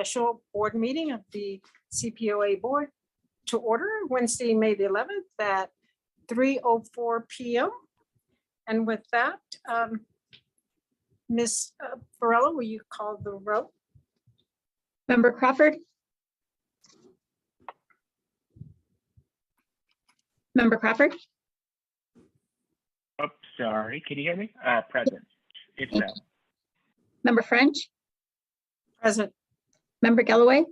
special board meeting of the CPOA board to order Wednesday, May the 11th at 3:04 p.m. And with that, Ms. Varela, will you call the roll? Member Crawford? Member Crawford? Oh, sorry. Can you hear me? Present. It's Thank you. Member French? Present. Member Galloway?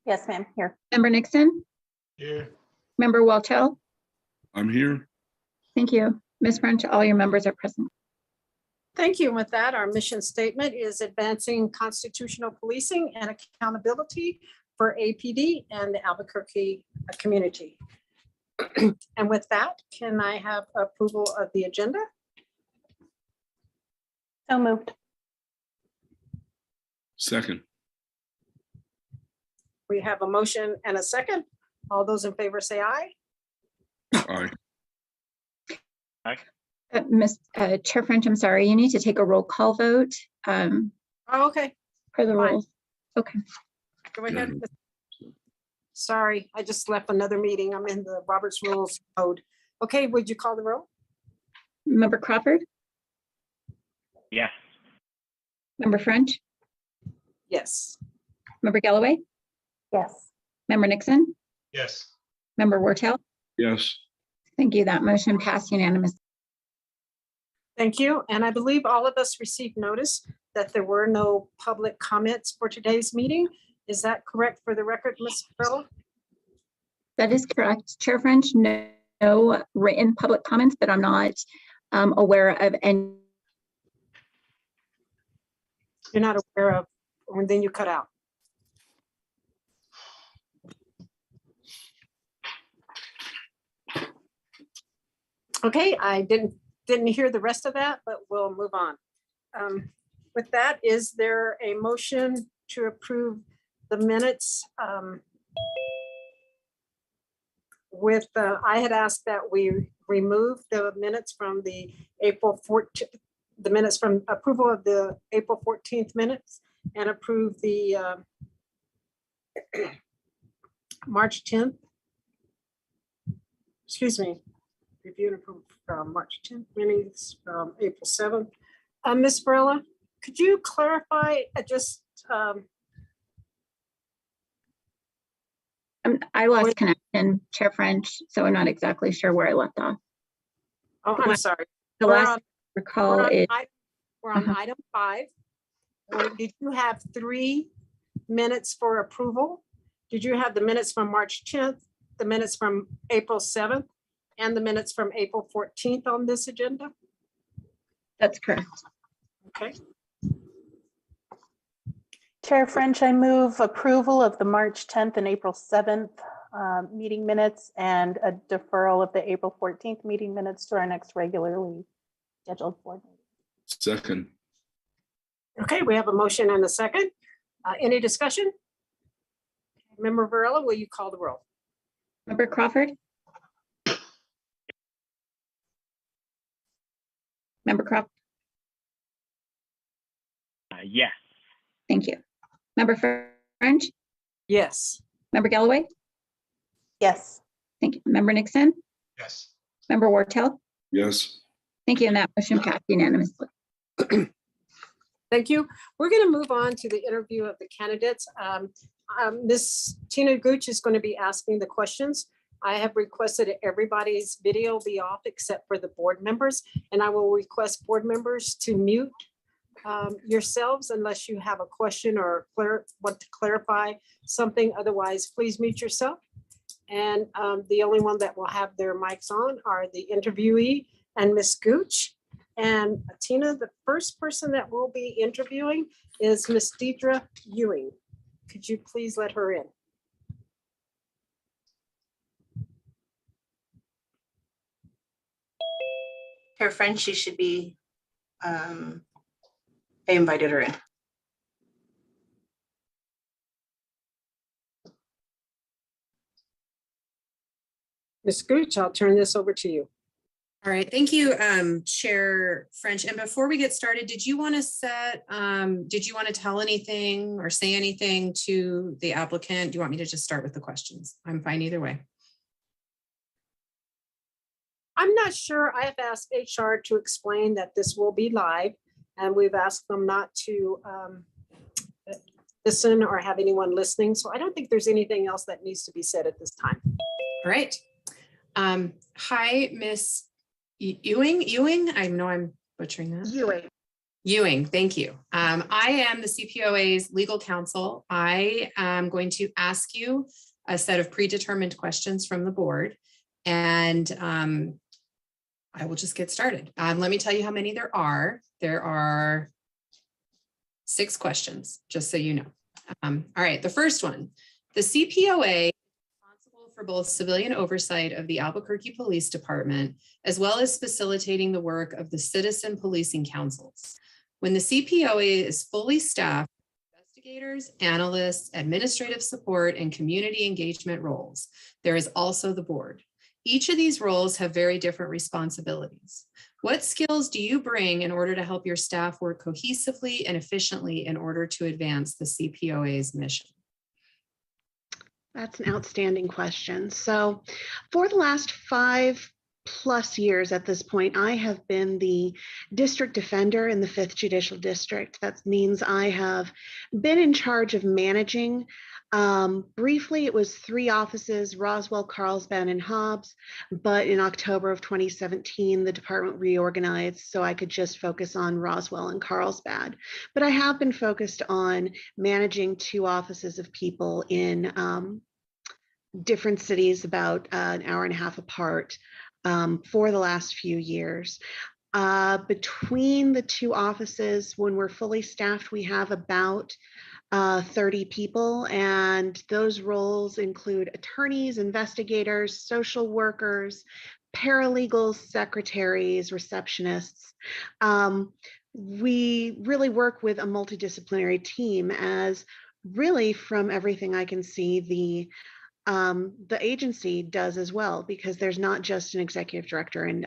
Yes, ma'am, here. Member Nixon? Here. Member Waltell? I'm here. Thank you. Ms. French, all your members are present. Thank you. And with that, our mission statement is advancing constitutional policing and accountability for APD and the Albuquerque community. And with that, can I have approval of the agenda? So moved. Second. We have a motion and a second. All those in favor say aye. Aye. Ms. Chair French, I'm sorry, you need to take a roll call vote Oh, okay, for the Fine. rules. Okay. go ahead. Sorry, I just left another meeting. I'm in the Robert's Rules mode. Okay, would you call the roll? Member Crawford? yes. Member French? Yes. Member Galloway? Yes. Member Nixon? Yes. Member Wartell? Yes. Thank you. That motion passed unanimously. Thank you. And I believe all of us received notice that there were no public comments for today's meeting. Is that correct for the record, Ms. Varela? That is correct. Chair French, no written public comments, but I'm not aware of any. You're not aware of, or then you cut out. Okay, I didn't hear the rest of that, but we'll move on. With that, is there a motion to approve the minutes? I had asked that we remove the minutes from the April 14th, the minutes from approval of the April 14th minutes and approve the March 10th. Excuse me. Review and approve from March 10th minutes from April 7th. Ms. Varela, could you clarify just I lost connection, Chair French, so I'm not exactly sure where I left off. oh, I'm sorry. The We're last on- recall We're on is we're on item 5. Did you have 3 minutes for approval? Did you have the minutes from March 10th, the minutes from April 7th, and the minutes from April 14th on this agenda? that's correct. Okay, Chair French, I move approval of the March 10th and April 7th meeting minutes and a deferral of the April 14th meeting minutes to our next regularly scheduled board meeting. Second. okay, we have a motion and a second. Any discussion? Member Varela, will you call the roll? Member Crawford? Member Crawford? Yes. Thank you. Member French? Yes. Member Galloway? Yes. Thank you. Member Nixon? Yes. Member Wartell? Yes. Thank you. And that motion passed unanimously. Thank you. We're going to move on to the interview of the candidates. Ms. Tina Gooch is going to be asking the questions. I have requested everybody's video be off except for the board members, and I will request board members to mute yourselves unless you have a question or want to clarify something. Otherwise, please mute yourself. And the only one that will have their mics on are the interviewee and Ms. Gooch. And Tina, the first person that we'll be interviewing is Ms. Deidre Ewing. Could you please let her in? Her friend, she should be, I invited her in. Ms. Gooch, I'll turn this over to you. All right, thank you, Chair French. And before we get started, did you want to tell anything or say anything to the applicant? Do you want me to just start with the questions? I'm fine either way. I'm not sure. I have asked HR to explain that this will be live, and we've asked them not to listen or have anyone listening. So I don't think there's anything else that needs to be said at this time. All right. Hi, Miss Ewing. I know I'm butchering that. Ewing, thank you. I am the CPOA's legal counsel. I am going to ask you a set of predetermined questions from the board, and I will just get started. Let me tell you how many there are. There are 6 questions, just so you know. All right, the first one. The CPOA is responsible for both civilian oversight of the Albuquerque Police Department, as well as facilitating the work of the citizen policing councils. When the CPOA is fully staffed, investigators, analysts, administrative support, and community engagement roles, there is also the board. Each of these roles have very different responsibilities. What skills do you bring in order to help your staff work cohesively and efficiently in order to advance the CPOA's mission? That's an outstanding question. So for the last 5+ years at this point, I have been the district defender in the 5th Judicial District. That means I have been in charge of managing. Briefly, it was 3 offices, Roswell, Carlsbad, and Hobbs, but in October of 2017, the department reorganized so I could just focus on Roswell and Carlsbad. But I have been focused on managing 2 offices of people in different cities about an hour and a half apart for the last few years. Between the 2 offices, when we're fully staffed, we have about 30 people, and those roles include attorneys, investigators, social workers, paralegals, secretaries, receptionists. We really work with a multidisciplinary team, as really from everything I can see, the agency does as well, because there's not just an executive director and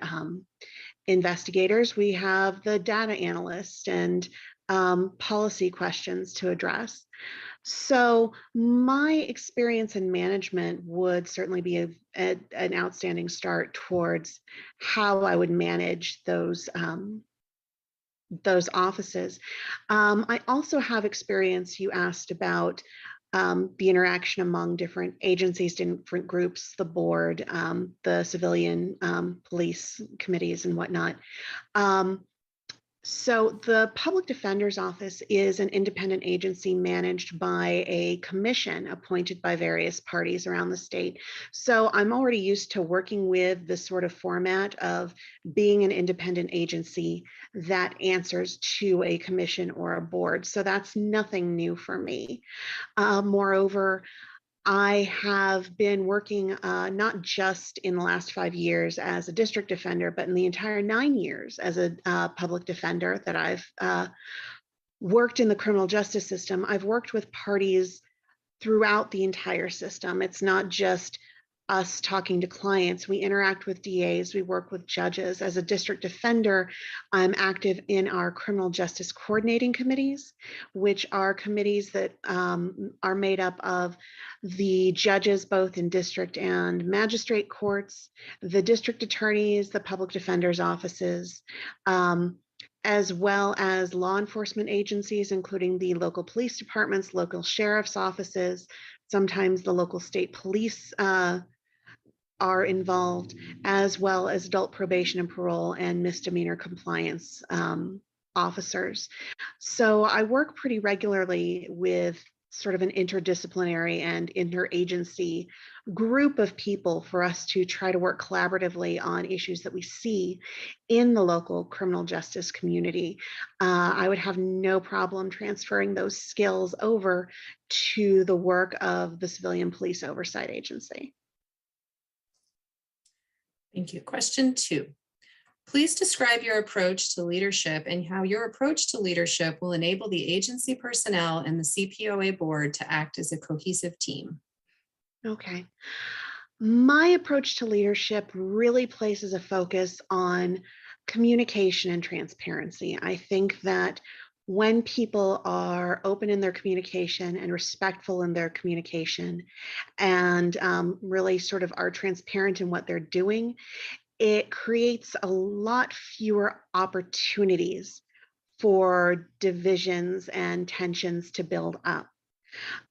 investigators. We have the data analyst and policy questions to address. So my experience in management would certainly be an outstanding start towards how I would manage those offices. I also have experience. You asked about the interaction among different agencies, different groups, the board, the civilian police committees and whatnot. So the Public Defender's Office is an independent agency managed by a commission appointed by various parties around the state. So I'm already used to working with this sort of format of being an independent agency that answers to a commission or a board. So that's nothing new for me. Moreover, I have been working not just in the last 5 years as a district defender, but in the entire 9 years as a public defender that I've worked in the criminal justice system. I've worked with parties throughout the entire system. It's not just us talking to clients. We interact with DAs, we work with judges. As a district defender, I'm active in our criminal justice coordinating committees, which are committees that are made up of the judges, both in district and magistrate courts, the district attorneys, the public defender's offices, as well as law enforcement agencies, including the local police departments, local sheriff's offices, sometimes the local state police are involved, as well as adult probation and parole and misdemeanor compliance officers. So I work pretty regularly with sort of an interdisciplinary and interagency group of people for us to try to work collaboratively on issues that we see in the local criminal justice community. I would have no problem transferring those skills over to the work of the Civilian Police Oversight Agency. Thank you. Question 2. Please describe your approach to leadership and how your approach to leadership will enable the agency personnel and the CPOA board to act as a cohesive team. Okay. My approach to leadership really places a focus on communication and transparency. I think that when people are open in their communication and respectful in their communication and really sort of are transparent in what they're doing, it creates a lot fewer opportunities for divisions and tensions to build up.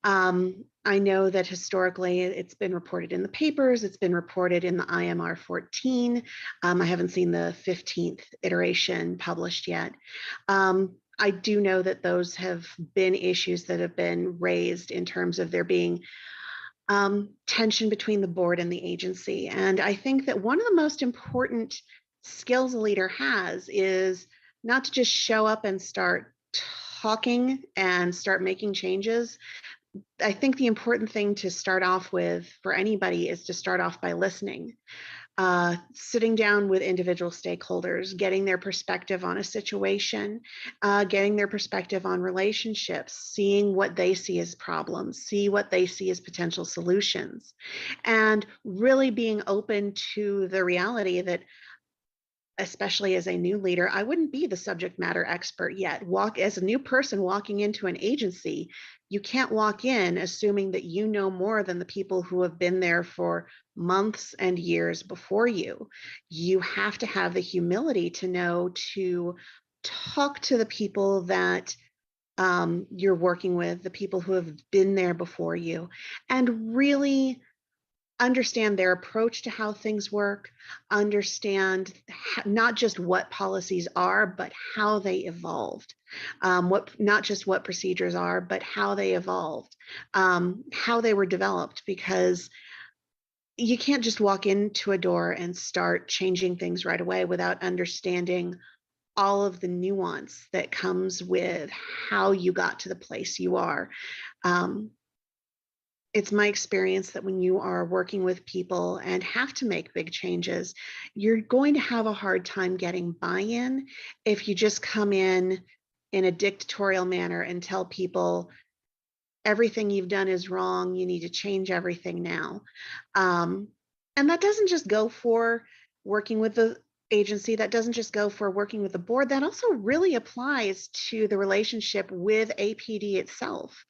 I know that historically it's been reported in the papers, it's been reported in the IMR 14. I haven't seen the 15th iteration published yet. I do know that those have been issues that have been raised in terms of there being tension between the board and the agency. And I think that one of the most important skills a leader has is not to just show up and start talking and start making changes. I think the important thing to start off with for anybody is to start off by listening, sitting down with individual stakeholders, getting their perspective on a situation, getting their perspective on relationships, seeing what they see as problems, see what they see as potential solutions, and really being open to the reality that, especially as a new leader, I wouldn't be the subject matter expert yet. As a new person walking into an agency, you can't walk in assuming that you know more than the people who have been there for months and years before you. You have to have the humility to know to talk to the people that you're working with, the people who have been there before you, and really understand their approach to how things work, understand not just what policies are, but how they evolved. Not just what procedures are, but how they evolved, how they were developed, because you can't just walk into a door and start changing things right away without understanding all of the nuance that comes with how you got to the place you are. It's my experience that when you are working with people and have to make big changes, you're going to have a hard time getting buy-in if you just come in a dictatorial manner and tell people everything you've done is wrong, you need to change everything now. And that doesn't just go for working with the agency, that doesn't just go for working with the board, that also really applies to the relationship with APD itself.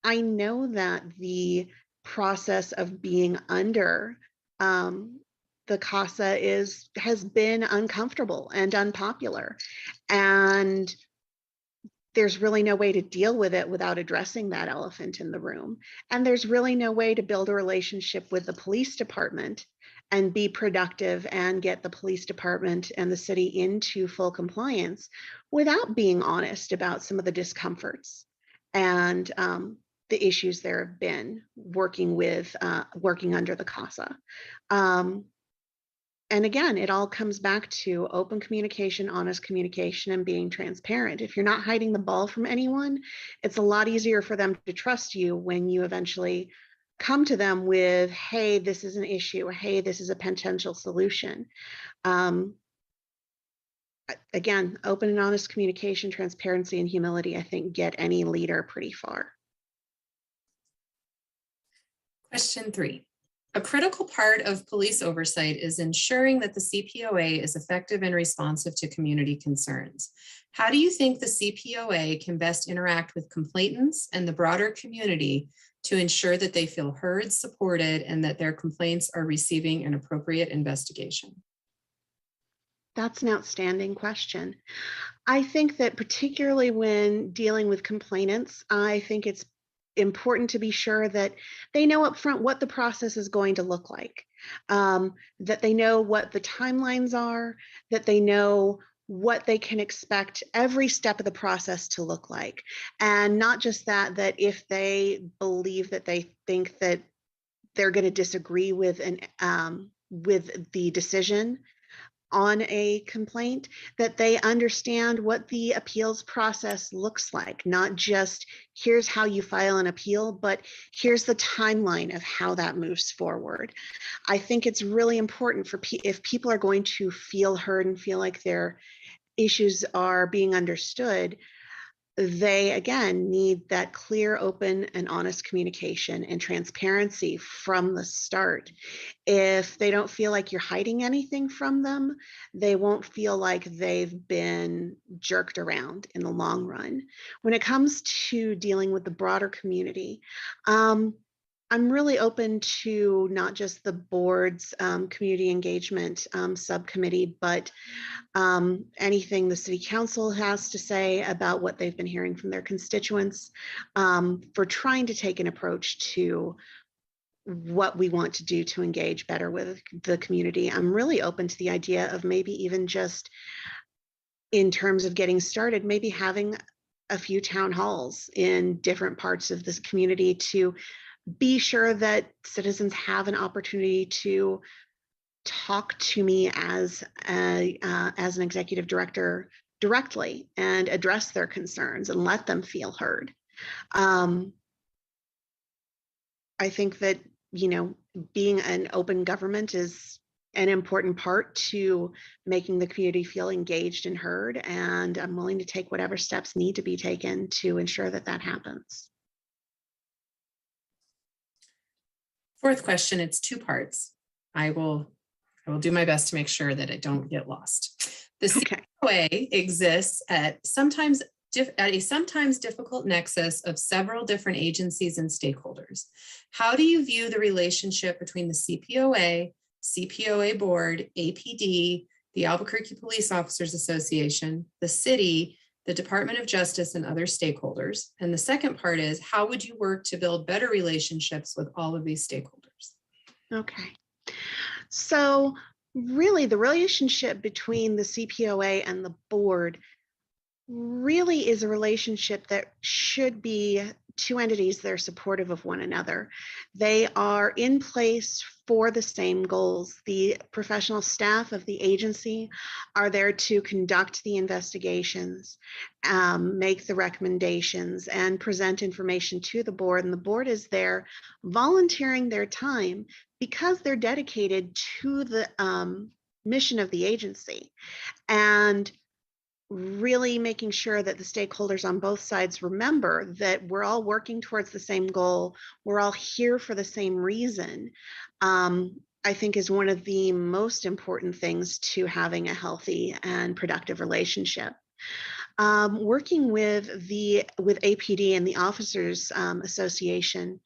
I know that the process of being under the CASA has been uncomfortable and unpopular. And there's really no way to deal with it without addressing that elephant in the room. And there's really no way to build a relationship with the police department and be productive and get the police department and the city into full compliance without being honest about some of the discomforts and the issues there have been working under the CASA. And again, it all comes back to open communication, honest communication, and being transparent. If you're not hiding the ball from anyone, it's a lot easier for them to trust you when you eventually come to them with, hey, this is an issue, hey, this is a potential solution. Again, open and honest communication, transparency, and humility, I think, get any leader pretty far. Question 3. A critical part of police oversight is ensuring that the CPOA is effective and responsive to community concerns. How do you think the CPOA can best interact with complainants and the broader community to ensure that they feel heard, supported, and that their complaints are receiving an appropriate investigation? That's an outstanding question. I think that particularly when dealing with complainants, I think it's important to be sure that they know up front what the process is going to look like, that they know what the timelines are, that they know what they can expect every step of the process to look like. And not just that, that if they believe that they think that they're going to disagree with the decision on a complaint, that they understand what the appeals process looks like, not just here's how you file an appeal, but here's the timeline of how that moves forward. I think it's really important for if people are going to feel heard and feel like their issues are being understood, they, again, need that clear, open, and honest communication and transparency from the start. If they don't feel like you're hiding anything from them, they won't feel like they've been jerked around in the long run. When it comes to dealing with the broader community, I'm really open to not just the board's community engagement subcommittee, but anything the city council has to say about what they've been hearing from their constituents, for trying to take an approach to what we want to do to engage better with the community. I'm really open to the idea of maybe even just in terms of getting started, maybe having a few town halls in different parts of this community to be sure that citizens have an opportunity to talk to me as an executive director directly and address their concerns and let them feel heard. I think that, you know, being an open government is an important part to making the community feel engaged and heard, and I'm willing to take whatever steps need to be taken to ensure that that happens. Fourth question, it's two parts. I will do my best to make sure that I don't get lost. The Okay. Cpoa exists at a sometimes difficult nexus of several different agencies and stakeholders. How do you view the relationship between the Cpoa, Cpoa board, APD, the Albuquerque Police Officers Association, the city, the Department of Justice, and other stakeholders? And the second part is, how would you work to build better relationships with all of these stakeholders? Okay. So really the relationship between the Cpoa and the board really is a relationship that should be two entities that are supportive of one another. They are in place for the same goals. The professional staff of the agency are there to conduct the investigations, make the recommendations, and present information to the board. And the board is there volunteering their time because they're dedicated to the mission of the agency. And really making sure that the stakeholders on both sides remember that we're all working towards the same goal. We're all here for the same reason, I think is one of the most important things to having a healthy and productive relationship. Working with APD and the Officers Association,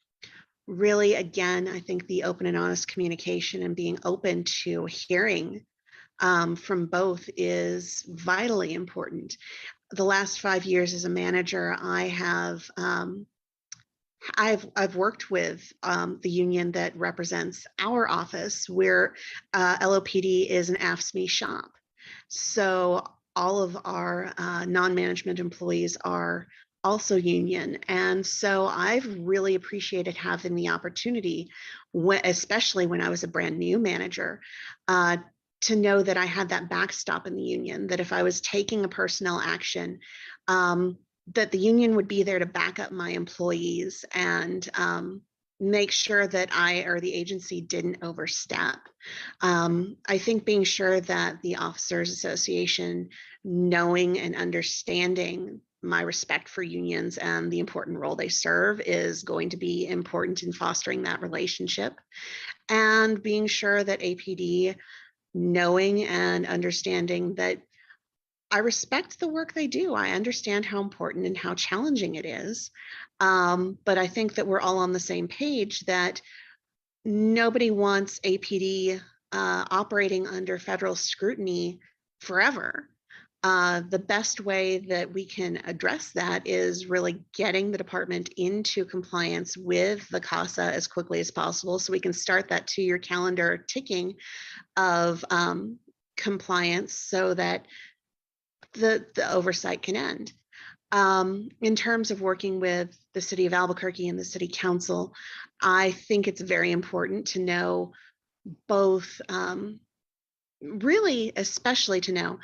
really, again, I think the open and honest communication and being open to hearing from both is vitally important. The last 5 years as a manager, I've worked with the union that represents our office, where LOPD is an AFSCME shop. So all of our non-management employees are also union. And so I've really appreciated having the opportunity, especially when I was a brand new manager, to know that I had that backstop in the union, that if I was taking a personnel action, that the union would be there to back up my employees and make sure that I or the agency didn't overstep. I think being sure that the Officers Association, knowing and understanding my respect for unions and the important role they serve, is going to be important in fostering that relationship. And being sure that APD, knowing and understanding that I respect the work they do. I understand how important and how challenging it is. But I think that we're all on the same page that nobody wants APD operating under federal scrutiny forever. The best way that we can address that is really getting the department into compliance with the CASA as quickly as possible, so we can start that 2-year calendar ticking of compliance so that the oversight can end. In terms of working with the city of Albuquerque and the city council, I think it's very important to know both, really, especially to know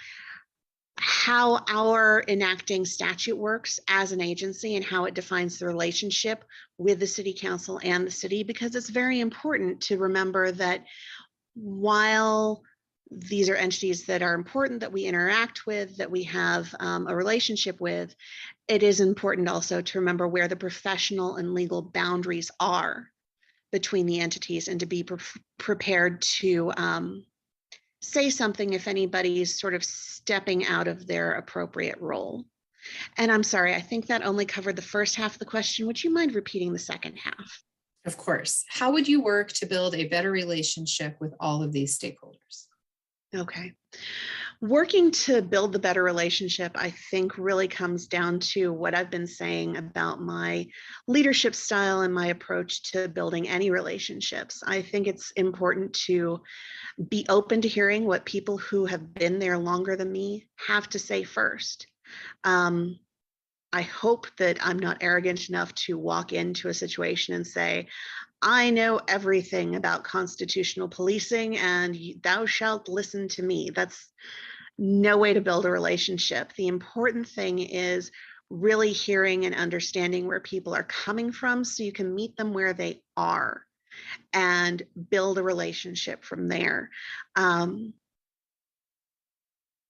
how our enacting statute works as an agency and how it defines the relationship with the city council and the city, because it's very important to remember that while these are entities that are important, that we interact with, that we have a relationship with. It is important also to remember where the professional and legal boundaries are between the entities, and to be prepared to say something if anybody's sort of stepping out of their appropriate role. And I'm sorry, I think that only covered the first half of the question. Would you mind repeating the second half? Of course. How would you work to build a better relationship with all of these stakeholders? Okay. Working to build the better relationship, I think, really comes down to what I've been saying about my leadership style and my approach to building any relationships. I think it's important to be open to hearing what people who have been there longer than me have to say first. I hope that I'm not arrogant enough to walk into a situation and say, I know everything about constitutional policing and thou shalt listen to me. That's no way to build a relationship. The important thing is really hearing and understanding where people are coming from so you can meet them where they are and build a relationship from there.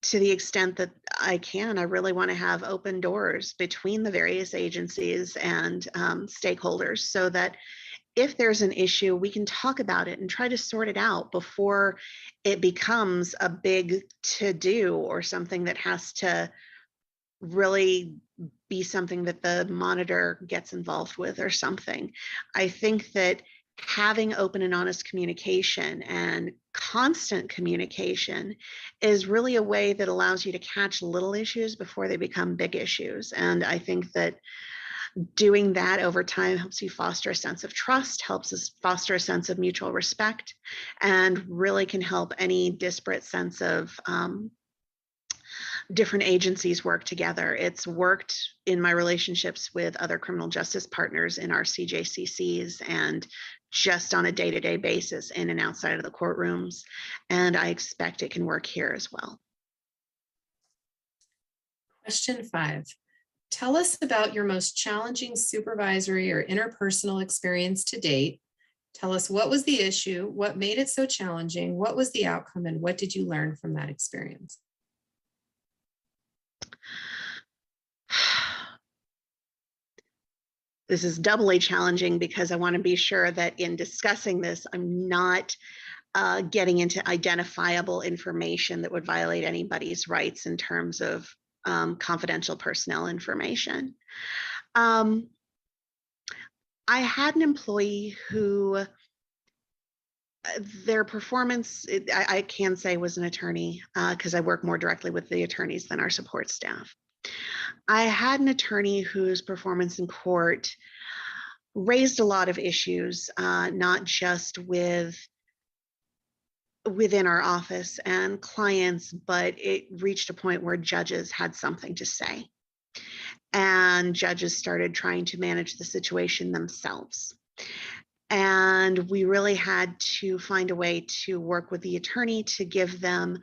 To the extent that I can, I really want to have open doors between the various agencies and stakeholders, so that if there's an issue, we can talk about it and try to sort it out before it becomes a big to-do or something that has to really be something that the monitor gets involved with or something. I think that having open and honest communication and constant communication is really a way that allows you to catch little issues before they become big issues. And I think that doing that over time helps you foster a sense of trust, helps us foster a sense of mutual respect, and really can help any disparate sense of different agencies work together. It's worked in my relationships with other criminal justice partners in our CJCCs and just on a day-to-day basis in and outside of the courtrooms. And I expect it can work here as well. Question 5. Tell us about your most challenging supervisory or interpersonal experience to date. Tell us what was the issue, what made it so challenging, what was the outcome, and what did you learn from that experience? This is doubly challenging because I want to be sure that in discussing this, I'm not getting into identifiable information that would violate anybody's rights in terms of confidential personnel information. I had an employee who their performance, I can say, was an attorney because I work more directly with the attorneys than our support staff. I had an attorney whose performance in court raised a lot of issues, not just within our office and clients, but it reached a point where judges had something to say. And judges started trying to manage the situation themselves. And we really had to find a way to work with the attorney to give them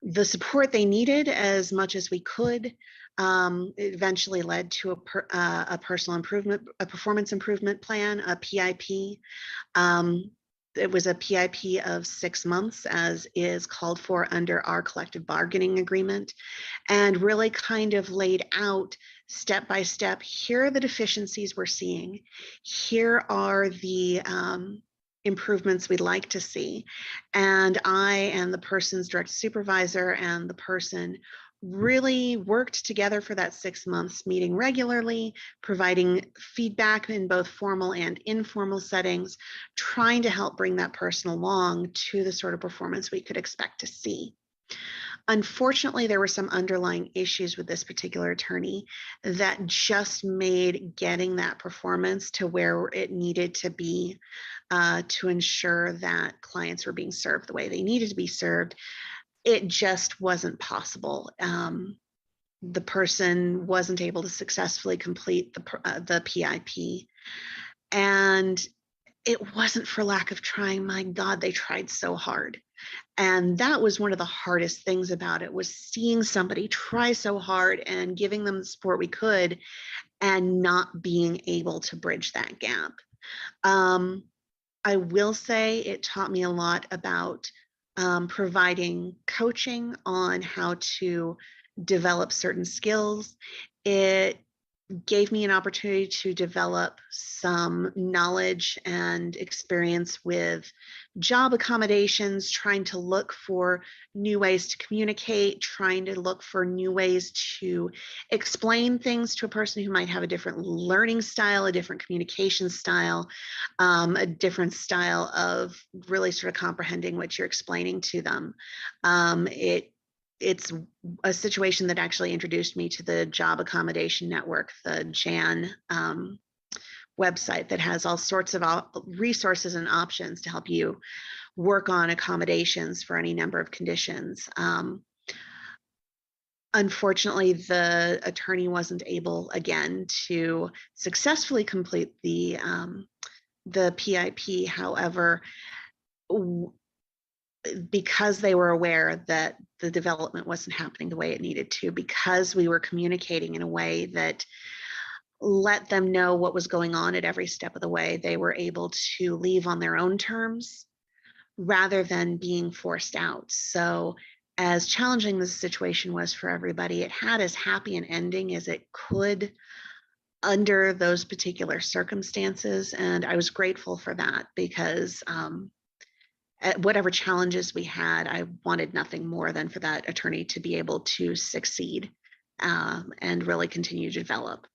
the support they needed as much as we could. It eventually led to a personal improvement, a performance improvement plan, a PIP. It was a PIP of 6 months, as is called for under our collective bargaining agreement, and really kind of laid out step by step, here are the deficiencies we're seeing. Here are the improvements we'd like to see. And I and the person's direct supervisor and the person really worked together for that 6 months, meeting regularly, providing feedback in both formal and informal settings, trying to help bring that person along to the sort of performance we could expect to see. Unfortunately, there were some underlying issues with this particular attorney that just made getting that performance to where it needed to be to ensure that clients were being served the way they needed to be served. It just wasn't possible. The person wasn't able to successfully complete the PIP. And it wasn't for lack of trying. My God, they tried so hard. And that was one of the hardest things about it, was seeing somebody try so hard and giving them the support we could and not being able to bridge that gap. I will say it taught me a lot about providing coaching on how to develop certain skills. It gave me an opportunity to develop some knowledge and experience with job accommodations, trying to look for new ways to communicate, trying to look for new ways to explain things to a person who might have a different learning style, a different communication style, a different style of really sort of comprehending what you're explaining to them. It's a situation that actually introduced me to the Job Accommodation Network, the JAN website that has all sorts of resources and options to help you work on accommodations for any number of conditions. Unfortunately, the attorney wasn't able again to successfully complete the PIP. However, because they were aware that the development wasn't happening the way it needed to, because we were communicating in a way that let them know what was going on at every step of the way, they were able to leave on their own terms rather than being forced out. So as challenging the situation was for everybody, it had as happy an ending as it could under those particular circumstances. And I was grateful for that because whatever challenges we had, I wanted nothing more than for that attorney to be able to succeed and really continue to develop.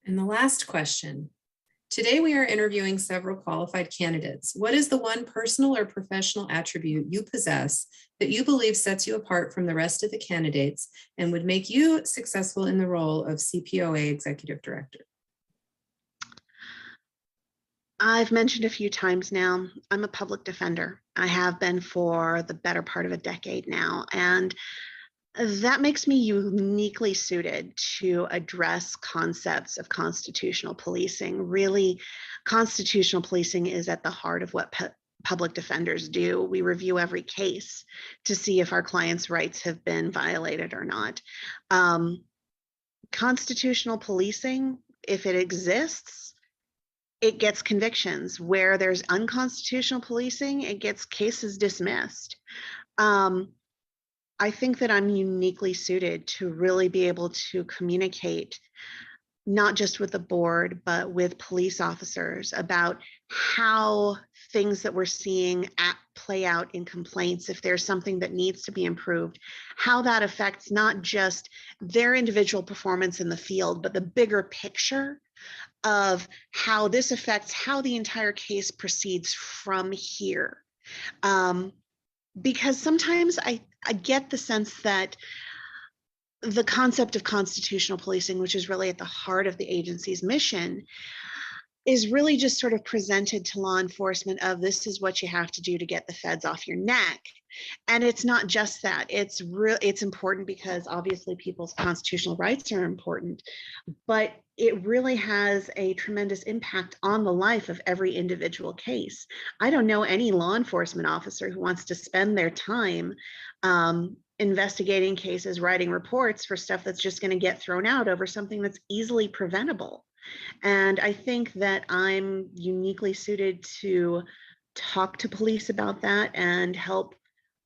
And the last question. Today we are interviewing several qualified candidates. What is the one personal or professional attribute you possess that you believe sets you apart from the rest of the candidates and would make you successful in the role of Cpoa Executive Director? I've mentioned a few times now, I'm a public defender. I have been for the better part of a decade now, and that makes me uniquely suited to address concepts of constitutional policing. Really, constitutional policing is at the heart of what public defenders do. We review every case to see if our clients' rights have been violated or not. Constitutional policing, if it exists, it gets convictions. Where there's unconstitutional policing, it gets cases dismissed. I think that I'm uniquely suited to really be able to communicate, not just with the board, but with police officers about how things that we're seeing play out in complaints, if there's something that needs to be improved, how that affects not just their individual performance in the field, but the bigger picture of how this affects how the entire case proceeds from here. Because sometimes I get the sense that the concept of constitutional policing, which is really at the heart of the agency's mission, is really just sort of presented to law enforcement of this is what you have to do to get the feds off your neck. And it's not just that. It's important because obviously people's constitutional rights are important, but it really has a tremendous impact on the life of every individual case. I don't know any law enforcement officer who wants to spend their time investigating cases, writing reports for stuff that's just going to get thrown out over something that's easily preventable. And I think that I'm uniquely suited to talk to police about that and help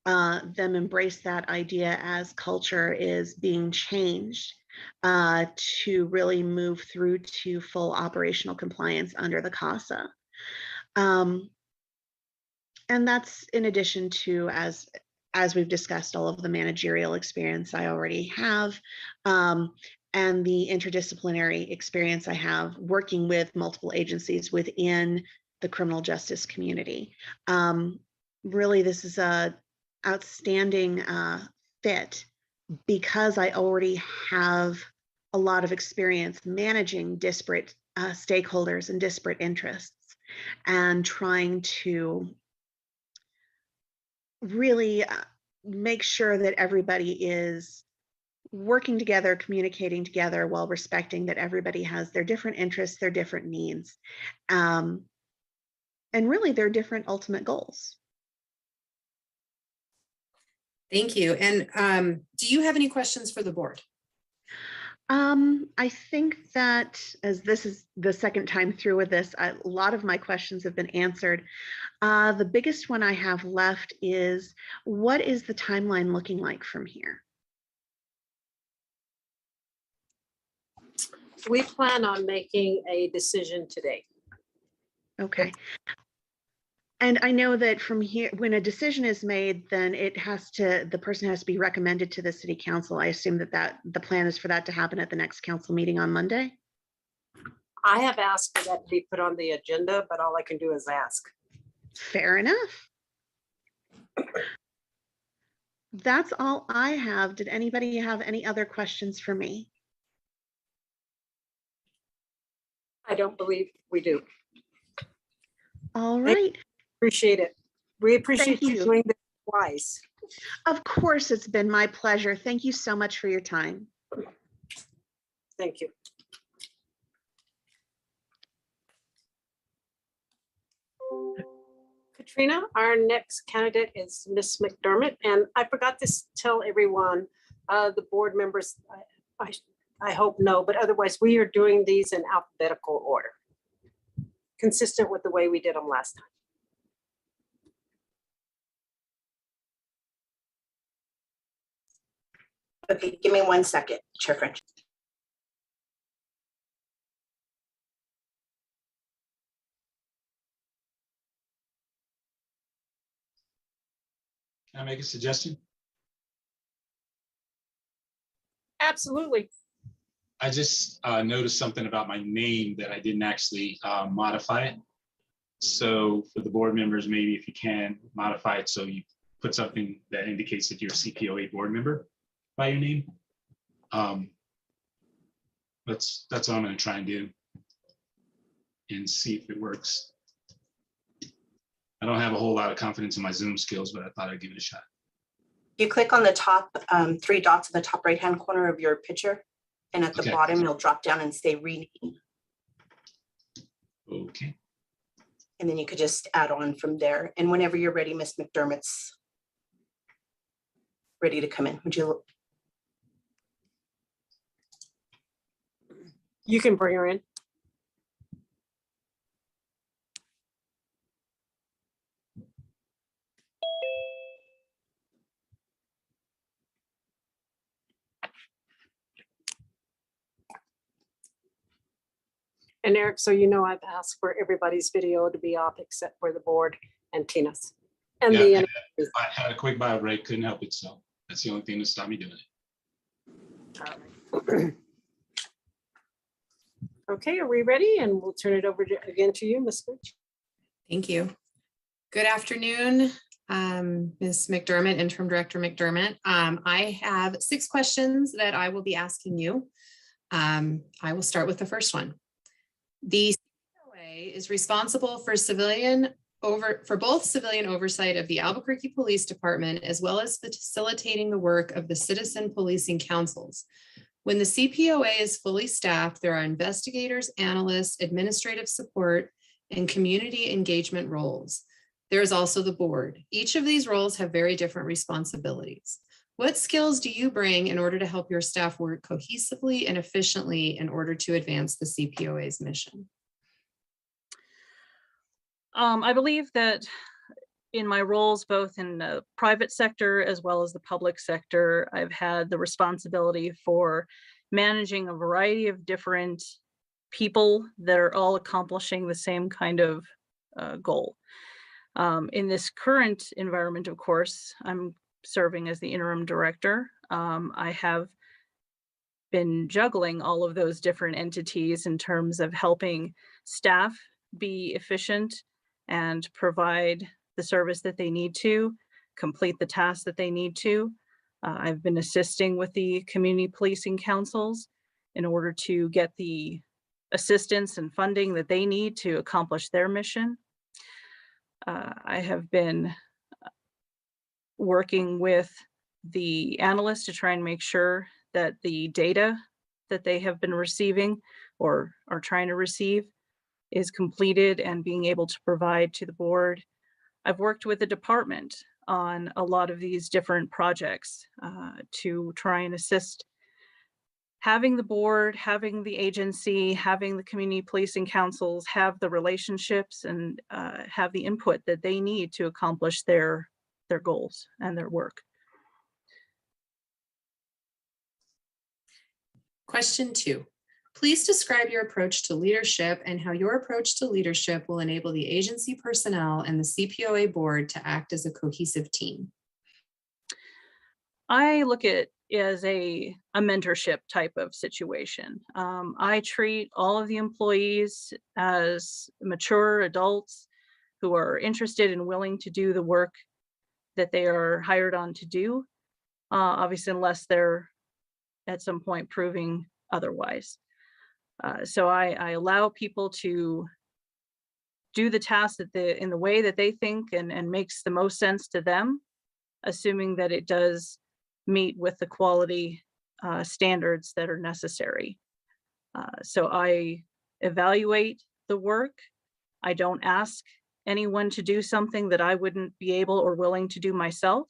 them embrace that idea as culture is being changed to really move through to full operational compliance under the CASA. And that's in addition to, as we've discussed, all of the managerial experience I already have, and the interdisciplinary experience I have working with multiple agencies within the criminal justice community. Really, this is a outstanding fit because I already have a lot of experience managing disparate stakeholders and disparate interests and trying to really make sure that everybody is working together, communicating together while respecting that everybody has their different interests, their different needs, and really their different ultimate goals. Thank you. And do you have any questions for the board? I think that as this is the second time through with this, a lot of my questions have been answered. The biggest one I have left is, what is the timeline looking like from here? We plan on making a decision today. Okay. And I know that from here, when a decision is made, then the person has to be recommended to the city council. I assume that the plan is for that to happen at the next council meeting on Monday? I have asked for that to be put on the agenda, but all I can do is ask. Fair enough. That's all I have. Did anybody have any other questions for me? I don't believe we do. All right. Appreciate it. We appreciate Thank you you. doing this twice. Of course, it's been my pleasure. Thank you so much for your time. Thank you. Katrina, our next candidate is Miss McDermott, and I forgot to tell everyone, the board members, I hope no, but otherwise we are doing these in alphabetical order, consistent with the way we did them last time. Okay, give me 1 second, Chair French. Can I make a suggestion? Absolutely. I just noticed something about my name that I didn't actually modify it. So for the board members, maybe if you can modify it so you put something that indicates that you're a CPOA board member by your name. That's what I'm going to try and do and see if it works. I don't have a whole lot of confidence in my Zoom skills, but I thought I'd give it a shot. You click on the top 3 dots in the top right-hand corner of your picture, and at the Okay. bottom, it'll drop down and say rename. Okay. And then you could just add on from there. And whenever you're ready, Miss McDermott's ready to come in. Would you? You can bring her in. And Eric, so you know I've asked for everybody's video to be off except for the board and Tina's. And Yeah, the I had a quick bio break, couldn't help it. So that's the only thing that stopped me doing it. Okay, are we ready? And we'll turn it over again to you, Ms. Gooch. Thank you. Good afternoon, Ms. McDermott, Interim Director McDermott. I have 6 questions that I will be asking you. I will start with the first one. The Cpoa is responsible for both civilian oversight of the Albuquerque Police Department, as well as facilitating the work of the citizen policing councils. When the Cpoa is fully staffed, there are investigators, analysts, administrative support, and community engagement roles. There is also the board. Each of these roles have very different responsibilities. What skills do you bring in order to help your staff work cohesively and efficiently in order to advance the Cpoa's mission? I believe that in my roles, both in the private sector as well as the public sector, I've had the responsibility for managing a variety of different people that are all accomplishing the same kind of goal. In this current environment, of course, I'm serving as the interim director. I have been juggling all of those different entities in terms of helping staff be efficient and provide the service that they need to, complete the tasks that they need to. I've been assisting with the community policing councils in order to get the assistance and funding that they need to accomplish their mission. I have been working with the analysts to try and make sure that the data that they have been receiving or are trying to receive is completed and being able to provide to the board. I've worked with the department on a lot of these different projects to try and assist having the board, having the agency, having the community policing councils have the relationships and have the input that they need to accomplish their goals and their work. Question 2. Please describe your approach to leadership and how your approach to leadership will enable the agency personnel and the CPOA board to act as a cohesive team. I look at it as a mentorship type of situation. I treat all of the employees as mature adults who are interested and willing to do the work that they are hired on to do, obviously unless they're at some point proving otherwise. So I allow people to do the task that in the way that they think and makes the most sense to them, assuming that it does meet with the quality standards that are necessary. So I evaluate the work. I don't ask anyone to do something that I wouldn't be able or willing to do myself.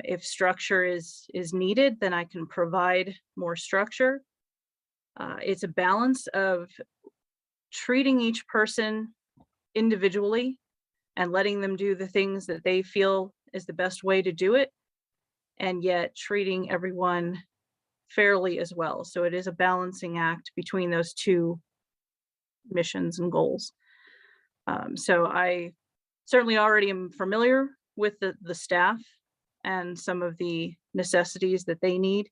If structure is needed, then I can provide more structure. It's a balance of treating each person individually and letting them do the things that they feel is the best way to do it, and yet treating everyone fairly as well. So it is a balancing act between those two missions and goals. So I certainly already am familiar with the staff and some of the necessities that they need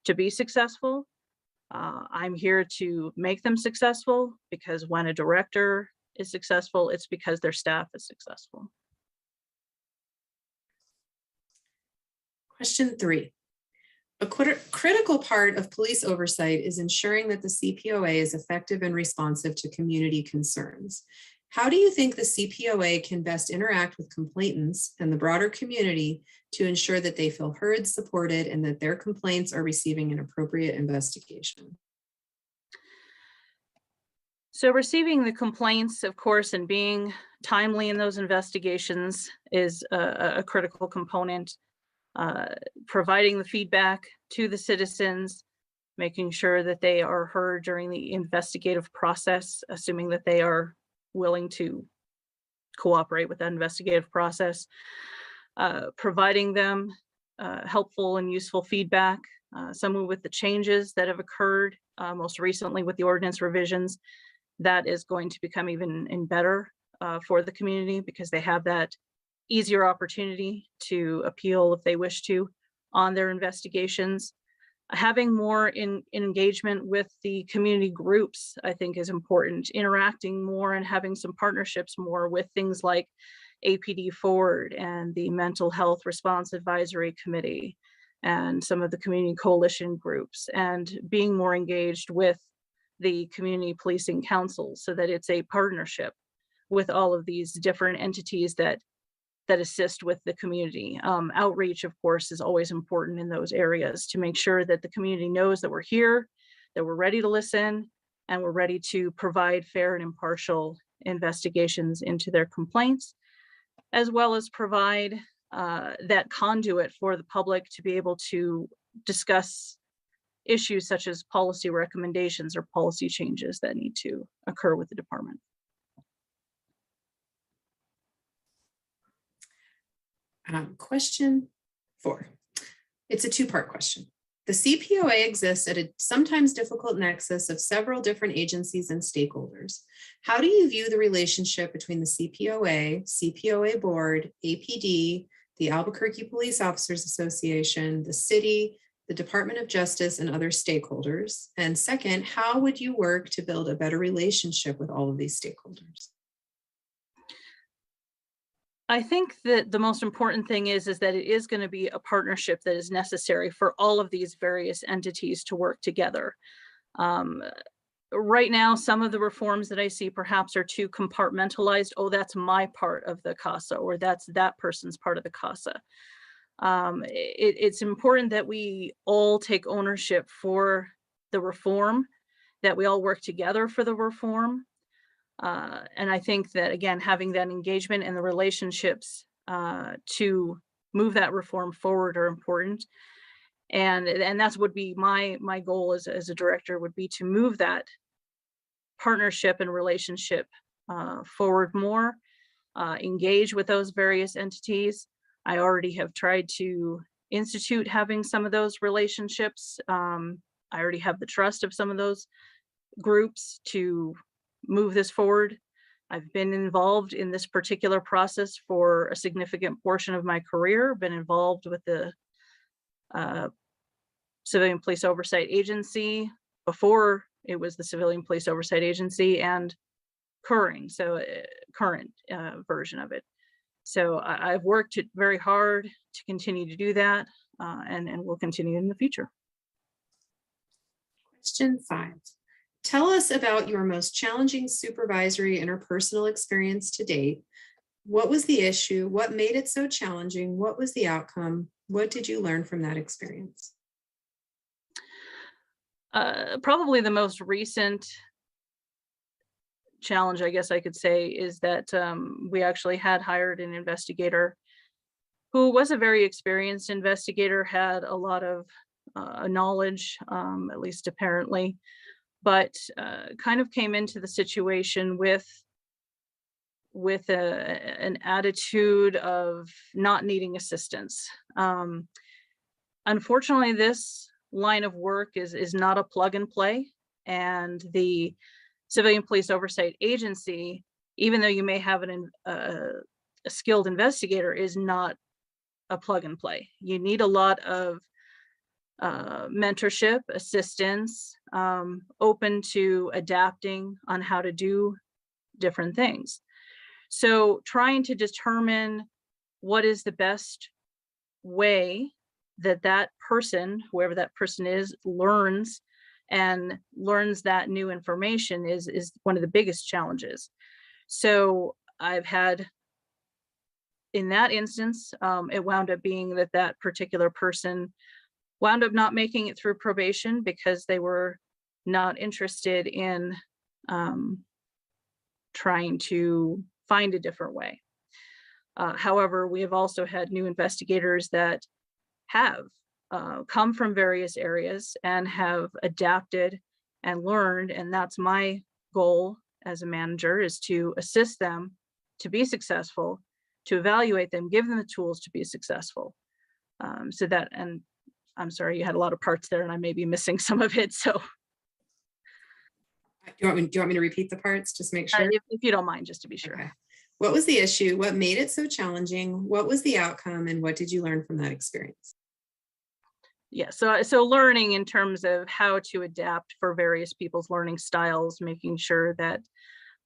to be successful. I'm here to make them successful, because when a director is successful, it's because their staff is successful. Question 3. A critical part of police oversight is ensuring that the CPOA is effective and responsive to community concerns. How do you think the CPOA can best interact with complainants and the broader community to ensure that they feel heard, supported, and that their complaints are receiving an appropriate investigation? So receiving the complaints, of course, and being timely in those investigations is a critical component. Providing the feedback to the citizens, making sure that they are heard during the investigative process, assuming that they are willing to cooperate with that investigative process, providing them helpful and useful feedback, some with the changes that have occurred most recently with the ordinance revisions. That is going to become even better for the community, because they have that easier opportunity to appeal if they wish to on their investigations. Having more engagement with the community groups, I think, is important. Interacting more and having some partnerships more with things like APD Forward and the Mental Health Response Advisory Committee and some of the community coalition groups, and being more engaged with the community policing councils, so that it's a partnership with all of these different entities that assist with the community. Outreach, of course, is always important in those areas to make sure that the community knows that we're here, that we're ready to listen, and we're ready to provide fair and impartial investigations into their complaints, as well as provide that conduit for the public to be able to discuss issues such as policy recommendations or policy changes that need to occur with the department. Question 4. It's a 2-part question. The CPOA exists at a sometimes difficult nexus of several different agencies and stakeholders. How do you view the relationship between the CPOA, CPOA board, APD, the Albuquerque Police Officers Association, the city, the Department of Justice, and other stakeholders? And second, how would you work to build a better relationship with all of these stakeholders? I think that the most important thing is that it is going to be a partnership that is necessary for all of these various entities to work together. Right now, some of the reforms that I see perhaps are too compartmentalized. Oh, that's my part of the CASA, or that's that person's part of the CASA. It's important that we all take ownership for the reform, that we all work together for the reform. And I think that, again, having that engagement and the relationships to move that reform forward are important. And that's would be my goal as a director, would be to move that partnership and relationship forward more, engage with those various entities. I already have tried to institute having some of those relationships. I already have the trust of some of those groups to move this forward. I've been involved in this particular process for a significant portion of my career, been involved with the Civilian Police Oversight Agency before it was the Civilian Police Oversight Agency, and current version of it. So I've worked very hard to continue to do that, and will continue in the future. Question 5. Tell us about your most challenging supervisory interpersonal experience to date. What was the issue? What made it so challenging? What was the outcome? What did you learn from that experience? Probably the most recent challenge, I guess I could say, is that we actually had hired an investigator who was a very experienced investigator, had a lot of knowledge, at least apparently, but kind of came into the situation with an attitude of not needing assistance. Unfortunately, this line of work is not a plug and play, and the Civilian Police Oversight Agency, even though you may have a skilled investigator, is not a plug and play. You need a lot of mentorship, assistance, open to adapting on how to do different things. So trying to determine what is the best way that person, whoever that person is, learns that new information is one of the biggest challenges. So I've had, in that instance, it wound up being that particular person wound up not making it through probation because they were not interested in trying to find a different way. However, we have also had new investigators that have come from various areas and have adapted and learned, and that's my goal as a manager, is to assist them to be successful, to evaluate them, give them the tools to be successful. So that, and I'm sorry, you had a lot of parts there and I may be missing some of it, so. Do you want me to repeat the parts? Just make sure. If you don't mind, just to be sure. Okay. What was the issue? What made it so challenging? What was the outcome? And what did you learn from that experience? Yeah, so learning in terms of how to adapt for various people's learning styles, making sure that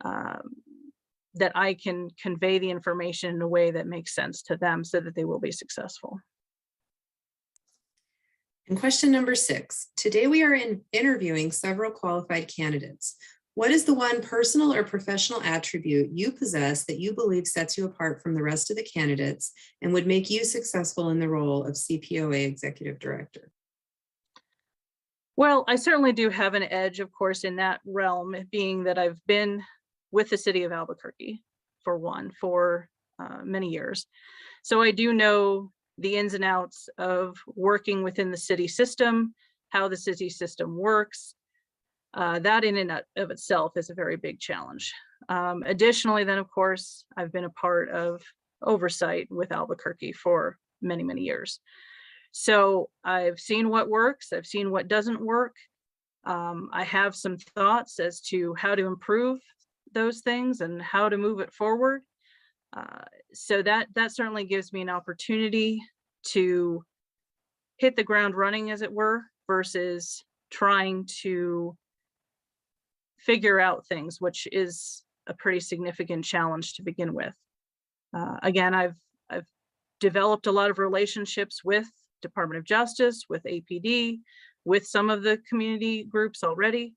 that I can convey the information in a way that makes sense to them so that they will be successful. And question number 6. Today we are interviewing several qualified candidates. What is the one personal or professional attribute you possess that you believe sets you apart from the rest of the candidates and would make you successful in the role of Cpoa Executive Director? Well, I certainly do have an edge, of course, in that realm, being that I've been with the city of Albuquerque for many years. So I do know the ins and outs of working within the city system, how the city system works. That in and of itself is a very big challenge. Additionally, then, of course, I've been a part of Oversight with Albuquerque for many, many years. So I've seen what works, I've seen what doesn't work. I have some thoughts as to how to improve those things and how to move it forward. So that certainly gives me an opportunity to hit the ground running, as it were, versus trying to figure out things, which is a pretty significant challenge to begin with. Again, I've developed a lot of relationships with Department of Justice, with APD, with some of the community groups already.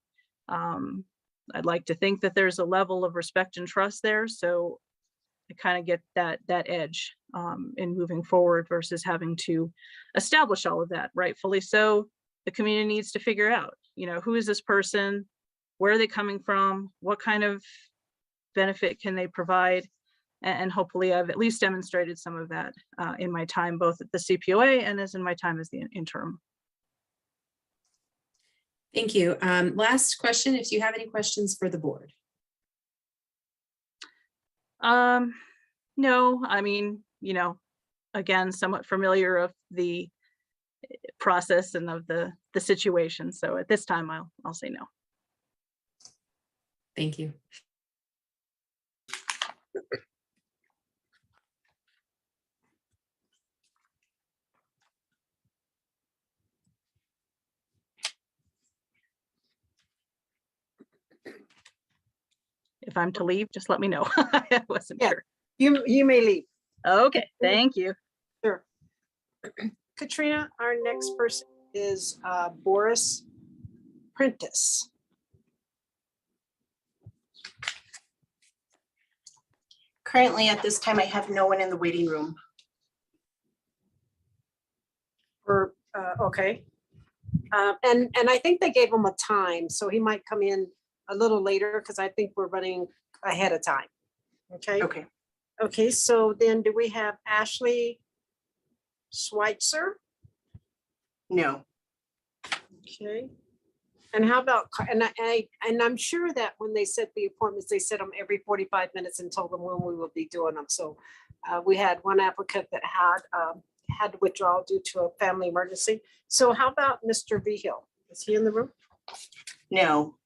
I'd like to think that there's a level of respect and trust there, so I kind of get that edge in moving forward versus having to establish all of that. Rightfully so, the community needs to figure out, who is this person? Where are they coming from? What kind of benefit can they provide? And hopefully I've at least demonstrated some of that in my time, both at the Cpoa and as in my time as the interim Thank you. Last question, if you have any questions for the board. No, I mean, again, somewhat familiar of the process and of the situation. So at this time, I'll say no. Thank you. If I'm to leave, just let me know. I wasn't Yeah. sure. You may leave. Okay, thank you. Sure. Katrina, our next person is Boris Prentice. Currently, at this time, I have no one in the waiting room. Okay. And I think they gave him a time, so he might come in a little later because I think we're running ahead of time. Okay. Okay. Okay, so then do we have Ashley Schweitzer? No. Okay. And how about, and I'm sure that when they set the appointments, they set them every 45 minutes and told them when we will be doing them. So we had one applicant that had to withdraw due to a family emergency. So how about Mr. Vigil? Is he in the room? No.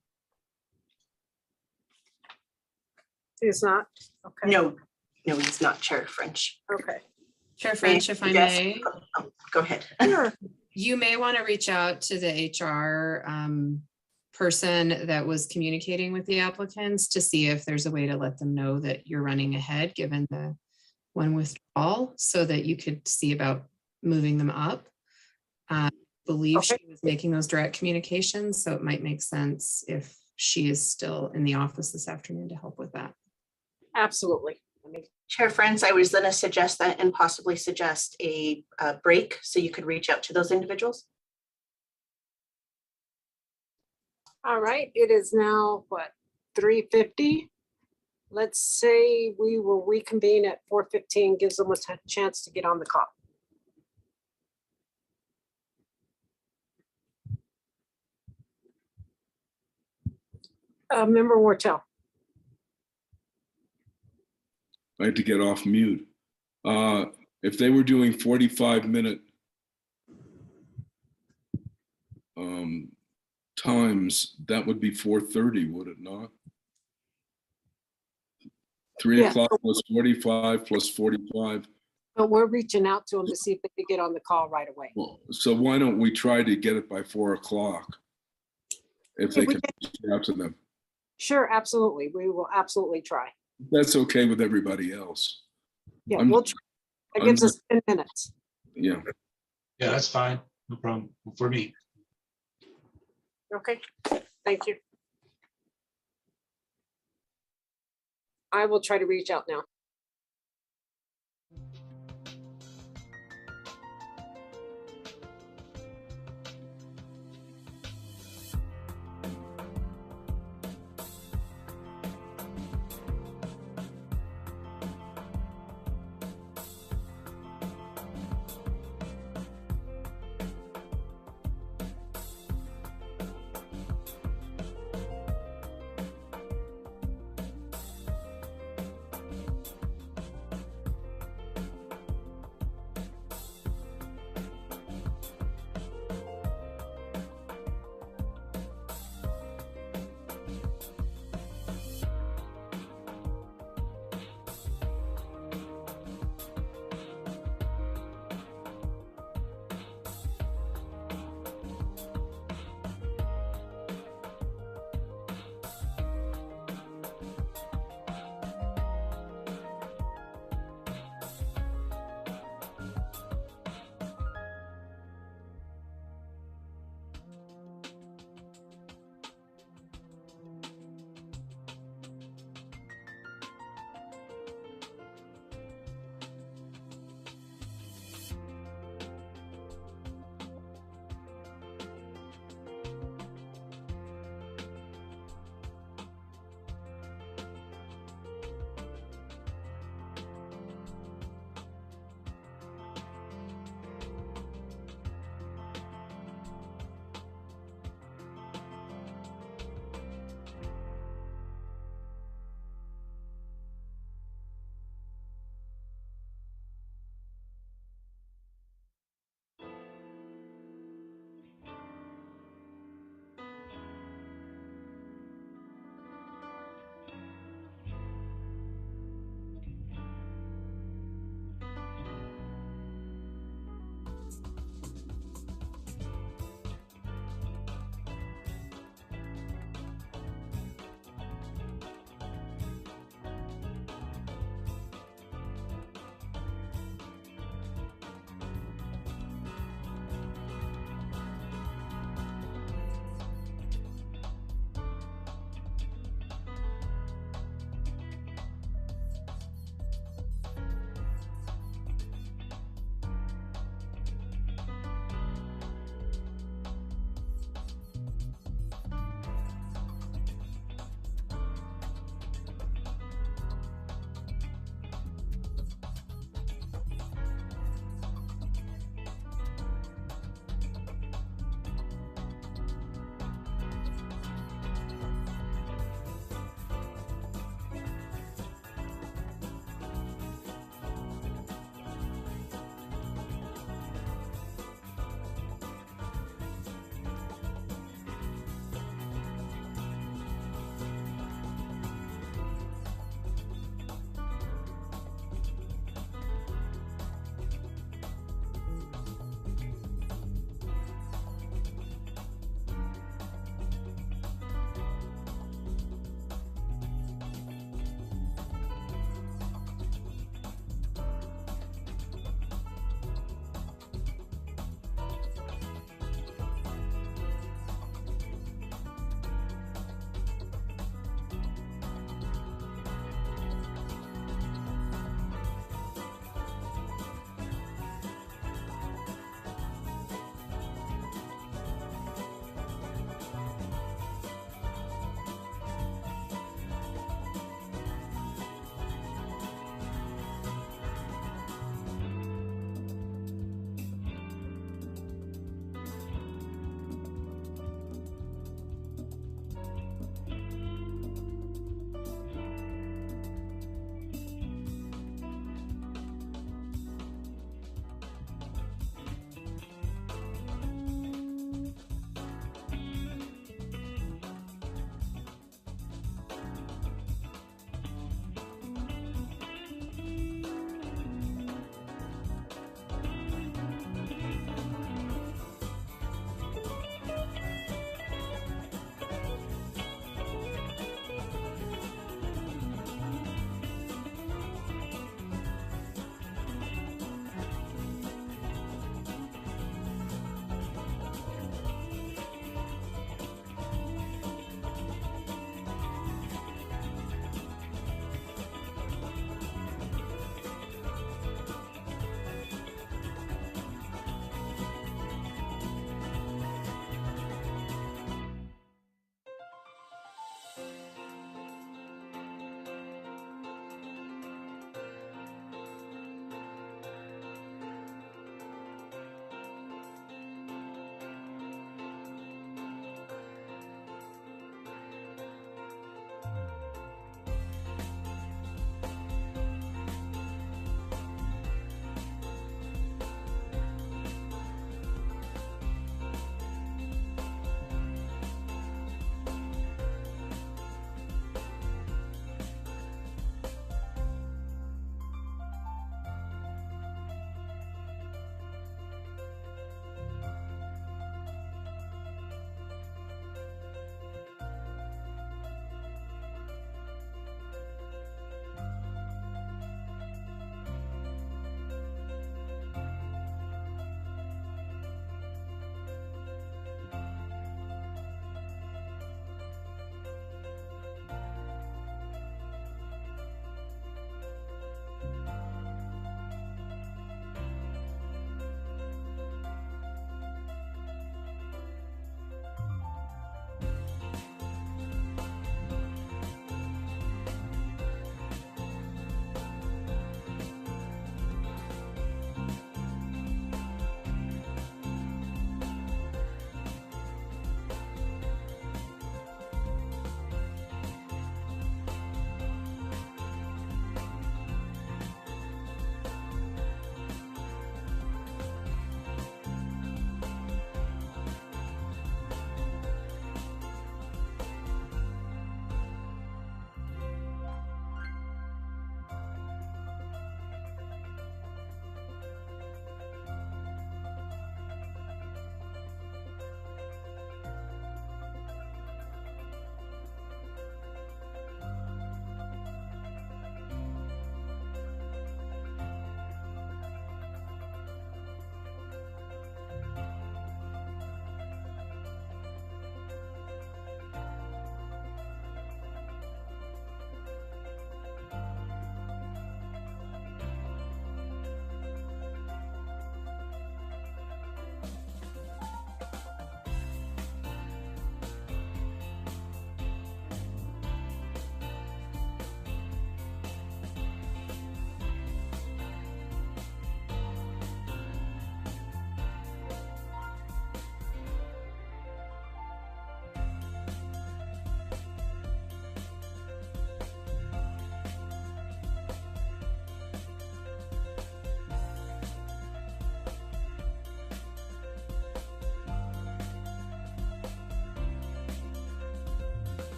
He's not? Okay. No. No, he's not Chair French. Okay. Chair French, if I Yes. may, Go ahead. Sure. you may want to reach out to the HR person that was communicating with the applicants to see if there's a way to let them know that you're running ahead, given the one withdrawal, so that you could see about moving them up. Believe she was making those direct communications, so it might make sense if she is still in the office this afternoon to help with that. Absolutely. Chair Friends, I was going to suggest that and possibly suggest a break so you could reach out to those individuals. All right, it is now what, 3:50? Let's say we will reconvene at 4:15, gives them a chance to get on the call. Member Wartell. I had to get off mute. If they were doing 45-minute times, that would be 4:30, would it not? 3 Yeah. o'clock plus 45 plus 45. But we're reaching out to them to see if they could get on the call right away. Well, so why don't we try to get it by 4 o'clock? If they we can reach out to them. Sure, absolutely. We will absolutely try. That's okay with everybody else. Yeah, I'm- we'll try. That gives us 10 minutes. Yeah. Yeah, that's fine. No problem for me. Okay, thank you. I will try to reach out now.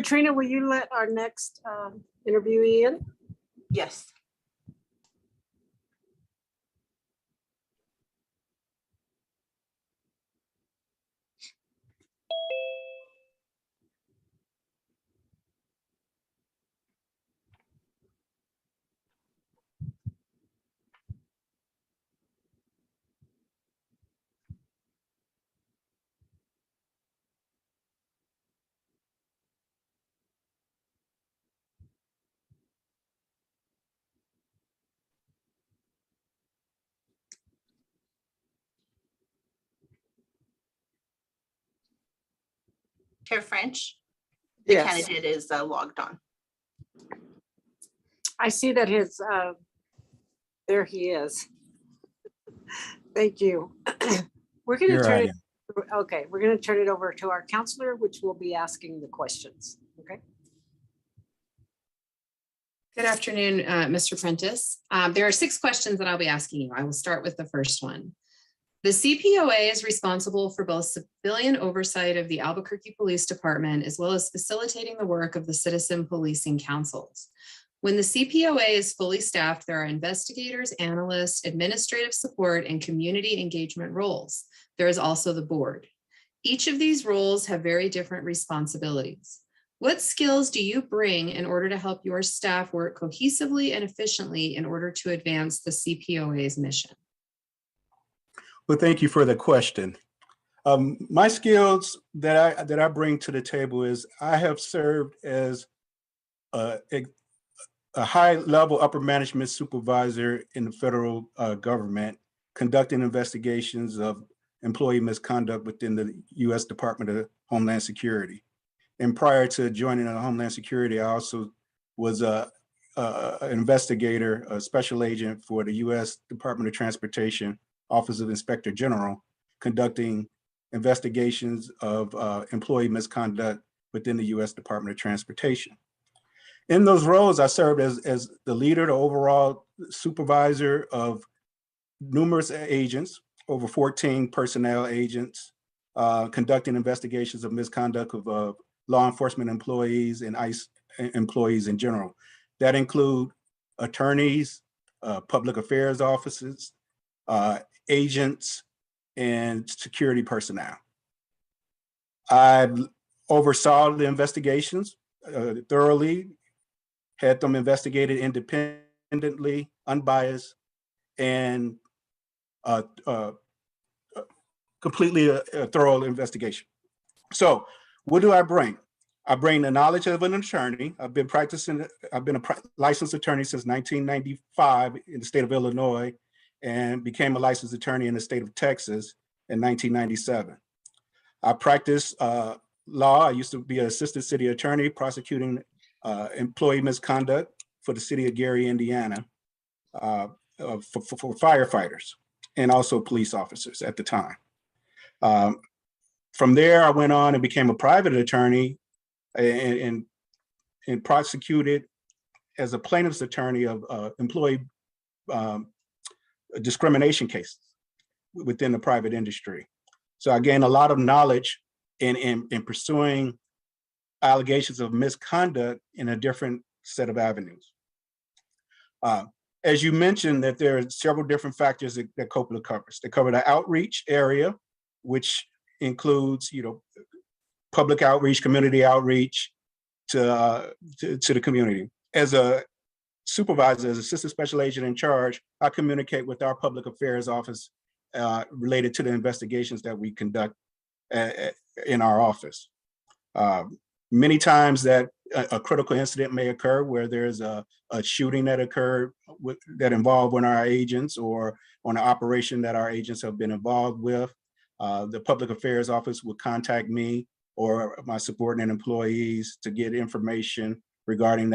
Katrina, will you let our next interviewee in? Yes. Chair French, the Yes. candidate is logged on. I see that his, there he is. Thank you. We're going to Here turn I it, am. okay, we're going to turn it over to our counselor, which will be asking the questions. Okay. Good afternoon, Mr. Prentice. There are 6 questions that I'll be asking you. I will start with the first one. The CPOA is responsible for both civilian oversight of the Albuquerque Police Department, as well as facilitating the work of the citizen policing councils. When the CPOA is fully staffed, there are investigators, analysts, administrative support, and community engagement roles. There is also the board. Each of these roles have very different responsibilities. What skills do you bring in order to help your staff work cohesively and efficiently in order to advance the CPOA's mission? Well, thank you for the question. My skills that I bring to the table is I have served as a high-level upper management supervisor in the federal government, conducting investigations of employee misconduct within the U.S. Department of Homeland Security. And prior to joining the Homeland Security, I also was an investigator, a special agent for the U.S. Department of Transportation, Office of Inspector General, conducting investigations of employee misconduct within the U.S. Department of Transportation. In those roles, I served as the leader, the overall supervisor of numerous agents, over 14 personnel agents, conducting investigations of misconduct of law enforcement employees and ICE employees in general. That include attorneys, public affairs officers, agents, and security personnel. I oversaw the investigations thoroughly, had them investigated independently, unbiased, and completely a thorough investigation. So what do I bring? I bring the knowledge of an attorney. I've been a licensed attorney since 1995 in the state of Illinois, and became a licensed attorney in the state of Texas in 1997. I practice law. I used to be an assistant city attorney prosecuting employee misconduct for the city of Gary, Indiana, for firefighters and also police officers at the time. From there, I went on and became a private attorney and prosecuted as a plaintiff's attorney of employee discrimination cases within the private industry. So I gained a lot of knowledge in pursuing allegations of misconduct in a different set of avenues. As you mentioned, that there are several different factors that Cpoa covers. They cover the outreach area, which includes, public outreach, community outreach to the community. As a supervisor, as assistant special agent in charge, I communicate with our public affairs office related to the investigations that we conduct in our office. Many times that a critical incident may occur where there's a shooting that occurred that involved one of our agents, or on an operation that our agents have been involved with. The public affairs office would contact me or my subordinate employees to get information regarding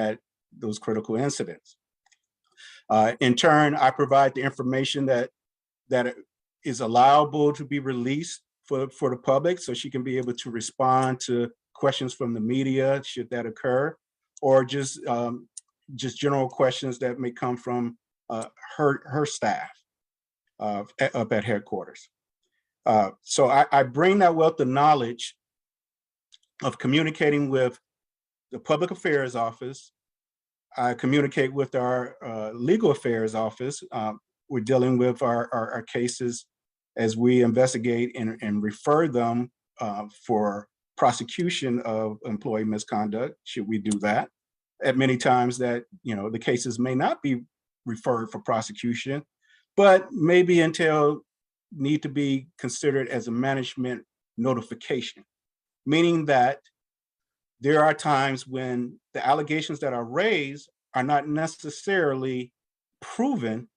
those critical incidents. In turn, I provide the information that is allowable to be released for the public, so she can be able to respond to questions from the media should that occur, or just general questions that may come from her staff up at headquarters. So I bring that wealth of knowledge of communicating with the Public Affairs Office. I communicate with our Legal Affairs Office. We're dealing with our cases as we investigate and refer them for prosecution of employee misconduct, should we do that. At many times that, the cases may not be referred for prosecution, but maybe until need to be considered as a management notification, meaning that there are times when the allegations that are raised are not necessarily proven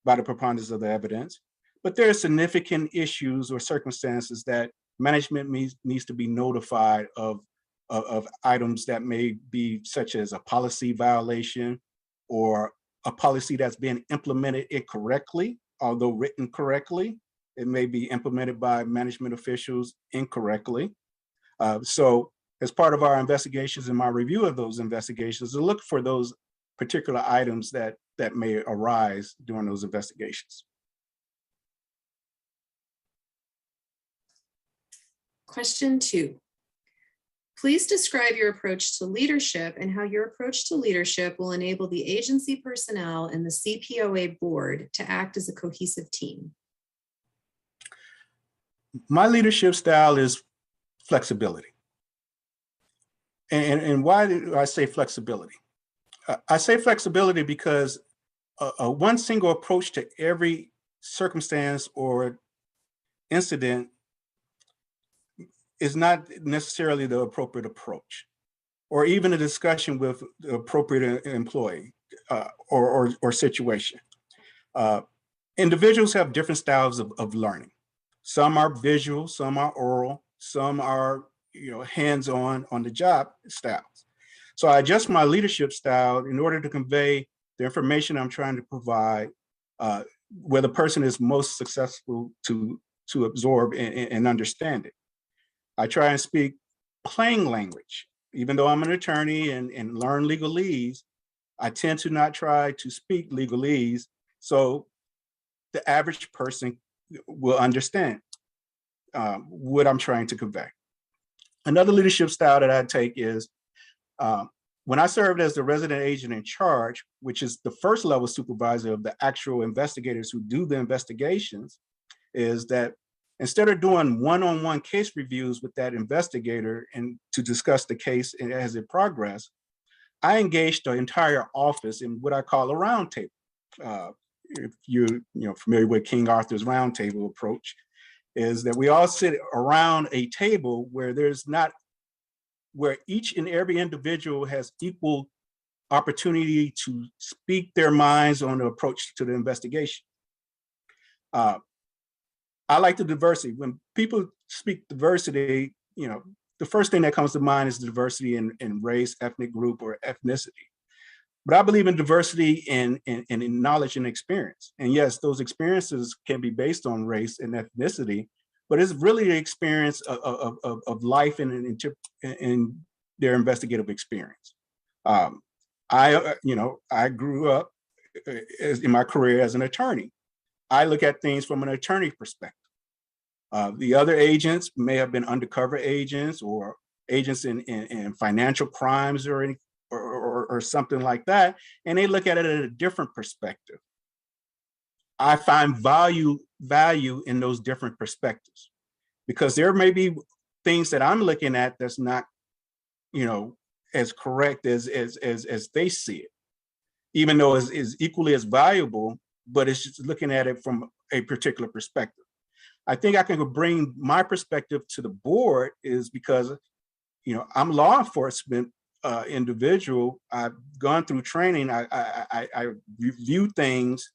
by the preponderance of the evidence, but there are significant issues or circumstances that management needs to be notified of items that may be such as a policy violation or a policy that's being implemented incorrectly, although written correctly. It may be implemented by management officials incorrectly. So as part of our investigations and my review of those investigations, to look for those particular items that may arise during those investigations. Question 2. Please describe your approach to leadership and how your approach to leadership will enable the agency personnel and the CPOA board to act as a cohesive team. My leadership style is flexibility. And why do I say flexibility? I say flexibility because one single approach to every circumstance or incident is not necessarily the appropriate approach, or even a discussion with the appropriate employee or situation. Individuals have different styles of learning. Some are visual, some are oral, some are hands-on on the job styles. So I adjust my leadership style in order to convey the information I'm trying to provide, where the person is most successful to absorb and understand it. I try and speak plain language. Even though I'm an attorney and learn legalese, I tend to not try to speak legalese so the average person will understand what I'm trying to convey. Another leadership style that I take is when I served as the resident agent in charge, which is the first level supervisor of the actual investigators who do the investigations, is that instead of doing one-on-one case reviews with that investigator and to discuss the case as it progressed, I engaged the entire office in what I call a roundtable. If you're familiar with King Arthur's roundtable approach, is that we all sit around a table where each and every individual has equal opportunity to speak their minds on the approach to the investigation. I like the diversity. When people speak diversity, the first thing that comes to mind is the diversity in race, ethnic group, or ethnicity. But I believe in diversity in knowledge and experience. And yes, those experiences can be based on race and ethnicity, but it's really the experience of life and their investigative experience. I grew up in my career as an attorney. I look at things from an attorney perspective. The other agents may have been undercover agents or agents in financial crimes or something like that, and they look at it at a different perspective. I find value in those different perspectives, because there may be things that I'm looking at that's not, as correct as they see it, even though it's equally as valuable, but it's just looking at it from a particular perspective. I think I can bring my perspective to the board is because, I'm law enforcement individual. I've gone through training. I review things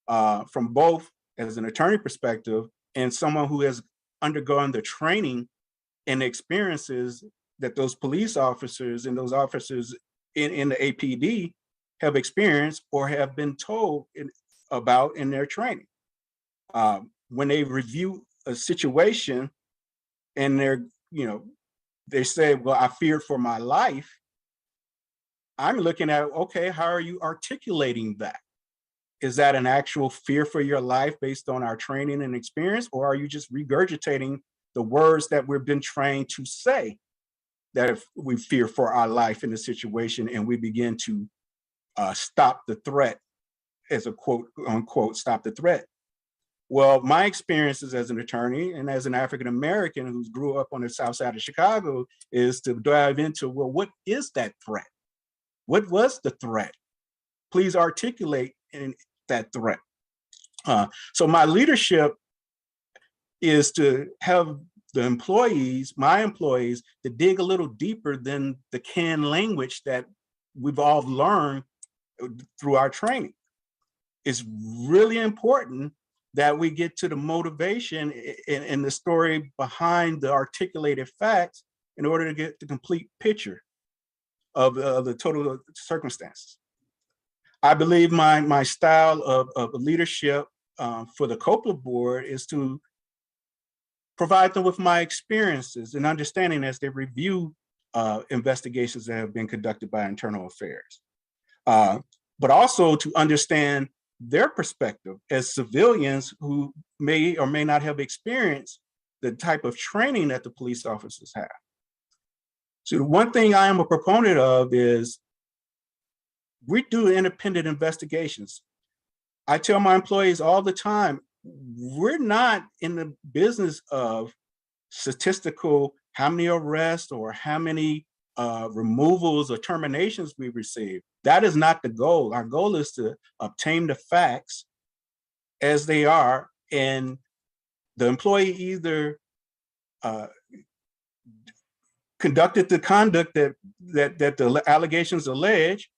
from both as an attorney perspective and someone who has undergone the training and experiences that those police officers and those officers in the APD have experienced or have been told about in their training. When they review a situation and they say, well, I feared for my life, I'm looking at, okay, how are you articulating that? Is that an actual fear for your life based on our training and experience, or are you just regurgitating the words that we've been trained to say that if we fear for our life in the situation and we begin to stop the threat, as a quote unquote, stop the threat. Well, my experiences as an attorney and as an African-American who grew up on the South Side of Chicago is to dive into, well, what is that threat? What was the threat? Please articulate in that threat. So my leadership is to have the employees, my employees, to dig a little deeper than the canned language that we've all learned through our training. It's really important that we get to the motivation and the story behind the articulated facts in order to get the complete picture of the total circumstances. I believe my style of leadership for the Cpoa board is to provide them with my experiences and understanding as they review investigations that have been conducted by internal affairs, but also to understand their perspective as civilians who may or may not have experienced the type of training that the police officers have. So one thing I am a proponent of is we do independent investigations. I tell my employees all the time, we're not in the business of statistical, how many arrests or how many removals or terminations we receive. That is not the goal. Our goal is to obtain the facts as they are, and the employee either conducted the conduct that the allegations allege,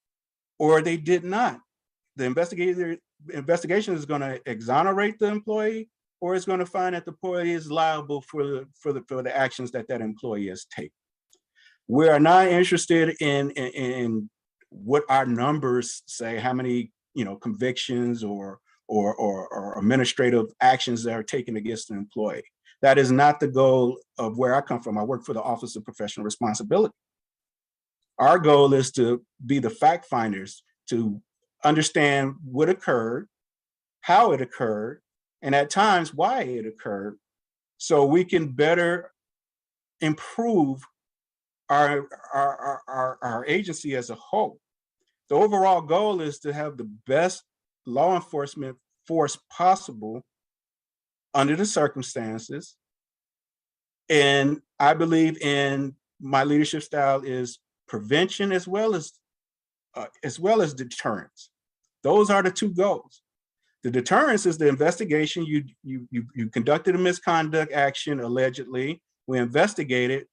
or they did not. The investigation is going to exonerate the employee, or it's going to find that the employee is liable for the actions that employee has taken. We are not interested in what our numbers say, how many convictions or administrative actions that are taken against an employee. That is not the goal of where I come from. I work for the Office of Professional Responsibility. Our goal is to be the fact finders, to understand what occurred, how it occurred, and at times why it occurred, so we can better improve our agency as a whole. The overall goal is to have the best law enforcement force possible under the circumstances. And I believe in my leadership style is prevention as well as deterrence. Those are the two goals. The deterrence is the investigation. You conducted a misconduct action allegedly. We investigated.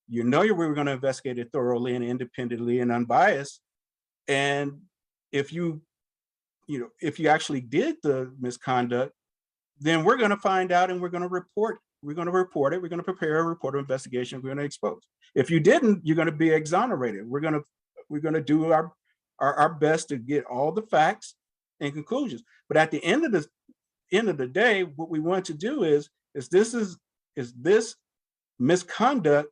You know we were going to investigate it thoroughly and independently and unbiased. And if you actually did the misconduct, then we're going to find out and we're going to report. We're going to report it. We're going to prepare a report of investigation. We're going to expose. If you didn't, you're going to be exonerated. We're going to do our best to get all the facts and conclusions. But at the end of the day, what we want to do is this misconduct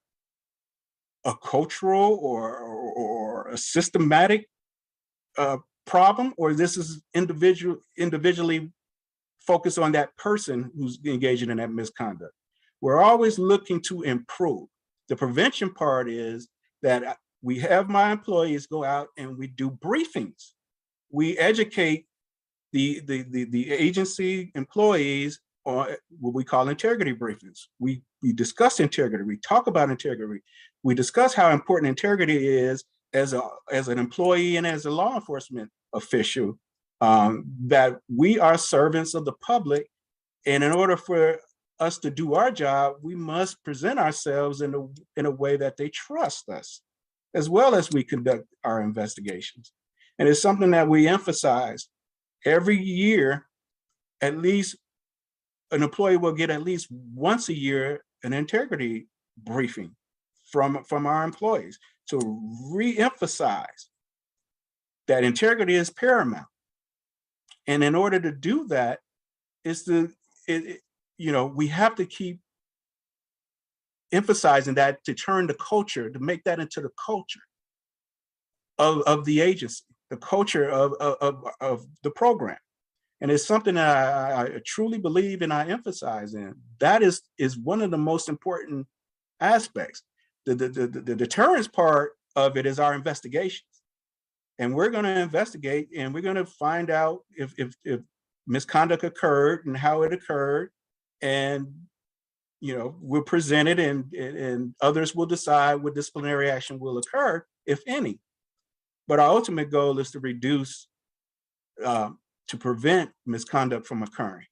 a cultural or a systematic problem, or this is individually focused on that person who's engaging in that misconduct? We're always looking to improve. The prevention part is that we have my employees go out and we do briefings. We educate the agency employees on what we call integrity briefings. We discuss integrity. We talk about integrity. We discuss how important integrity is as an employee and as a law enforcement official, that we are servants of the public. And in order for us to do our job, we must present ourselves in a way that they trust us, as well as we conduct our investigations. And it's something that we emphasize every year. At least an employee will get at least once a year an integrity briefing from our employees to re-emphasize that integrity is paramount. And in order to do that, we have to keep emphasizing that, to turn the culture, to make that into the culture of the agency, the culture of the program. And it's something that I truly believe and I emphasize in. That is one of the most important aspects. the deterrence part of it is our investigations. And we're going to investigate and we're going to find out if misconduct occurred and how it occurred. And, we'll present it and others will decide what disciplinary action will occur, if any. But our ultimate goal is to reduce, to prevent misconduct from occurring.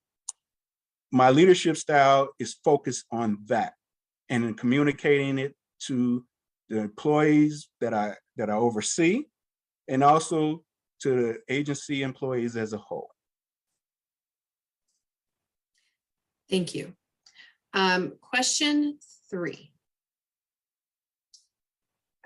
My leadership style is focused on that and in communicating it to the employees that I oversee and also to the agency employees as a whole. Thank you. Question 3.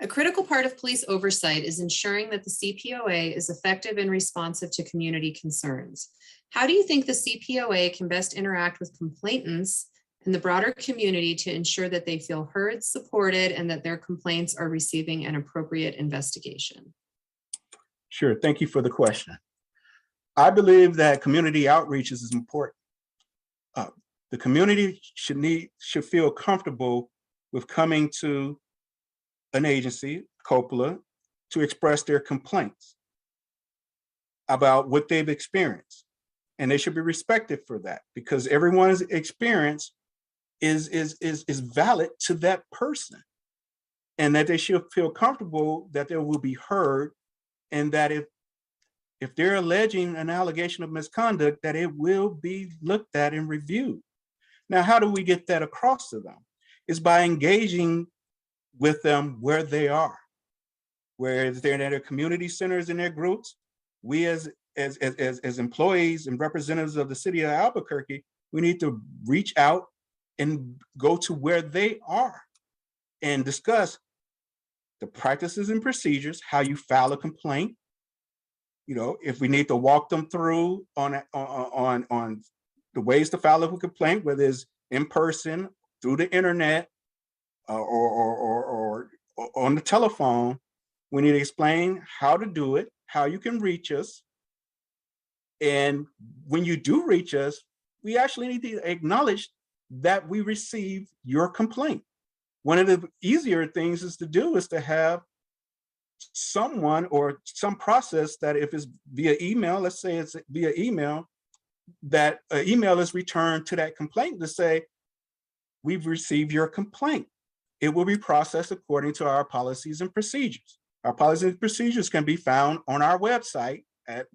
A critical part of police oversight is ensuring that the CPOA is effective and responsive to community concerns. How do you think the CPOA can best interact with complainants and the broader community to ensure that they feel heard, supported, and that their complaints are receiving an appropriate investigation? Sure, thank you for the question. I believe that community outreach is important. The community should feel comfortable with coming to an agency, Cpoa, to express their complaints about what they've experienced. And they should be respected for that because everyone's experience is valid to that person. And that they should feel comfortable that they will be heard and that if they're alleging an allegation of misconduct, that it will be looked at and reviewed. Now, how do we get that across to them? It's by engaging with them where they are, where they're in their community centers and their groups. We as employees and representatives of the city of Albuquerque, we need to reach out and go to where they are and discuss the practices and procedures, how you file a complaint. If we need to walk them through on the ways to file a complaint, whether it's in person, through the internet, or on the telephone, we need to explain how to do it, how you can reach us. And when you do reach us, we actually need to acknowledge that we received your complaint. One of the easier things is to have someone or some process that if it's via email, let's say it's via email, that an email is returned to that complaint to say, we've received your complaint. It will be processed according to our policies and procedures. Our policies and procedures can be found on our website at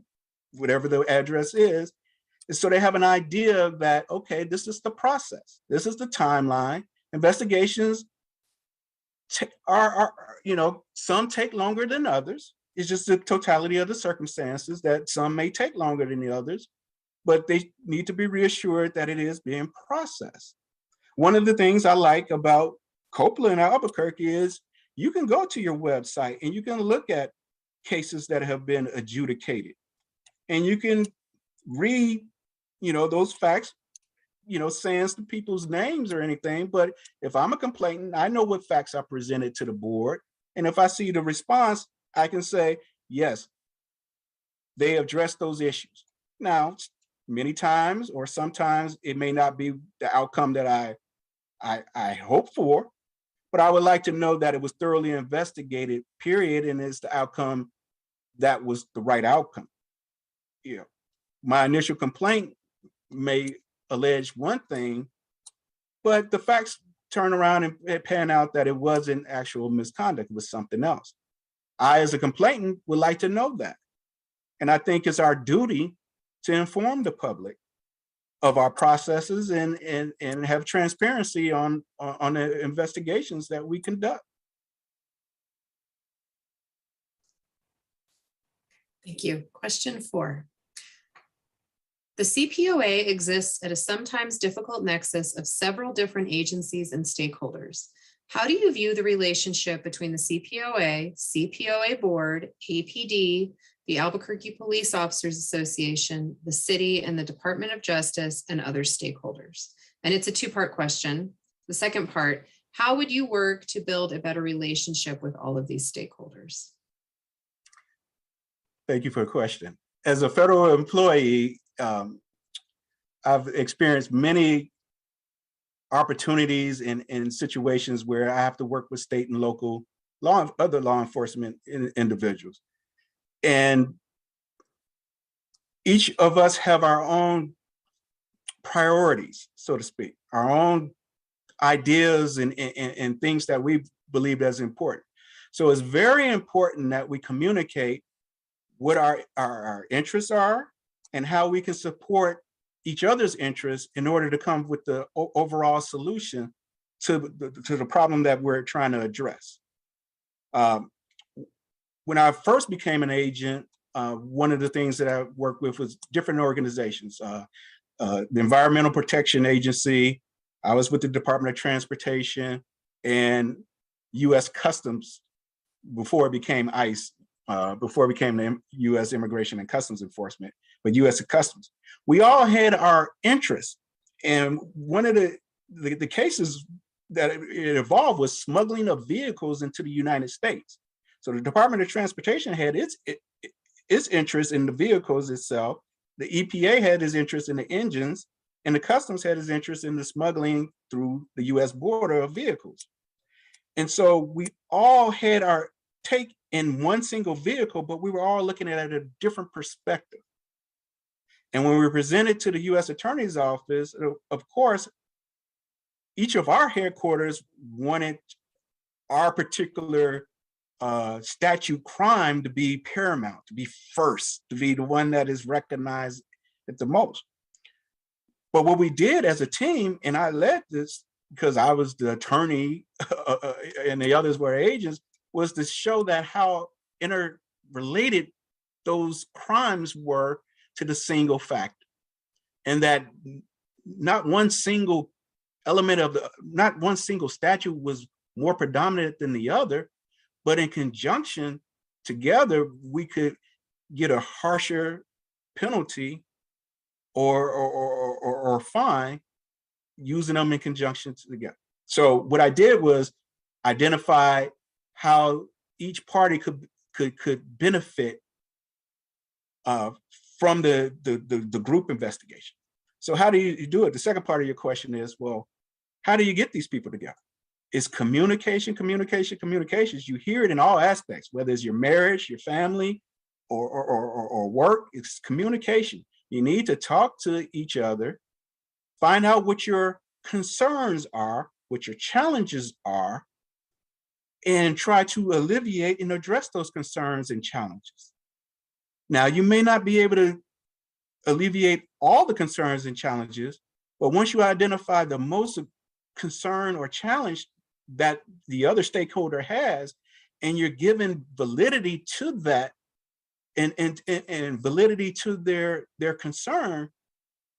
whatever the address is. And so they have an idea that, okay, this is the process. This is the timeline. Investigations are some take longer than others. It's just the totality of the circumstances that some may take longer than the others, but they need to be reassured that it is being processed. One of the things I like about Cpoa in Albuquerque is you can go to your website and you can look at cases that have been adjudicated and you can read, those facts, sans the people's names or anything. But if I'm a complainant, I know what facts I presented to the board. And if I see the response, I can say, yes, they addressed those issues. Now, many times or sometimes it may not be the outcome that I hope for, but I would like to know that it was thoroughly investigated, period, and it's the outcome that was the right outcome. My initial complaint may allege one thing, but the facts turn around and pan out that it wasn't actual misconduct, it was something else. I, as a complainant, would like to know that. And I think it's our duty to inform the public of our processes and have transparency on the investigations that we conduct. Thank you. Question 4. The CPOA exists at a sometimes difficult nexus of several different agencies and stakeholders. How do you view the relationship between the CPOA, CPOA board, APD, the Albuquerque Police Officers Association, the city, and the Department of Justice and other stakeholders? And it's a 2-part question. The second part, how would you work to build a better relationship with all of these stakeholders? Thank you for the question. As a federal employee, I've experienced many opportunities in situations where I have to work with state and local other law enforcement individuals. And each of us have our own priorities, so to speak, our own ideas and things that we believe as important. So it's very important that we communicate what our interests are and how we can support each other's interests in order to come with the overall solution to the problem that we're trying to address. When I first became an agent, one of the things that I worked with was different organizations. The Environmental Protection Agency, I was with the Department of Transportation, and U.S. Customs before it became ICE, before it became the U.S. Immigration and Customs Enforcement, but U.S. Customs. We all had our interests, and one of the cases that it involved was smuggling of vehicles into the United States. So the Department of Transportation had its interest in the vehicles itself. The EPA had its interest in the engines, and the Customs had its interest in the smuggling through the U.S. border of vehicles. And so we all had our take in one single vehicle, but we were all looking at it at a different perspective. And when we were presented to the U.S. Attorney's Office, of course, each of our headquarters wanted our particular statute crime to be paramount, to be first, to be the one that is recognized at the most. But what we did as a team, and I led this because I was the attorney and the others were agents, was to show that how interrelated those crimes were to the single factor, and that not one single element of not one single statute was more predominant than the other, but in conjunction together, we could get a harsher penalty or fine using them in conjunction together. So what I did was identify how each party could benefit from the group investigation. So how do you do it? The second part of your question is, well, how do you get these people together? It's communication, communication, communications. You hear it in all aspects, whether it's your marriage, your family, or work, it's communication. You need to talk to each other, find out what your concerns are, what your challenges are, and try to alleviate and address those concerns and challenges. Now, you may not be able to alleviate all the concerns and challenges, but once you identify the most concern or challenge that the other stakeholder has, and you're given validity to that and validity to their concern,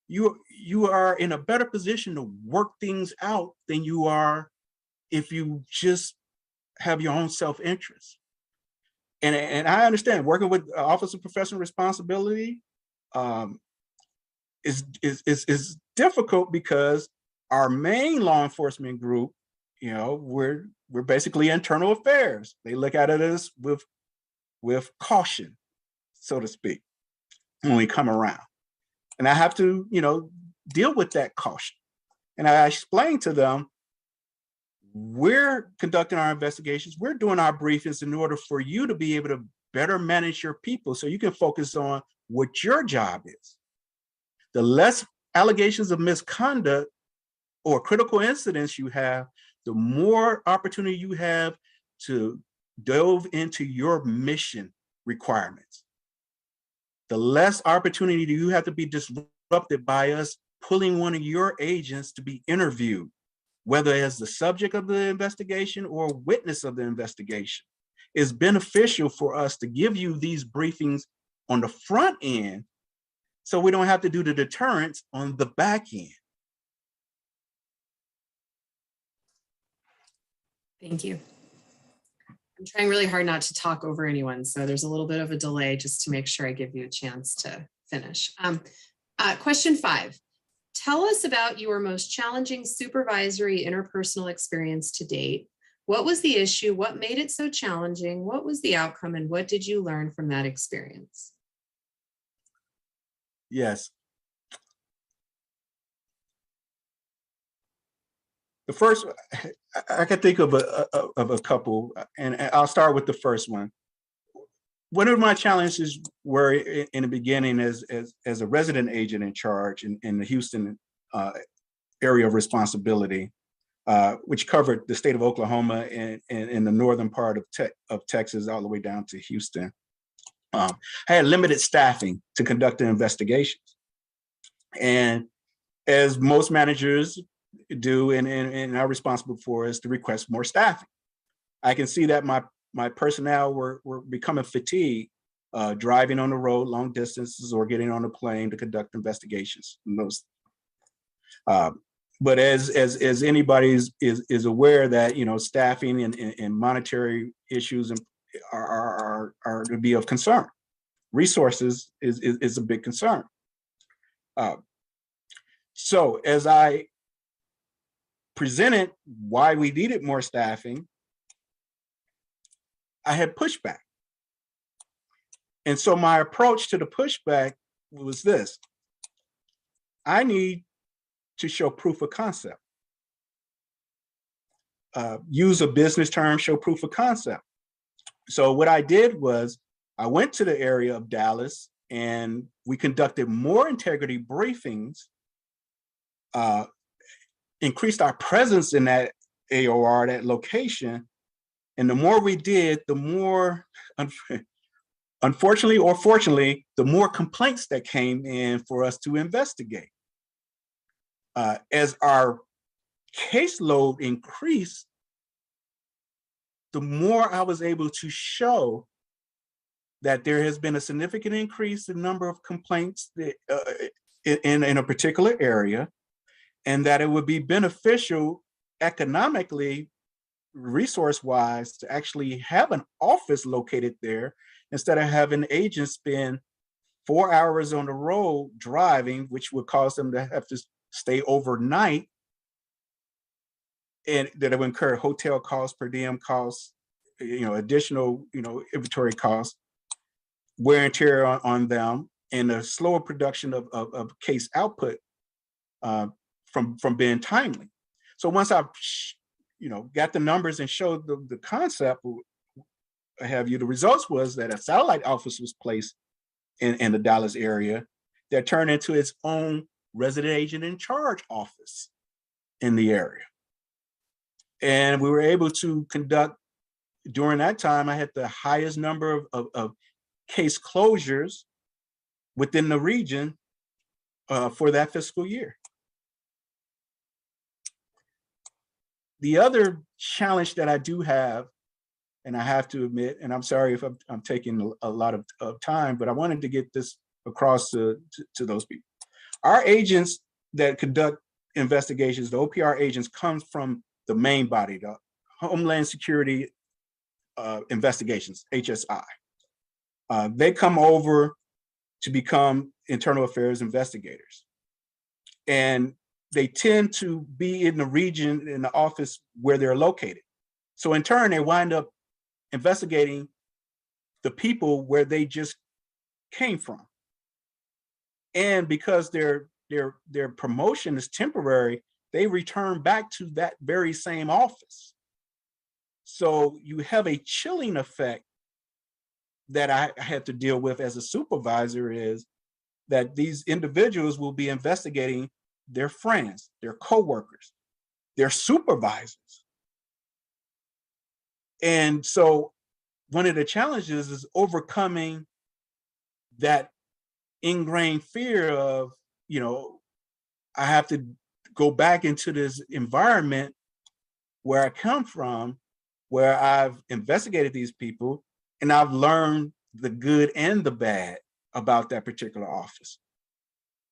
you are in a better position to work things out than you are if you just have your own self-interest. And I understand working with Office of Professional Responsibility is difficult because our main law enforcement group, you know, we're basically internal affairs. They look at it as with caution, so to speak, when we come around. And I have to, you know, deal with that caution. And I explain to them, we're conducting our investigations, we're doing our briefings in order for you to be able to better manage your people so you can focus on what your job is. The less allegations of misconduct or critical incidents you have, the more opportunity you have to delve into your mission requirements. The less opportunity do you have to be disrupted by us pulling one of your agents to be interviewed, whether as the subject of the investigation or witness of the investigation. It's beneficial for us to give you these briefings on the front end so we don't have to do the deterrence on the back end. Thank you. I'm trying really hard not to talk over anyone, so there's a little bit of a delay just to make sure I give you a chance to finish. Question 5. Tell us about your most challenging supervisory interpersonal experience to date. What was the issue? What made it so challenging? What was the outcome? And what did you learn from that experience? Yes. The first, I can think of a couple, and I'll start with the first one. One of my challenges were in the beginning as a resident agent in charge in the Houston area of responsibility, which covered the state of Oklahoma and the northern part of Texas all the way down to Houston. I had limited staffing to conduct the investigations. And as most managers do and are responsible for, is to request more staffing. I can see that my personnel were becoming fatigued, driving on the road long distances or getting on a plane to conduct investigations. But as anybody is aware that, you know, staffing and monetary issues are to be of concern. Resources is a big concern. So as I presented why we needed more staffing, I had pushback. And so my approach to the pushback was this: I need to show proof of concept. Use a business term, show proof of concept. So what I did was I went to the area of Dallas and we conducted more integrity briefings, increased our presence in that AOR, that location. And the more we did, the more, unfortunately or fortunately, the more complaints that came in for us to investigate. As our caseload increased, the more I was able to show that there has been a significant increase in number of complaints in a particular area, and that it would be beneficial economically, resource-wise, to actually have an office located there instead of having agents spend 4 hours on the road driving, which would cause them to have to stay overnight, and that it would incur hotel costs, per diem costs, you know, additional, you know, inventory costs, wear and tear on them, and a slower production of case output from being timely. So once I, you know, got the numbers and showed the concept, the results was that a satellite office was placed in the Dallas area that turned into its own resident agent in charge office in the area. And we were able to conduct, during that time, I had the highest number of case closures within the region for that fiscal year. The other challenge that I do have, and I have to admit, and I'm sorry if I'm taking a lot of time, but I wanted to get this across to those people. Our agents that conduct investigations, the OPR agents, come from the main body, the Homeland Security Investigations, HSI. They come over to become internal affairs investigators. And they tend to be in the region, in the office where they're located. So in turn, they wind up investigating the people where they just came from. And because their promotion is temporary, they return back to that very same office. So you have a chilling effect that I had to deal with as a supervisor, is that these individuals will be investigating their friends, their coworkers, their supervisors. And so one of the challenges is overcoming that ingrained fear of, you know, I have to go back into this environment where I come from, where I've investigated these people and I've learned the good and the bad about that particular office.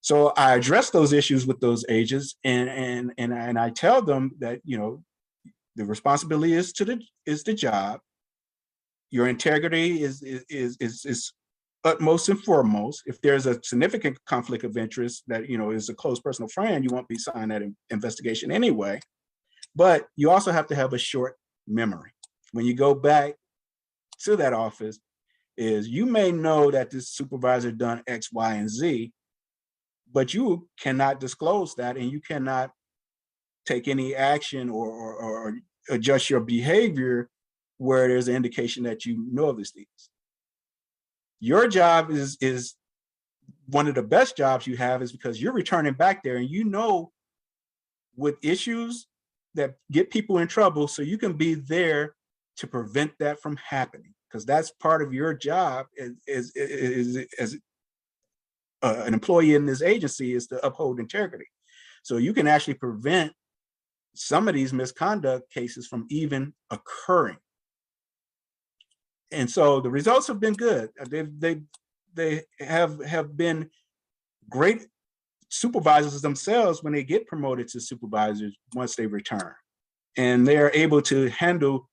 So I address those issues with those agents, and I tell them that, you know, the responsibility is the job. Your integrity is utmost and foremost. If there's a significant conflict of interest that, you know, is a close personal friend, you won't be signing that investigation anyway. But you also have to have a short memory. When you go back to that office, is you may know that this supervisor done X, Y, and Z, but you cannot disclose that, and you cannot take any action or adjust your behavior where there's an indication that you know of these things. Your job is one of the best jobs you have, is because you're returning back there and you know with issues that get people in trouble, so you can be there to prevent that from happening, because that's part of your job as an employee in this agency, is to uphold integrity. So you can actually prevent some of these misconduct cases from even occurring. And so the results have been good. They have been great supervisors themselves when they get promoted to supervisors once they return. And they're able to handle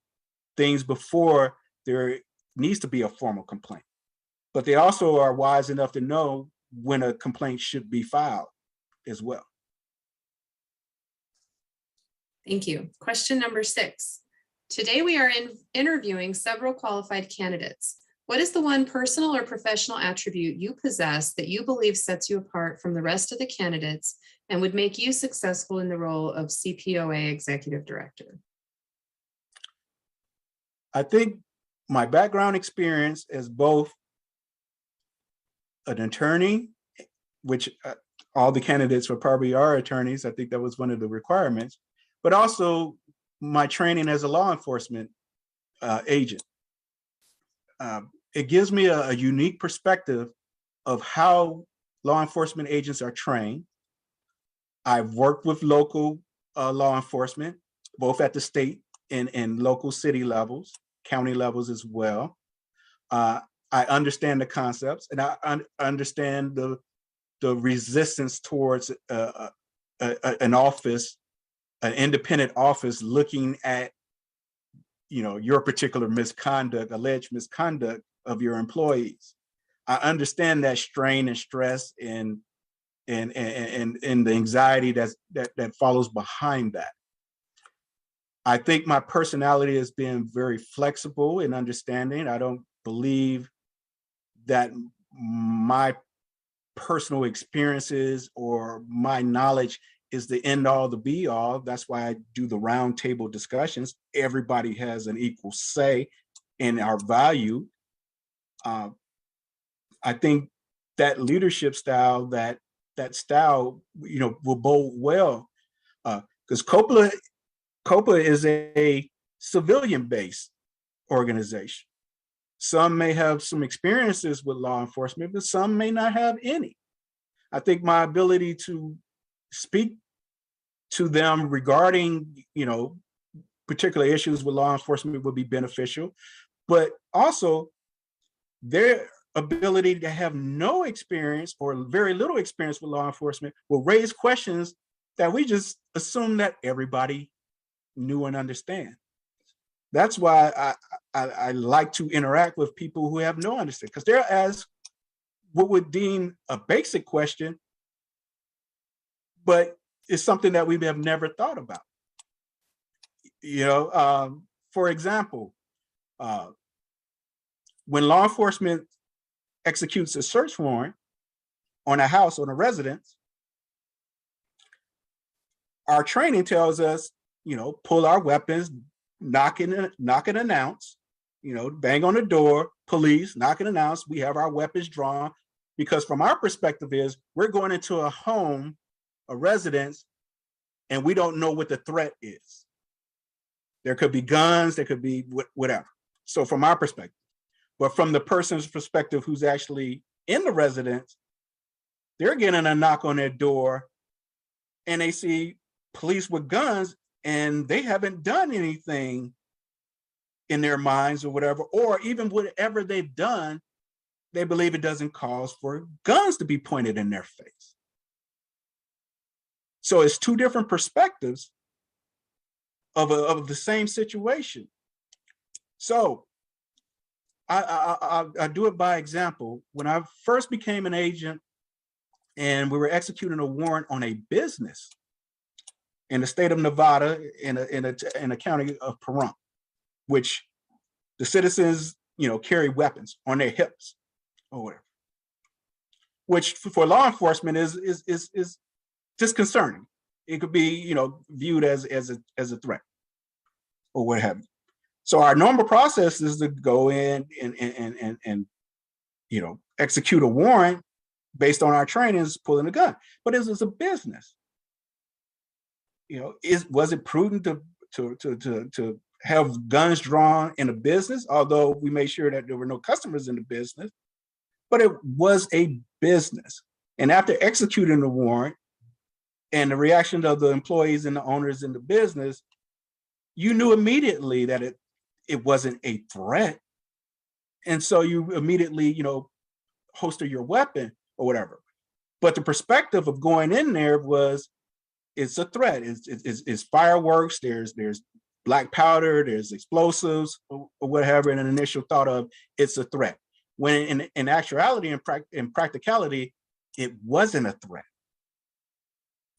things before there needs to be a formal complaint. But they also are wise enough to know when a complaint should be filed as well. Thank you. Question number 6. Today we are interviewing several qualified candidates. What is the one personal or professional attribute you possess that you believe sets you apart from the rest of the candidates and would make you successful in the role of CPOA Executive Director? I think my background experience as both an attorney, which all the candidates for probably are attorneys. I think that was one of the requirements, but also my training as a law enforcement agent. It gives me a unique perspective of how law enforcement agents are trained. I've worked with local law enforcement, both at the state and local city levels, county levels as well. I understand the concepts, and I understand the resistance towards an office, an independent office, looking at your particular misconduct, alleged misconduct of your employees. I understand that strain and stress and the anxiety that follows behind that. I think my personality has been very flexible in understanding. I don't believe that my personal experiences or my knowledge is the end all, the be all. That's why I do the roundtable discussions. Everybody has an equal say in our value. I think that leadership style, that style, will bode well, because Cpoa is a civilian-based organization. Some may have some experiences with law enforcement, but some may not have any. I think my ability to speak to them regarding, particular issues with law enforcement would be beneficial, but also their ability to have no experience or very little experience with law enforcement will raise questions that we just assume that everybody knew and understand. That's why I like to interact with people who have no understanding, because they'll ask what would deem a basic question, but it's something that we have never thought about. For example, when law enforcement executes a search warrant on a house, on a residence, our training tells us, pull our weapons, knock and announce, bang on the door, police, knock and announce, we have our weapons drawn, because from our perspective is we're going into a home, a residence, and we don't know what the threat is. There could be guns, there could be whatever. So from our perspective, but from the person's perspective who's actually in the residence, they're getting a knock on their door and they see police with guns and they haven't done anything in their minds or whatever, or even whatever they've done, they believe it doesn't cause for guns to be pointed in their face. So it's two different perspectives of the same situation. So I do it by example. When I first became an agent and we were executing a warrant on a business in the state of Nevada in a county of Pahrump, which the citizens, carry weapons on their hips or whatever, which for law enforcement is disconcerting. it could be, viewed as a threat or what have you. So our normal process is to go in and execute a warrant based on our trainings, pulling a gun. But this is a business. Was it prudent to have guns drawn in a business? Although we made sure that there were no customers in the business, but it was a business. And after executing the warrant and the reaction of the employees and the owners in the business, you knew immediately that it wasn't a threat. And so you immediately, holster your weapon or whatever. But the perspective of going in there was, it's a threat. It's fireworks. There's black powder. There's explosives or whatever. And an initial thought of it's a threat. When in actuality, in practicality, it wasn't a threat.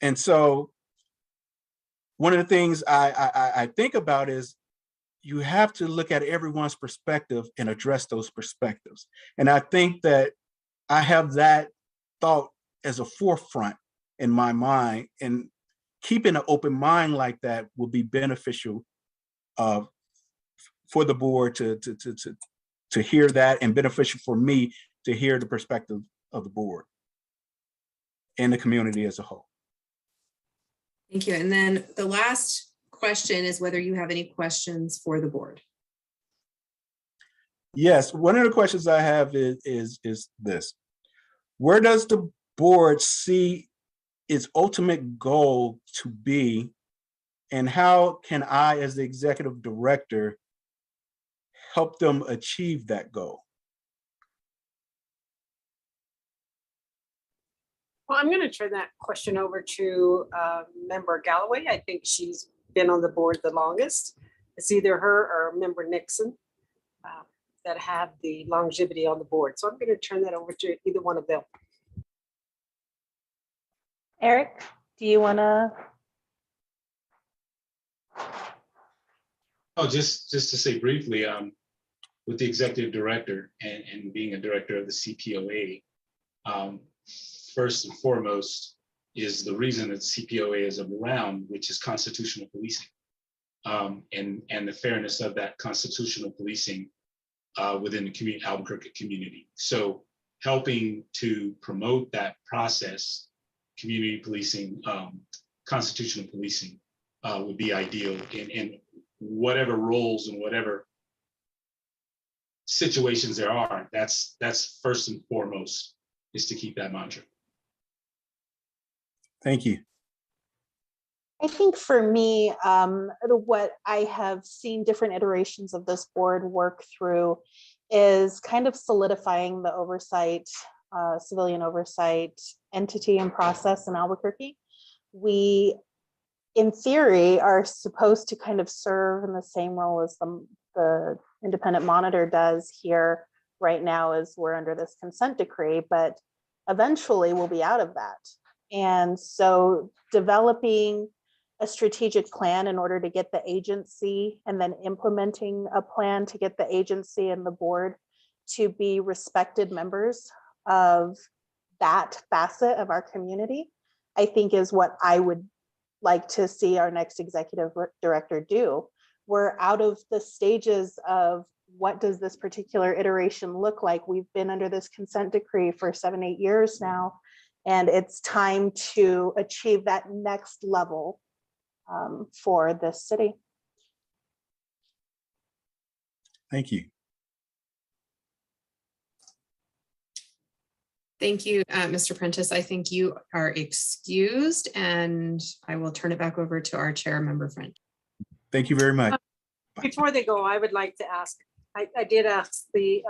And so one of the things I think about is you have to look at everyone's perspective and address those perspectives. And I think that I have that thought as a forefront in my mind, and keeping an open mind like that will be beneficial for the board to hear that, and beneficial for me to hear the perspective of the board and the community as a whole. Thank you. And then the last question is whether you have any questions for the board. Yes, one of the questions I have is this: where does the board see its ultimate goal to be, and how can I, as the executive director, help them achieve that goal? Well, I'm going to turn that question over to Member Galloway. I think she's been on the board the longest. It's either her or Member Nixon that have the longevity on the board. So I'm going to turn that over to either one of them. Eric, do you want to? Oh, just to say briefly, with the executive director and being a director of the Cpoa, first and foremost is the reason that Cpoa is around, which is constitutional policing, and the fairness of that constitutional policing within the Albuquerque community. So helping to promote that process, community policing, constitutional policing would be ideal in whatever roles and whatever situations there are. That's first and foremost, is to keep that mantra. Thank you. I think for me, what I have seen different iterations of this board work through is kind of solidifying the oversight, civilian oversight entity and process in Albuquerque. We, in theory, are supposed to kind of serve in the same role as the independent monitor does here right now, as we're under this consent decree, but eventually we'll be out of that. And so developing a strategic plan in order to get the agency, and then implementing a plan to get the agency and the board to be respected members of that facet of our community, I think is what I would like to see our next executive director do. We're out of the stages of what does this particular iteration look like? We've been under this consent decree for 7-8 years now, and it's time to achieve that next level for this city. Thank you. Thank you, Mr. Prentice. I think you are excused, and I will turn it back over to our chair, Member French. Thank you very much. Before they go, I would like to ask, I did ask the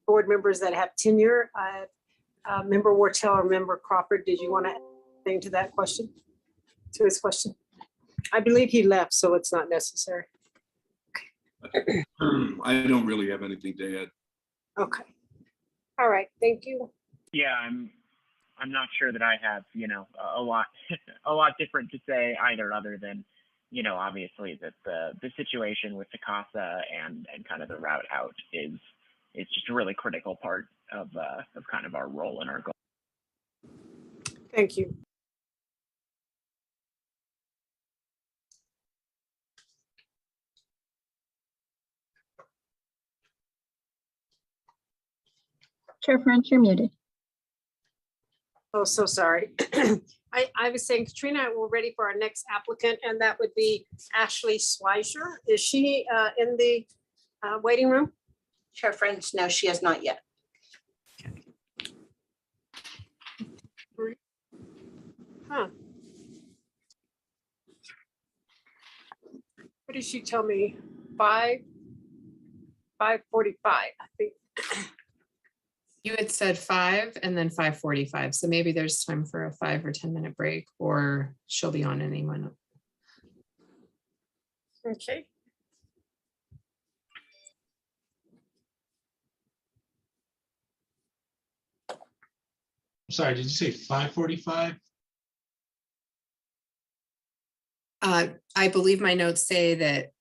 board members that have tenure, Member Wartell or Member Crawford, did you want to add anything to that question, to his question? I believe he left, so it's not necessary. I don't really have anything to add. Okay. All right, thank you. Yeah, I'm not sure that I have, a lot different to say either, other than, obviously that the situation with the CASA and kind of the route out is just a really critical part of kind of our role and our goal. Thank you. Chair French, you're muted. Oh, so sorry. I was saying, Katrina, we're ready for our next applicant, and that would be Ashley Schweizer. Is she in the waiting room? Chair French, no, she has not yet. Huh. What did she tell me? 5:45, I think. You had said 5 and then 5:45. So maybe there's time for a 5 or 10-minute break, or she'll be on anyone. Okay. Sorry, did you say 5:45? I believe my notes say that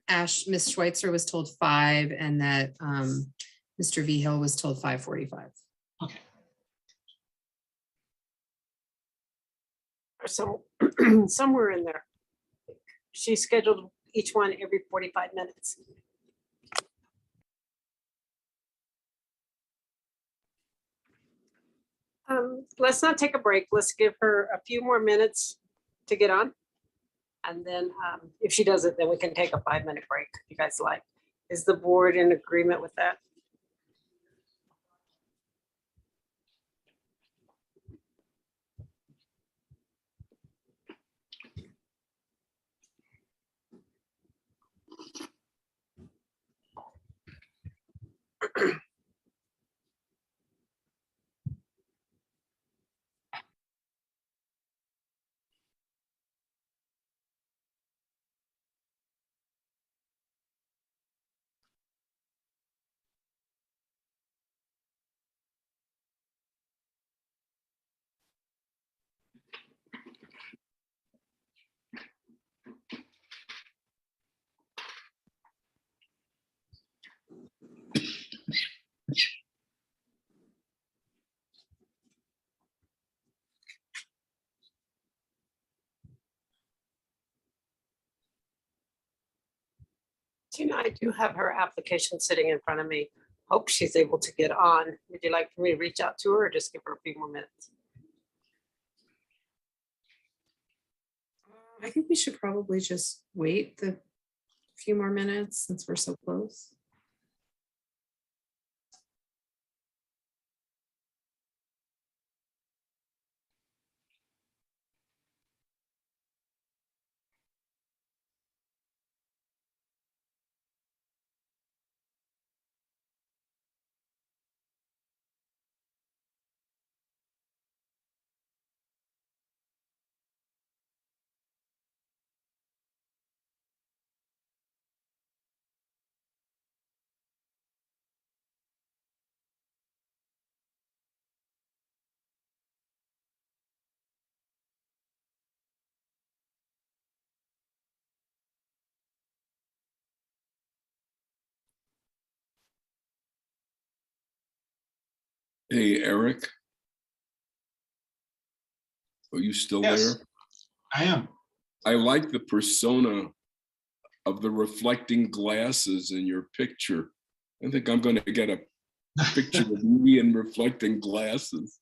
Ms. Schweitzer was told 5 and that Mr. V Hill was told 5:45. Okay. So somewhere in there. She scheduled each one every 45 minutes. Let's not take a break. Let's give her a few more minutes to get on. And then if she doesn't, then we can take a 5-minute break, if you guys like. Is the board in agreement with that? Tina, I do have her application sitting in front of me. Hope she's able to get on. Would you like for me to reach out to her or just give her a few more minutes? I think we should probably just wait the few more minutes since we're so close. Hey, Eric. Are you still Yes. there? I am. I like the persona of the reflecting glasses in your picture. I think I'm going to get a picture of me in reflecting glasses.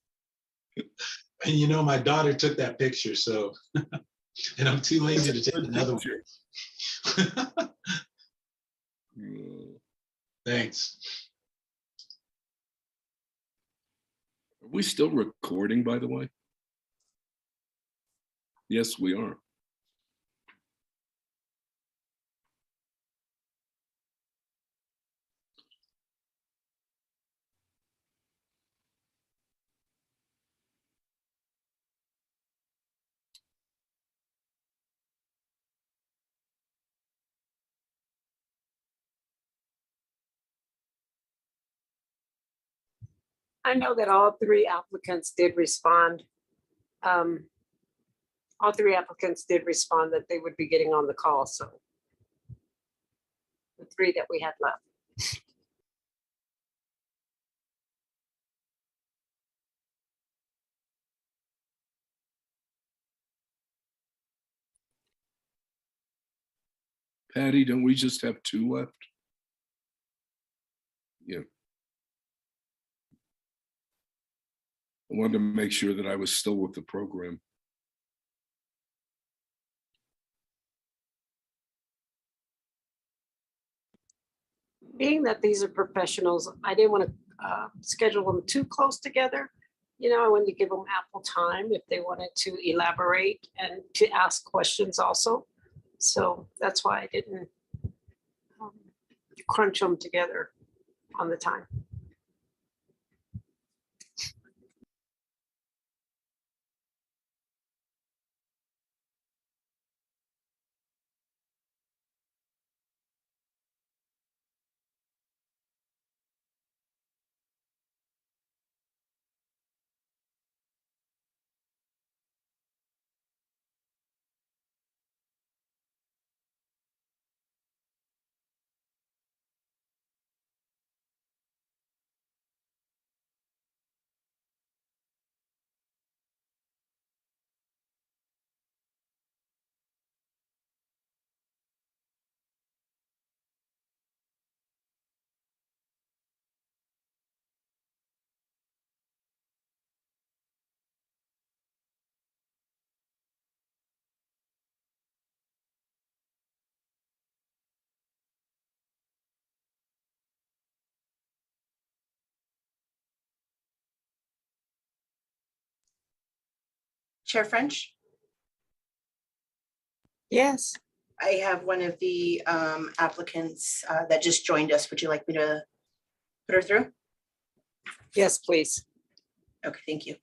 And you know, my daughter took that picture, so, and I'm too lazy to take another one. Thanks. Are we still recording, by the way? Yes, we are. I know that all 3 applicants did respond. All 3 applicants did respond that they would be getting on the call, so the 3 that we had left. Patty, don't we just have 2 left? Yeah. I wanted to make sure that I was still with the program. Being that these are professionals, I didn't want to schedule them too close together. You know, I wanted to give them ample time if they wanted to elaborate and to ask questions also. So that's why I didn't crunch them together on the time. Chair French, Yes. I have one of the applicants that just joined us. Would you like me to put her through? Yes, please. Okay, thank you.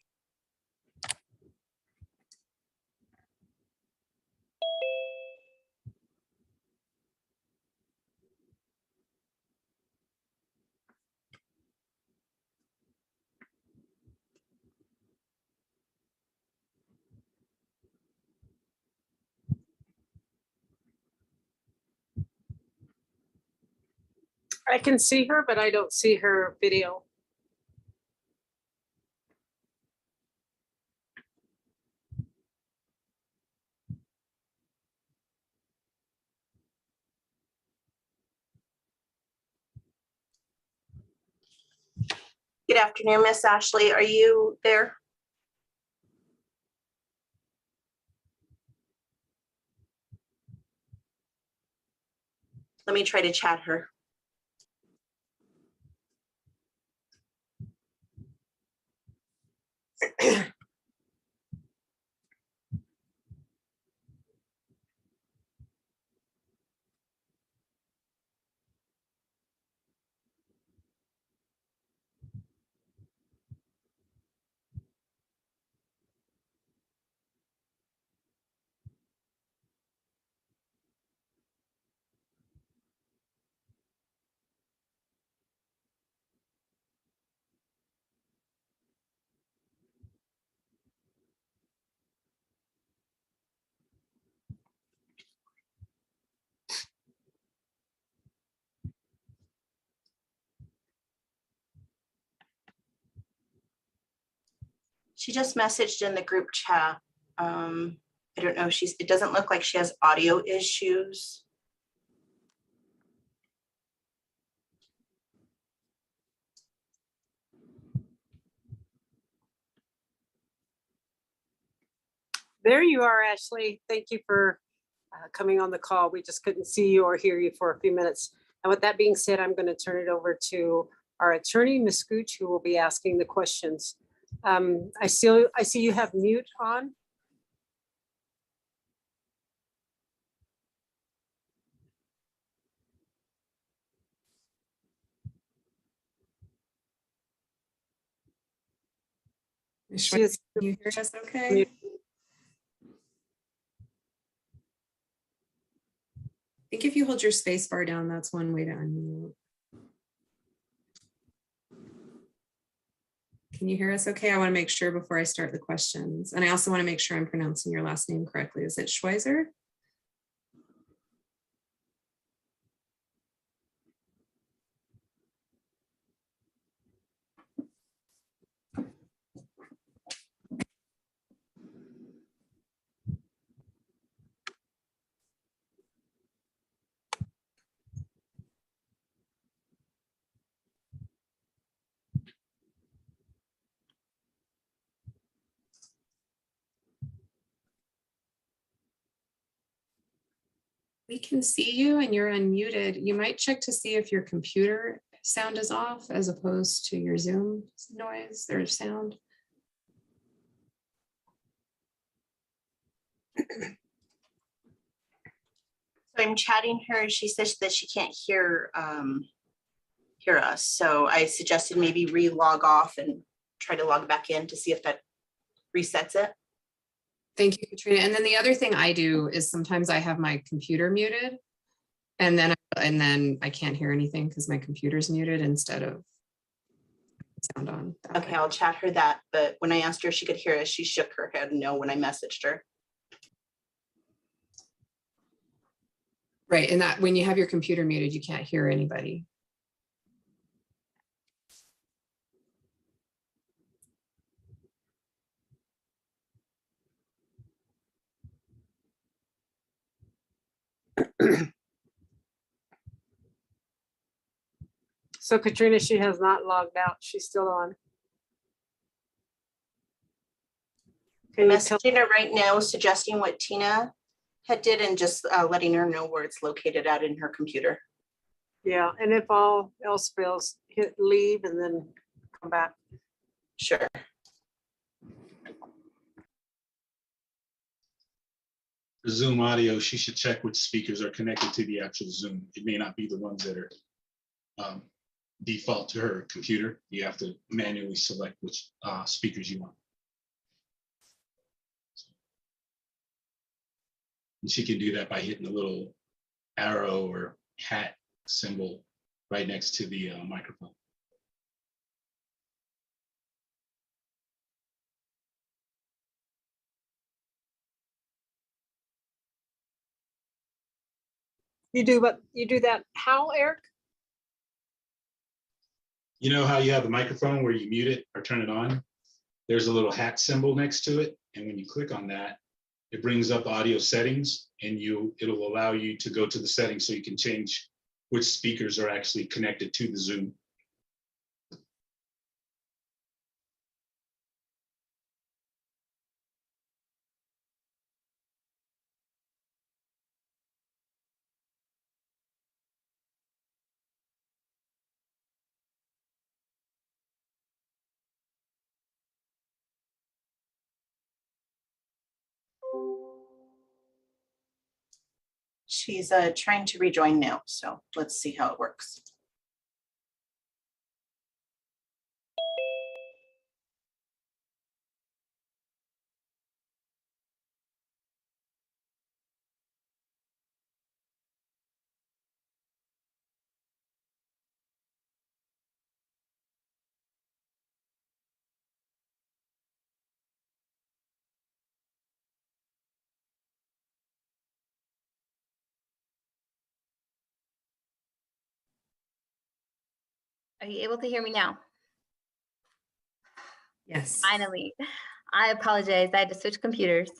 I can see her, but I don't see her video. Good afternoon, Miss Ashley. Are you there? Let me try to chat her. She just messaged in the group chat. I don't know if it doesn't look like she has audio issues. There you are, Ashley. Thank you for coming on the call. We just couldn't see you or hear you for a few minutes. And with that being said, I'm going to turn it over to our attorney, Ms. Gooch, who will be asking the questions. I see you have mute on. She is Can you hear us okay? mute. I think if you hold your space bar down, that's one way to unmute. Can you hear us okay? I want to make sure before I start the questions. And I also want to make sure I'm pronouncing your last name correctly. Is it Schweizer? We can see you and you're unmuted. You might check to see if your computer sound is off as opposed to your Zoom noise or sound. So I'm chatting her. She says that she can't hear us. So I suggested maybe re-log off and try to log back in to see if that resets it. Thank you, Katrina. And then the other thing I do is sometimes I have my computer muted and then I can't hear anything because my computer's muted instead of sound on. Okay, I'll chat her that. But when I asked her if she could hear us, she shook her head no when I messaged her. Right. And that when you have your computer muted, you can't hear anybody. So Katrina, she has not logged out. She's still on. I'm messaging her right now, suggesting what Tina had did and just letting her know where it's located at in her computer. Yeah, and if all else fails, hit leave and then come back. Sure. For Zoom audio, she should check which speakers are connected to the actual Zoom. It may not be the ones that are default to her computer. You have to manually select which speakers you want. And she can do that by hitting the little arrow or hat symbol right next to the microphone. You do that how, Eric? You know how you have the microphone where you mute it or turn it on? There's a little hat symbol next to it. And when you click on that, it brings up audio settings and it'll allow you to go to the settings so you can change which speakers are actually connected to the Zoom. She's trying to rejoin now, so let's see how it works. Are you able to hear me now? Yes. Finally. I apologize. I had to switch computers.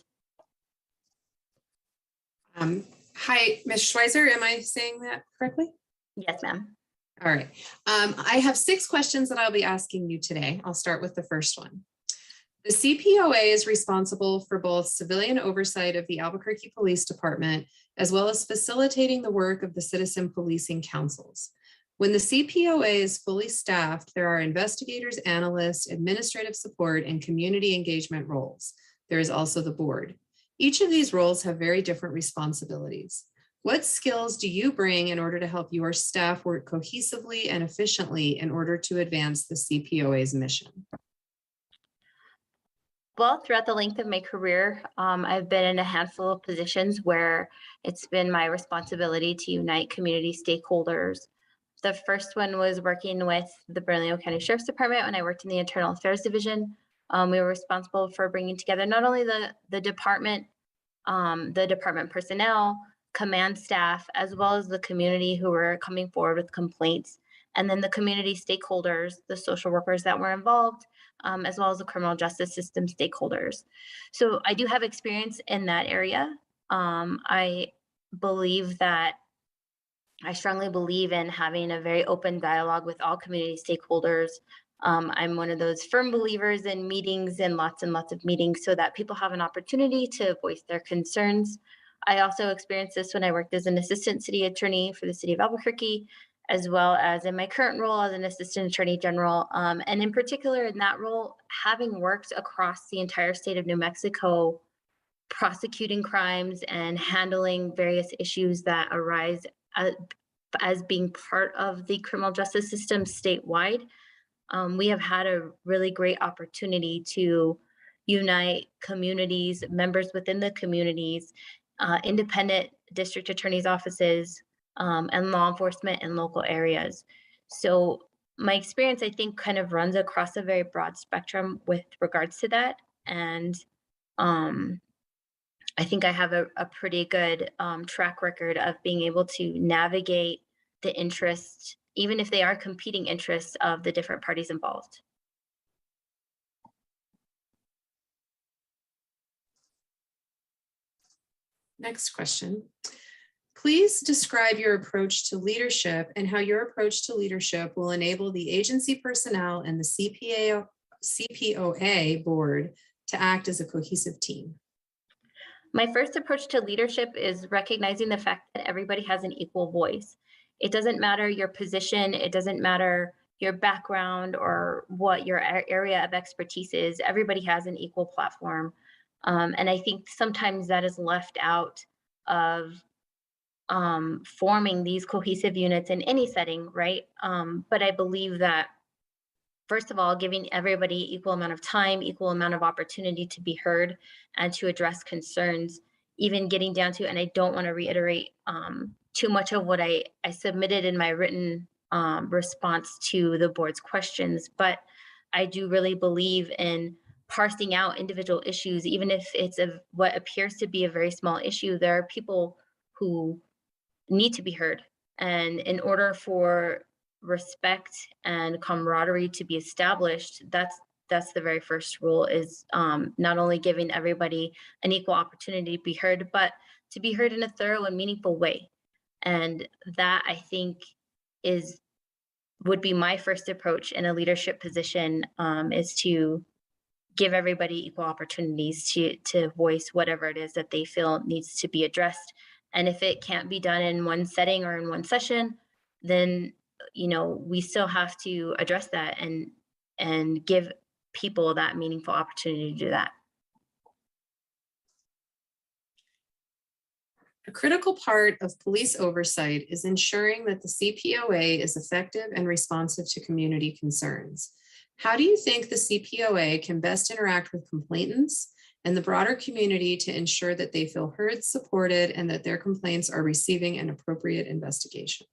Hi, Ms. Schweizer. Am I saying that correctly? Yes, ma'am. All right. I have 6 questions that I'll be asking you today. I'll start with the first one. The CPOA is responsible for both civilian oversight of the Albuquerque Police Department, as well as facilitating the work of the citizen policing councils. When the CPOA is fully staffed, there are investigators, analysts, administrative support, and community engagement roles. There is also the board. Each of these roles have very different responsibilities. What skills do you bring in order to help your staff work cohesively and efficiently in order to advance the CPOA's mission? Well, throughout the length of my career, I've been in a handful of positions where it's been my responsibility to unite community stakeholders. The first one was working with the Bernalillo County Sheriff's Department when I worked in the Internal Affairs Division. We were responsible for bringing together not only the department personnel, command staff, as well as the community who were coming forward with complaints, and then the community stakeholders, the social workers that were involved, as well as the criminal justice system stakeholders. So I do have experience in that area. I strongly believe in having a very open dialogue with all community stakeholders. I'm one of those firm believers in meetings and lots of meetings so that people have an opportunity to voice their concerns. I also experienced this when I worked as an assistant city attorney for the city of Albuquerque, as well as in my current role as an assistant attorney general. And in particular in that role, having worked across the entire state of New Mexico, prosecuting crimes and handling various issues that arise as being part of the criminal justice system statewide, we have had a really great opportunity to unite communities, members within the communities, independent district attorneys' offices, and law enforcement in local areas. So my experience, I think, kind of runs across a very broad spectrum with regards to that. And I think I have a pretty good track record of being able to navigate the interests, even if they are competing interests of the different parties involved. Next question. Please describe your approach to leadership and how your approach to leadership will enable the agency personnel and the CPOA board to act as a cohesive team. My first approach to leadership is recognizing the fact that everybody has an equal voice. It doesn't matter your position, it doesn't matter your background or what your area of expertise is. Everybody has an equal platform. And I think sometimes that is left out of forming these cohesive units in any setting, right? But I believe that, first of all, giving everybody equal amount of time, equal amount of opportunity to be heard and to address concerns, even getting down to, and I don't want to reiterate too much of what I submitted in my written response to the board's questions, but I do really believe in parsing out individual issues, even if it's what appears to be a very small issue. There are people who need to be heard. And in order for respect and camaraderie to be established, that's the very first rule, is not only giving everybody an equal opportunity to be heard, but to be heard in a thorough and meaningful way. And that, I think, would be my first approach in a leadership position, is to give everybody equal opportunities to voice whatever it is that they feel needs to be addressed. And if it can't be done in one setting or in one session, then we still have to address that and give people that meaningful opportunity to do that. A critical part of police oversight is ensuring that the CPOA is effective and responsive to community concerns. How do you think the CPOA can best interact with complainants and the broader community to ensure that they feel heard, supported, and that their complaints are receiving an appropriate investigation?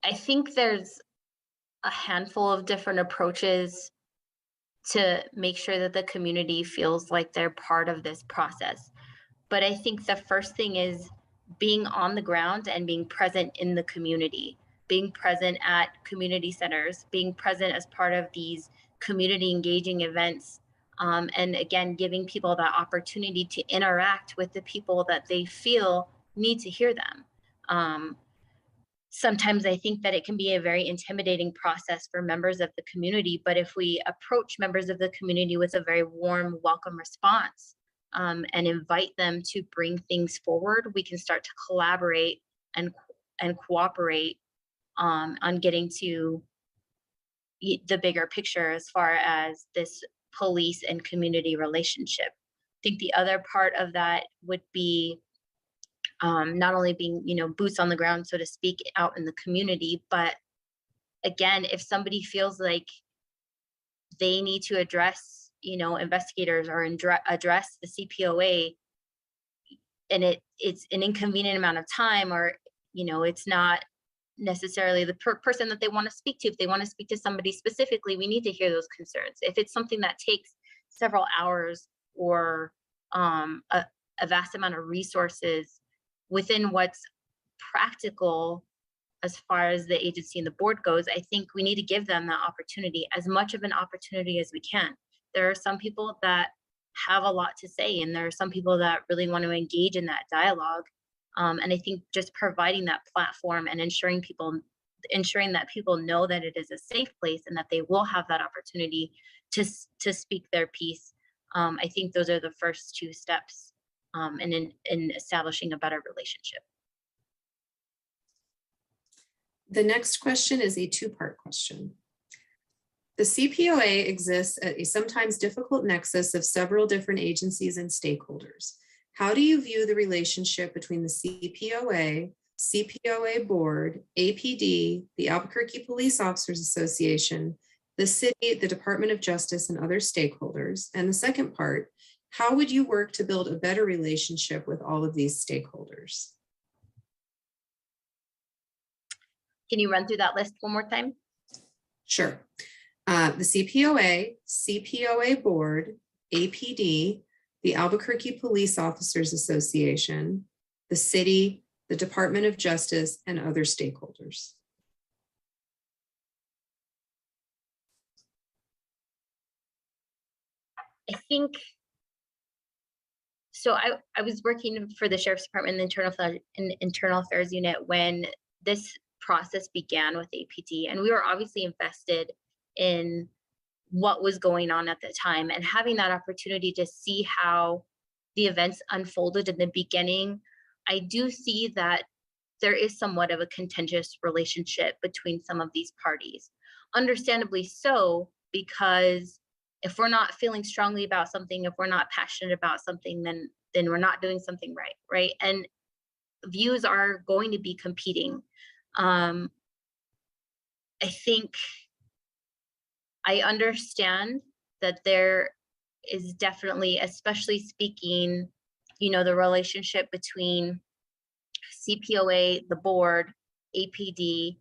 I think there's a handful of different approaches to make sure that the community feels like they're part of this process. But I think the first thing is being on the ground and being present in the community, being present at community centers, being present as part of these community engaging events. And again, giving people that opportunity to interact with the people that they feel need to hear them. Sometimes I think that it can be a very intimidating process for members of the community, but if we approach members of the community with a very warm, welcome response, and invite them to bring things forward, we can start to collaborate and cooperate on getting to the bigger picture as far as this police and community relationship. I think the other part of that would be not only being, boots on the ground, so to speak, out in the community, but again, if somebody feels like they need to address, investigators or address the CPOA, and it's an inconvenient amount of time, or, it's not necessarily the person that they want to speak to. If they want to speak to somebody specifically, we need to hear those concerns. If it's something that takes several hours or a vast amount of resources within what's practical as far as the agency and the board goes, I think we need to give them that opportunity, as much of an opportunity as we can. There are some people that have a lot to say, and there are some people that really want to engage in that dialogue. And I think just providing that platform and ensuring that people know that it is a safe place and that they will have that opportunity to speak their piece. I think those are the first two steps and in establishing a better relationship. The next question is a two-part question. The CPOA exists at a sometimes difficult nexus of several different agencies and stakeholders. How do you view the relationship between the CPOA, CPOA Board, APD, the Albuquerque Police Officers Association, the city, the Department of Justice, and other stakeholders? And the second part, how would you work to build a better relationship with all of these stakeholders? Can you run through that list one more time? Sure. The CPOA, CPOA Board, APD, the Albuquerque Police Officers Association, the city, the Department of Justice, and other stakeholders. I think, so I was working for the Sheriff's Department in the Internal Affairs Unit when this process began with APD, and we were obviously invested in what was going on at the time, and having that opportunity to see how the events unfolded in the beginning, I do see that there is somewhat of a contentious relationship between some of these parties. Understandably so, because if we're not feeling strongly about something, if we're not passionate about something, then we're not doing something right, right? And views are going to be competing. I think I understand that there is definitely, especially speaking, the relationship between CPOA, the board, APD,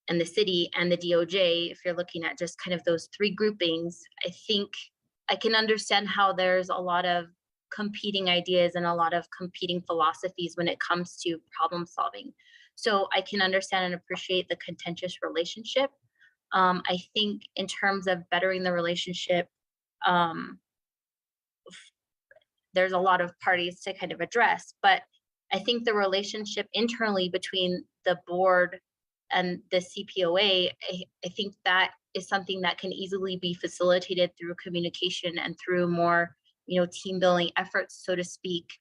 and the city and the DOJ. If you're looking at just kind of those three groupings, I think I can understand how there's a lot of competing ideas and a lot of competing philosophies when it comes to problem solving. So I can understand and appreciate the contentious relationship. I think in terms of bettering the relationship, there's a lot of parties to kind of address, but I think the relationship internally between the board and the CPOA, I think that is something that can easily be facilitated through communication and through more, team building efforts, so to speak,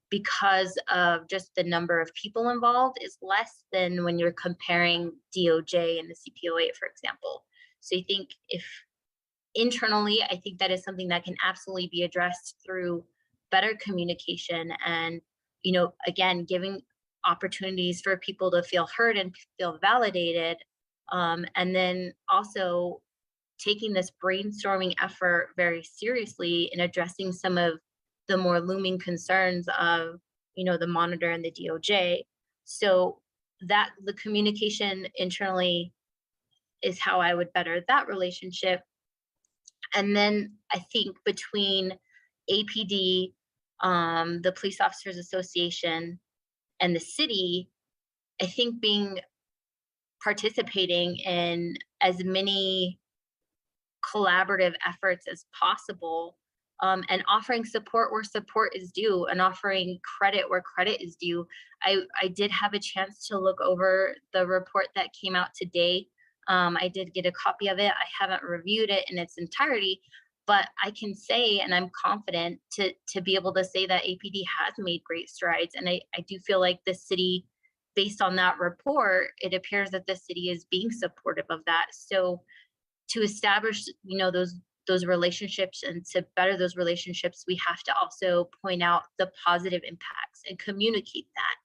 because of just the number of people involved is less than when you're comparing DOJ and the CPOA, for example. So I think if internally, I think that is something that can absolutely be addressed through better communication and, again, giving opportunities for people to feel heard and feel validated. And then also taking this brainstorming effort very seriously in addressing some of the more looming concerns of, the monitor and the DOJ. So that the communication internally is how I would better that relationship. And then I think between APD, the Police Officers Association, and the city, I think participating in as many collaborative efforts as possible, and offering support where support is due and offering credit where credit is due. I did have a chance to look over the report that came out today. I did get a copy of it. I haven't reviewed it in its entirety, but I can say, and I'm confident to be able to say that APD has made great strides. And I do feel like the city, based on that report, it appears that the city is being supportive of that. So to establish, those relationships and to better those relationships, we have to also point out the positive impacts and communicate that.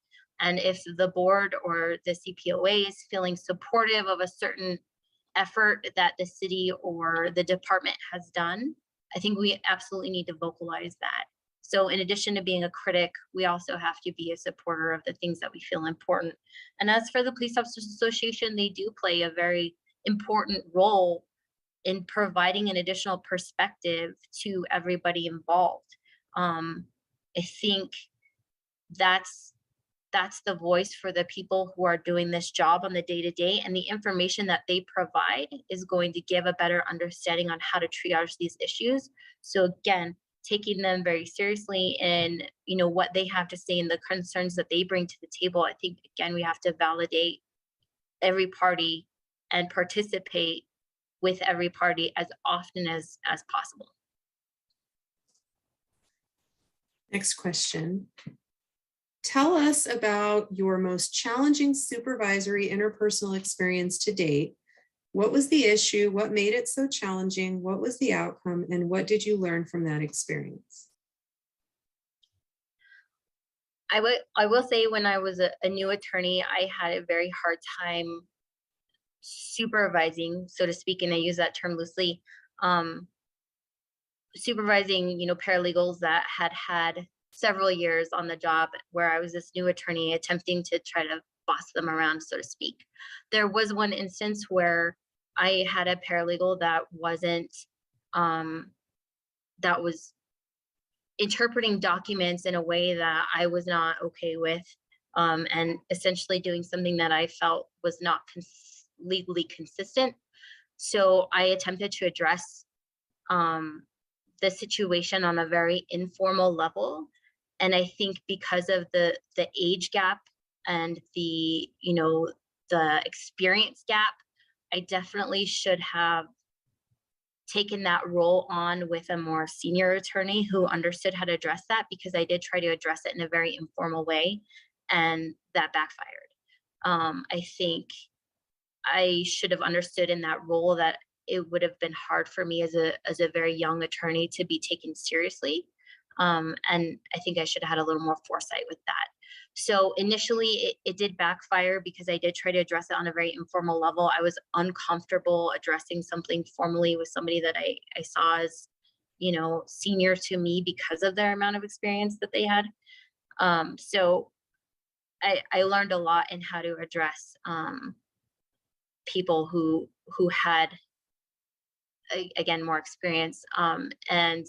And if the board or the CPOA is feeling supportive of a certain effort that the city or the department has done, I think we absolutely need to vocalize that. So in addition to being a critic, we also have to be a supporter of the things that we feel important. And as for the Police Officers Association, they do play a very important role in providing an additional perspective to everybody involved. I think that's the voice for the people who are doing this job on the day-to-day, and the information that they provide is going to give a better understanding on how to triage these issues. So again, taking them very seriously and what they have to say and the concerns that they bring to the table, I think again we have to validate every party and participate with every party as often as possible. Next question. Tell us about your most challenging supervisory interpersonal experience to date. What was the issue? What made it so challenging? What was the outcome? And what did you learn from that experience? I will say when I was a new attorney, I had a very hard time supervising, so to speak, and I use that term loosely, supervising, paralegals that had several years on the job, where I was this new attorney attempting to try to boss them around, so to speak. There was one instance where I had a paralegal that was interpreting documents in a way that I was not okay with, and essentially doing something that I felt was not legally consistent. So I attempted to address the situation on a very informal level. And I think because of the age gap and the experience gap, I definitely should have taken that role on with a more senior attorney who understood how to address that, because I did try to address it in a very informal way, and that backfired. I think I should have understood in that role that it would have been hard for me as a very young attorney to be taken seriously. And I think I should have had a little more foresight with that. So initially it did backfire because I did try to address it on a very informal level. I was uncomfortable addressing something formally with somebody that I saw as, senior to me because of their amount of experience that they had. So I learned a lot in how to address people who had, again, more experience. And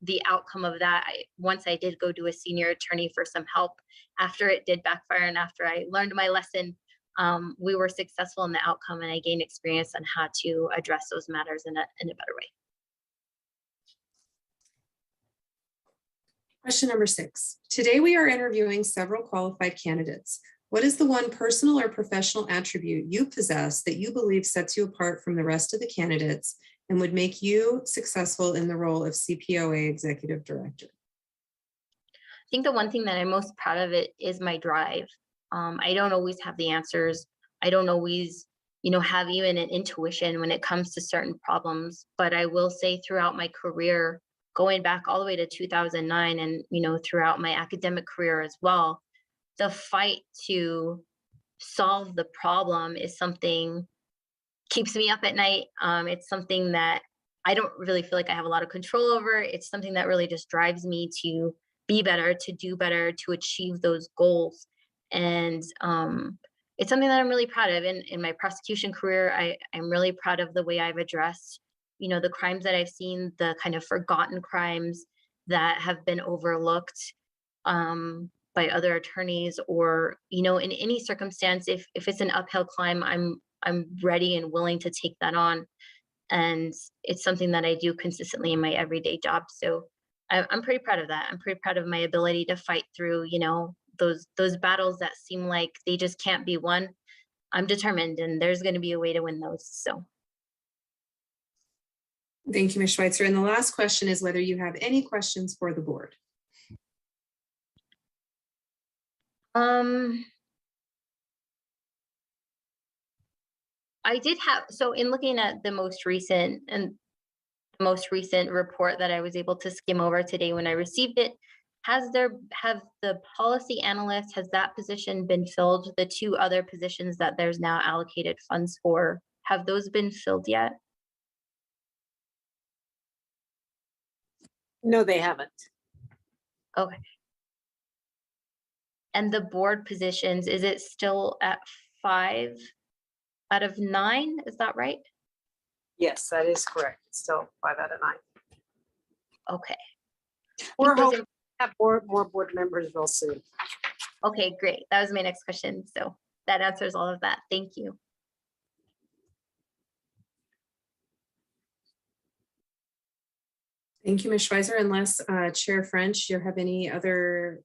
the outcome of that, once I did go to a senior attorney for some help, after it did backfire and after I learned my lesson, we were successful in the outcome, and I gained experience on how to address those matters in a better way. Question number 6. Today we are interviewing several qualified candidates. What is the one personal or professional attribute you possess that you believe sets you apart from the rest of the candidates and would make you successful in the role of Cpoa Executive Director? I think the one thing that I'm most proud of it is my drive. I don't always have the answers. I don't always, have even an intuition when it comes to certain problems. But I will say throughout my career, going back all the way to 2009 and, throughout my academic career as well, the fight to solve the problem is something keeps me up at night. It's something that I don't really feel like I have a lot of control over. It's something that really just drives me to be better, to do better, to achieve those goals. And it's something that I'm really proud of. In my prosecution career, I'm really proud of the way I've addressed, the crimes that I've seen, the kind of forgotten crimes that have been overlooked by other attorneys, or, in any circumstance, if it's an uphill climb, I'm ready and willing to take that on. And it's something that I do consistently in my everyday job. So I'm pretty proud of that. I'm pretty proud of my ability to fight through, those battles that seem like they just can't be won. I'm determined, and there's going to be a way to win those. So. Thank you, Ms. Schweitzer. And the last question is whether you have any questions for the board. I did have, so in looking at the most recent report that I was able to skim over today when I received it, have the policy analyst, has that position been filled? The 2 other positions that there's now allocated funds for, have those been filled yet? No, they haven't. Okay. And the board positions, is it still at 5 out of 9? Is that right? Yes, that is correct. It's still 5 out of 9. Okay. We're hoping to have more board members real soon. Okay, great. That was my next question. So that answers all of that. Thank you. Thank you, Ms. Schweitzer. Unless Chair French, you have any other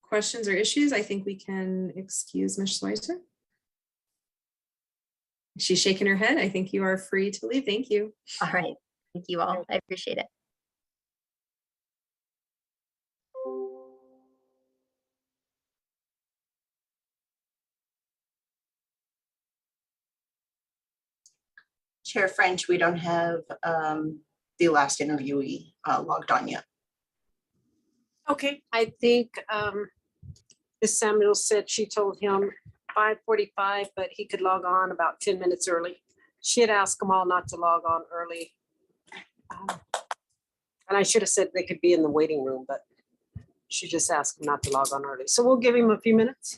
questions or issues, I think we can excuse Ms. Schweitzer. She's shaking her head. I think you are free to leave. Thank you. All right. Thank you all. I appreciate it. Chair French, we don't have the last interviewee logged on yet. Okay, I think Ms. Samuel said she told him 5:45, but he could log on about 10 minutes early. She had asked them all not to log on early. And I should have said they could be in the waiting room, but she just asked them not to log on early. So we'll give him a few minutes.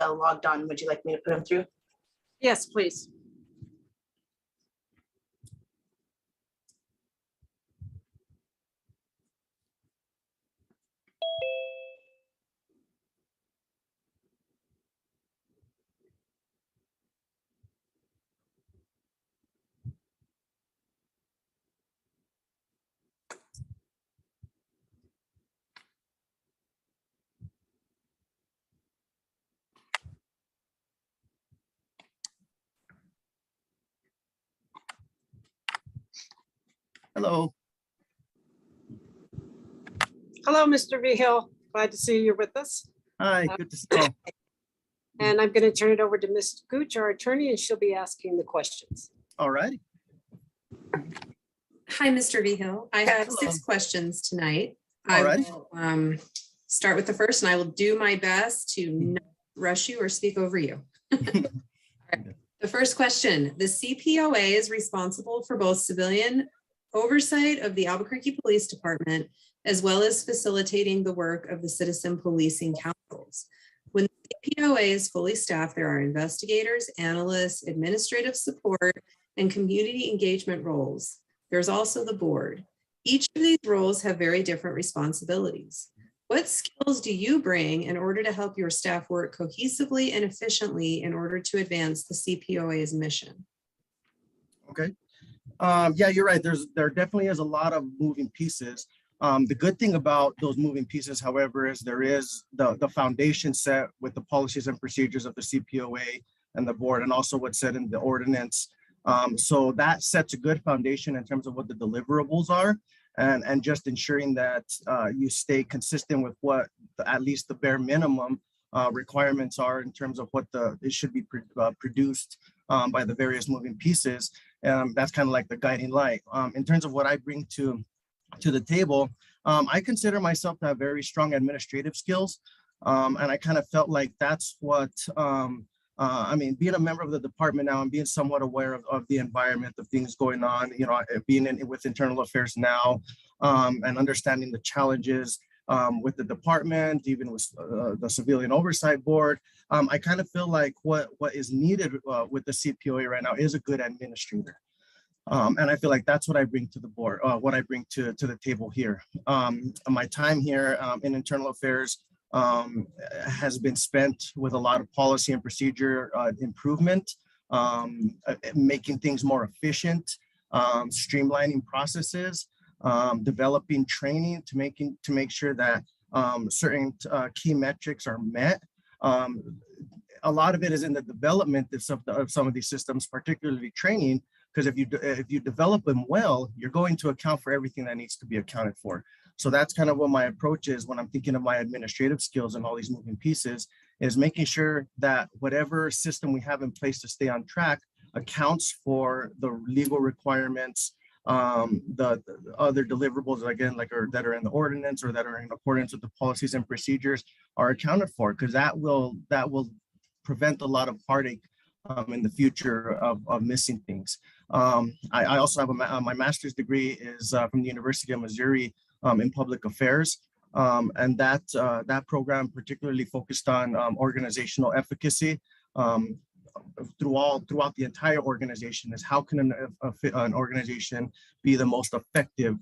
logged on. Would you like me to put them through? Yes, please. Hello. Hello, Mr. Vihil. Glad to see you with us. Hi, good to see you. And I'm going to turn it over to Ms. Gooch, our attorney, and she'll be asking the questions. All righty. Hi, Mr. Vihil. I have Hello. 6 questions tonight. All I right. will start with the first, and I will do my best to not rush you or speak over you. All right. The first question, the CPOA is responsible for both civilian oversight of the Albuquerque Police Department, as well as facilitating the work of the citizen policing councils. When the CPOA is fully staffed, there are investigators, analysts, administrative support, and community engagement roles. There's also the board. Each of these roles have very different responsibilities. What skills do you bring in order to help your staff work cohesively and efficiently in order to advance the CPOA's mission? Okay. Yeah, you're right. There definitely is a lot of moving pieces. The good thing about those moving pieces, however, is there is the foundation set with the policies and procedures of the CPOA and the board, and also what's said in the ordinance. So that sets a good foundation in terms of what the deliverables are, and just ensuring that you stay consistent with what at least the bare minimum requirements are in terms of what it should be produced by the various moving pieces. That's kind of like the guiding light. In terms of what I bring to the table, I consider myself to have very strong administrative skills. And I kind of felt like that's what, I mean, being a member of the department now and being somewhat aware of the environment of things going on, you know, being with internal affairs now, and understanding the challenges with the department, even with the civilian oversight board. I kind of feel like what is needed with the CPOA right now is a good administrator. And I feel like that's what I bring to the board, what I bring to the table here. My time here in internal affairs has been spent with a lot of policy and procedure improvement, making things more efficient, streamlining processes, developing training to make sure that certain key metrics are met. A lot of it is in the development of some of these systems, particularly training, because if you develop them well, you're going to account for everything that needs to be accounted for. So that's kind of what my approach is when I'm thinking of my administrative skills and all these moving pieces, is making sure that whatever system we have in place to stay on track accounts for the legal requirements, the other deliverables, again, that are in the ordinance or that are in accordance with the policies and procedures are accounted for, because that will prevent a lot of heartache in the future of missing things. I also have my master's degree is from the University of Missouri in public affairs. And that program particularly focused on organizational efficacy throughout the entire organization. Is how can an organization be the most effective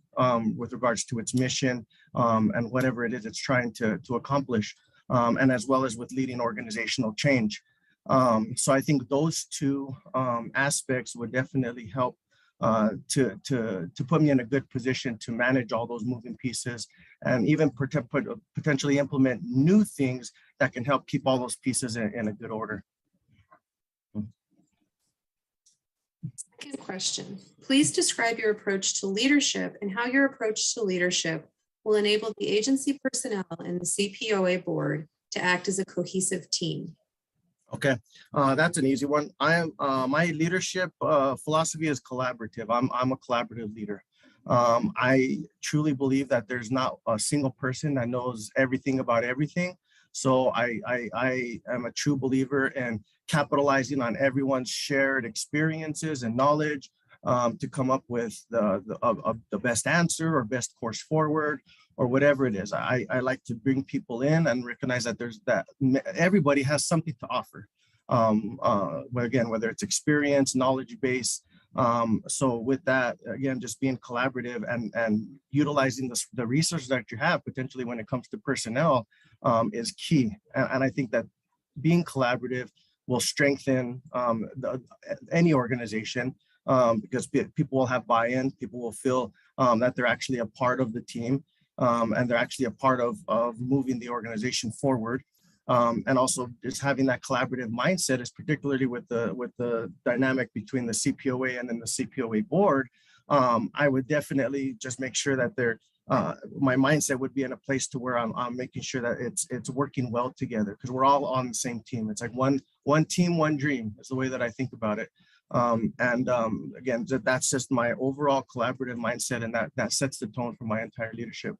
with regards to its mission and whatever it is it's trying to accomplish, and as well as with leading organizational change. So I think those two aspects would definitely help to put me in a good position to manage all those moving pieces, and even potentially implement new things that can help keep all those pieces in a good order. Second question, please describe your approach to leadership and how your approach to leadership will enable the agency personnel and the CPOA board to act as a cohesive team. Okay, that's an easy one. I am my leadership philosophy is collaborative. I'm a collaborative leader. I truly believe that there's not a single person that knows everything about everything. So I am a true believer in capitalizing on everyone's shared experiences and knowledge to come up with the best answer or best course forward, or whatever it is. I like to bring people in and recognize that everybody has something to offer. Again, whether it's experience, knowledge base. So with that, again, just being collaborative and utilizing the resources that you have potentially when it comes to personnel is key. And I think that being collaborative will strengthen any organization because people will have buy-in, people will feel that they're actually a part of the team and they're actually a part of moving the organization forward. And also just having that collaborative mindset is particularly with the dynamic between the CPOA and then the CPOA board. I would definitely just make sure that my mindset would be in a place to where I'm making sure that it's working well together because we're all on the same team. It's like one team, one dream is the way that I think about it. Again, that's just my overall collaborative mindset, and that sets the tone for my entire leadership.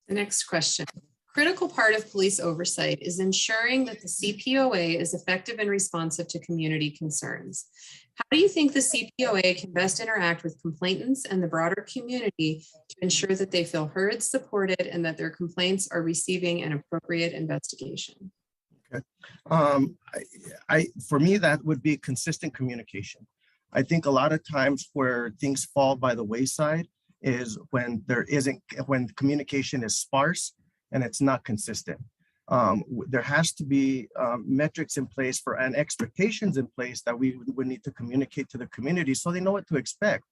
The next question. Critical part of police oversight is ensuring that the CPOA is effective and responsive to community concerns. How do you think the CPOA can best interact with complainants and the broader community to ensure that they feel heard, supported, and that their complaints are receiving an appropriate investigation? Okay. For me, that would be consistent communication. I think a lot of times where things fall by the wayside is when communication is sparse and it's not consistent. There has to be metrics in place and expectations in place that we would need to communicate to the community so they know what to expect.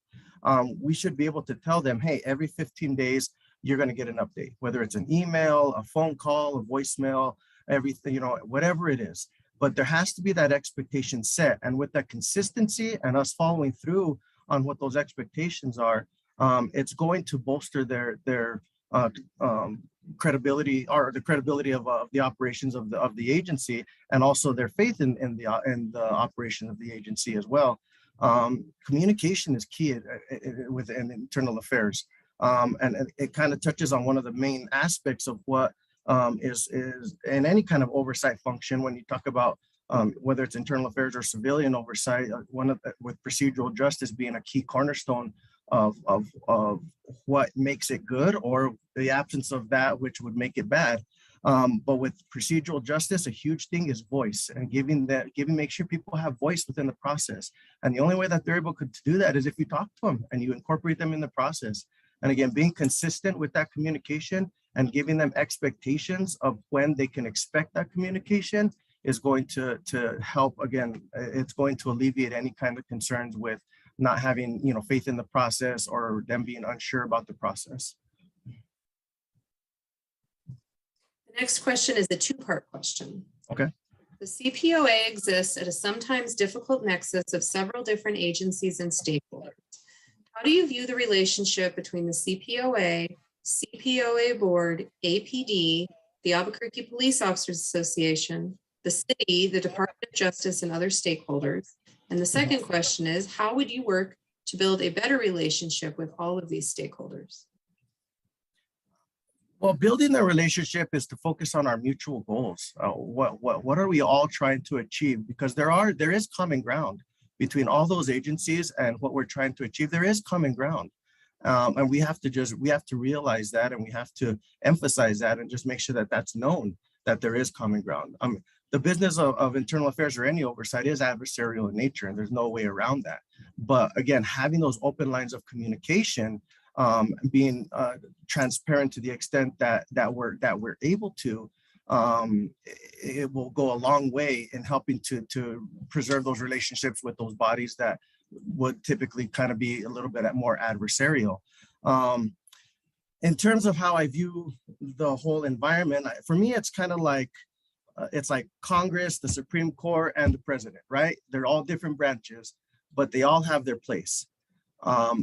We should be able to tell them, hey, every 15 days, you're going to get an update, whether it's an email, a phone call, a voicemail, everything, whatever it is. But there has to be that expectation set. And with that consistency and us following through on what those expectations are, it's going to bolster their credibility or the credibility of the operations of the agency, and also their faith in the operation of the agency as well. Communication is key within internal affairs, and it kind of touches on one of the main aspects of what is in any kind of oversight function. When you talk about whether it's internal affairs or civilian oversight, with procedural justice being a key cornerstone of what makes it good, or the absence of that which would make it bad. But with procedural justice, a huge thing is voice, and make sure people have voice within the process. And the only way that they're able to do that is if you talk to them and you incorporate them in the process. And again, being consistent with that communication and giving them expectations of when they can expect that communication is going to help. Again, it's going to alleviate any kind of concerns with not having faith in the process or them being unsure about the process. The next question is a two-part question. Okay. The CPOA exists at a sometimes difficult nexus of several different agencies and stakeholders. How do you view the relationship between the CPOA, CPOA Board, APD, the Albuquerque Police Officers Association, the city, the Department of Justice, and other stakeholders? And the second question is, how would you work to build a better relationship with all of these stakeholders? Well, building the relationship is to focus on our mutual goals. What are we all trying to achieve? Because there is common ground between all those agencies and what we're trying to achieve. There is common ground, and we have to realize that, and we have to emphasize that, and just make sure that that's known, that there is common ground. The business of internal affairs or any oversight is adversarial in nature, and there's no way around that. But again, having those open lines of communication, being transparent to the extent that we're able to, it will go a long way in helping to preserve those relationships with those bodies that would typically kind of be a little bit more adversarial. In terms of how I view the whole environment, for me, it's kind of like, it's like Congress, the Supreme Court, and the president, right? They're all different branches, but they all have their place.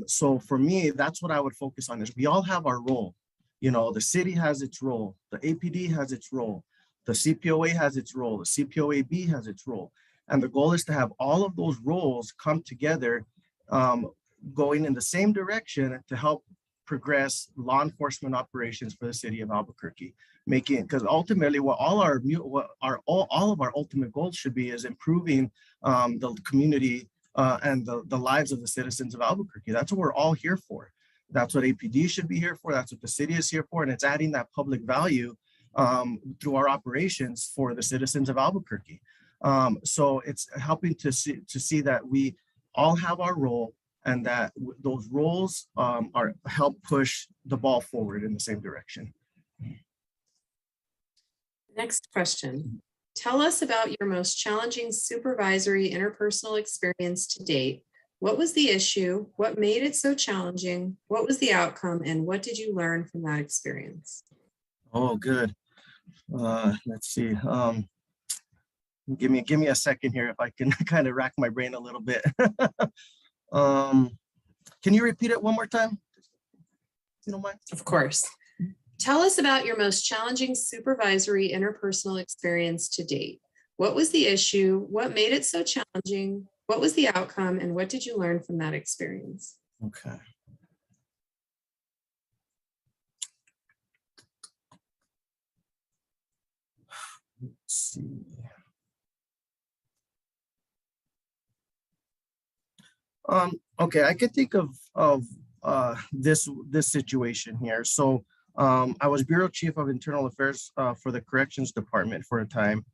So for me, that's what I would focus on, is we all have our role. The city has its role, the APD has its role, the CPOA has its role, the CPOAB has its role. And the goal is to have all of those roles come together, going in the same direction to help progress law enforcement operations for the city of Albuquerque, because ultimately all of our ultimate goals should be is improving the community and the lives of the citizens of Albuquerque. That's what we're all here for. That's what APD should be here for. That's what the city is here for. And it's adding that public value through our operations for the citizens of Albuquerque. So it's helping to see that we all have our role, and that those roles are help push the ball forward in the same direction. Next question. Tell us about your most challenging supervisory interpersonal experience to date. What was the issue? What made it so challenging? What was the outcome? And what did you learn from that experience? Oh, good. Let's see. Give me a second here if I can kind of rack my brain a little bit. Can you repeat it one more time? You don't mind? Of course. Tell us about your most challenging supervisory interpersonal experience to date. What was the issue? What made it so challenging? What was the outcome? And what did you learn from that experience? Okay. Let's see. Okay, I could think of this situation here. So I was Bureau Chief of Internal Affairs for the Corrections Department for a time.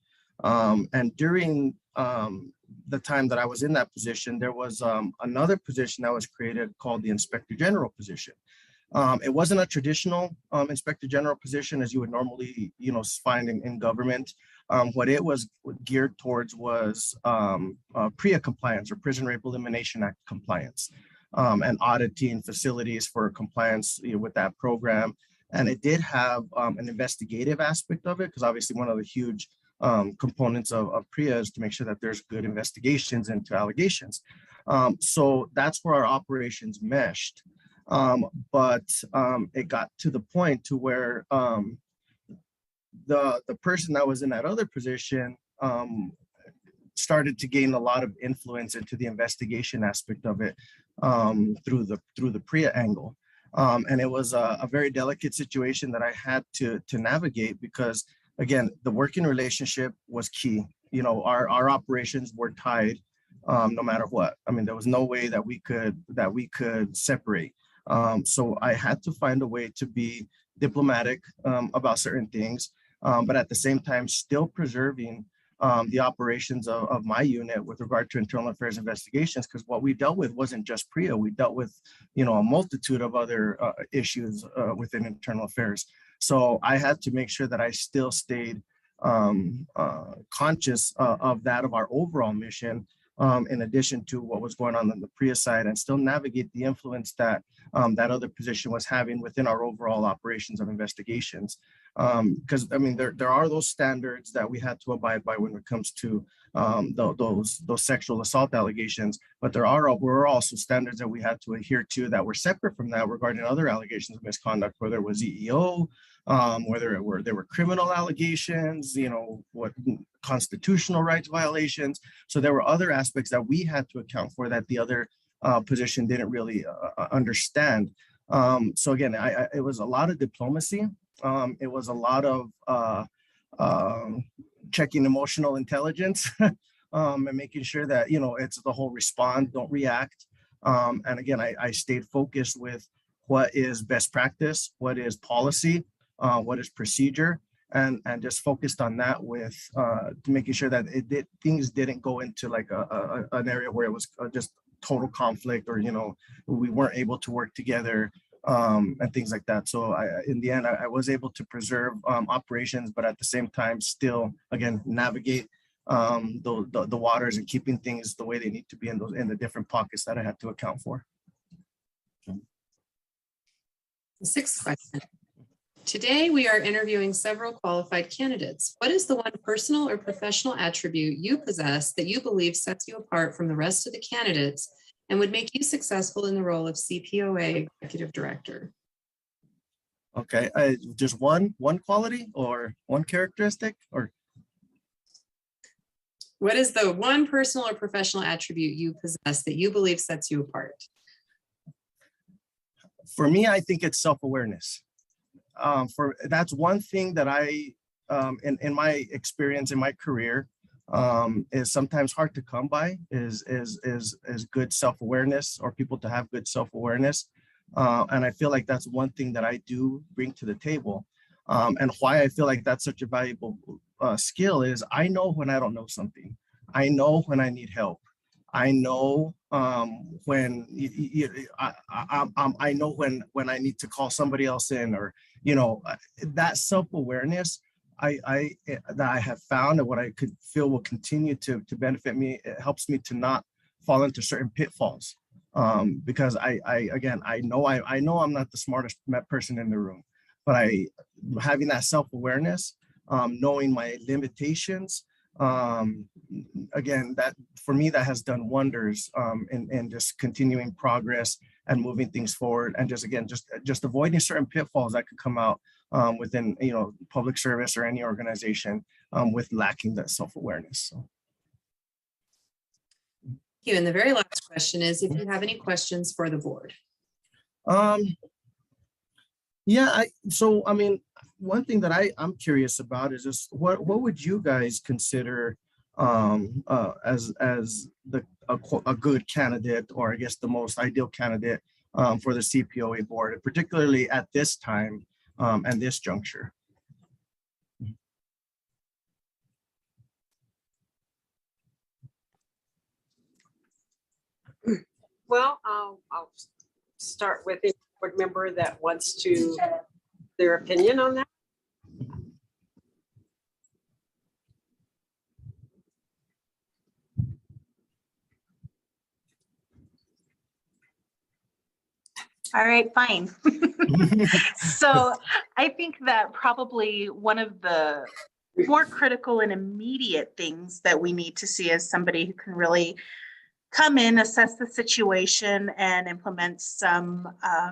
And during the time that I was in that position, there was another position that was created called the Inspector General position. It wasn't a traditional Inspector General position as you would normally, find in government. What it was geared towards was PREA compliance, or Prison Rape Elimination Act compliance, and auditing facilities for compliance with that program. And it did have an investigative aspect of it, because obviously one of the huge components of PREA is to make sure that there's good investigations into allegations. So that's where our operations meshed. But it got to the point to where the person that was in that other position started to gain a lot of influence into the investigation aspect of it through the PREA angle. And it was a very delicate situation that I had to navigate, because again, the working relationship was key. Our operations were tied no matter what. I mean, there was no way that we could separate. So I had to find a way to be diplomatic about certain things, but at the same time, still preserving the operations of my unit with regard to internal affairs investigations, because what we dealt with wasn't just PREA. We dealt with, a multitude of other issues within internal affairs. So I had to make sure that I still stayed conscious of our overall mission, in addition to what was going on the PREA side, and still navigate the influence that that other position was having within our overall operations of investigations. Because I mean, there are those standards that we had to abide by when it comes to those sexual assault allegations, but were also standards that we had to adhere to that were separate from that regarding other allegations of misconduct, whether it was EEO, whether there were criminal allegations, what constitutional rights violations. So there were other aspects that we had to account for that the other position didn't really understand. So again, it was a lot of diplomacy. It was a lot of checking emotional intelligence and making sure that, it's the whole respond, don't react. And again, I stayed focused with what is best practice, what is policy, what is procedure, and just focused on that with making sure that things didn't go into like an area where it was just total conflict, or we weren't able to work together, and things like that. So in the end, I was able to preserve operations, but at the same time, still again navigate the waters and keeping things the way they need to be in the different pockets that I had to account for. The sixth question. Today, we are interviewing several qualified candidates. What is the one personal or professional attribute you possess that you believe sets you apart from the rest of the candidates and would make you successful in the role of Cpoa Executive Director? Okay, just one quality or one characteristic, or? What is the one personal or professional attribute you possess that you believe sets you apart? For me, I think it's self-awareness. That's one thing that I, in my experience in my career, is sometimes hard to come by, is good self-awareness, or people to have good self-awareness. And I feel like that's one thing that I do bring to the table. And why I feel like that's such a valuable skill is I know when I don't know something. I know when I need help. I know when I know when I need to call somebody else in, or that self-awareness that I have found, and what I could feel will continue to benefit me. It helps me to not fall into certain pitfalls, because I know I'm not the smartest person in the room, but having that self-awareness, knowing my limitations, again, that for me, that has done wonders in just continuing progress and moving things forward, and just avoiding certain pitfalls that could come out within public service or any organization with lacking that self-awareness. So. Thank you. And the very last question is if you have any questions for the board. Yeah, so I mean, one thing that I'm curious about is just what would you guys consider as a good candidate, or I guess the most ideal candidate for the CPOA board, particularly at this time and this juncture? Well, I'll start with a board member that wants to their opinion on that. All right, fine. So I think that probably one of the more critical and immediate things that we need to see is somebody who can really come in, assess the situation, and implement some, I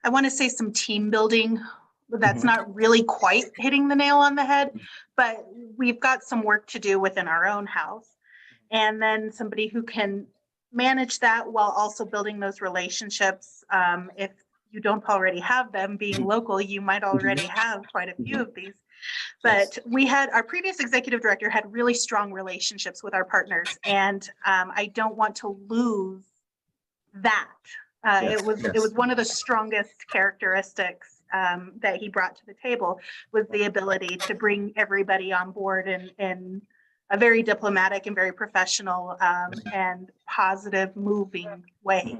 want to say some team building. That's not really quite hitting the nail on the head, but we've got some work to do within our own house. And then somebody who can manage that while also building those relationships. If you don't already have them, being local, you might already have quite a few of these. But we had, our previous executive director had really strong relationships with our partners, and I don't want to lose that. It was one of the strongest characteristics that he brought to the table, was the ability to bring everybody on board in a very diplomatic and very professional and positive moving way.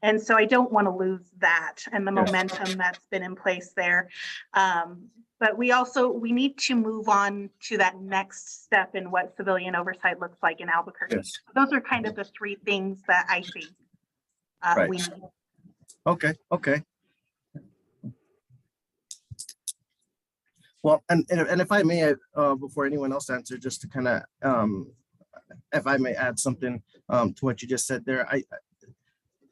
And so I don't want to lose that and the momentum that's been in place there. But we need to move on to that next step in what civilian oversight looks like in Albuquerque. Yes. Those are kind of the three things that I think we need. Okay. Well, and if I may, before anyone else answers, just to kind of, if I may add something to what you just said there,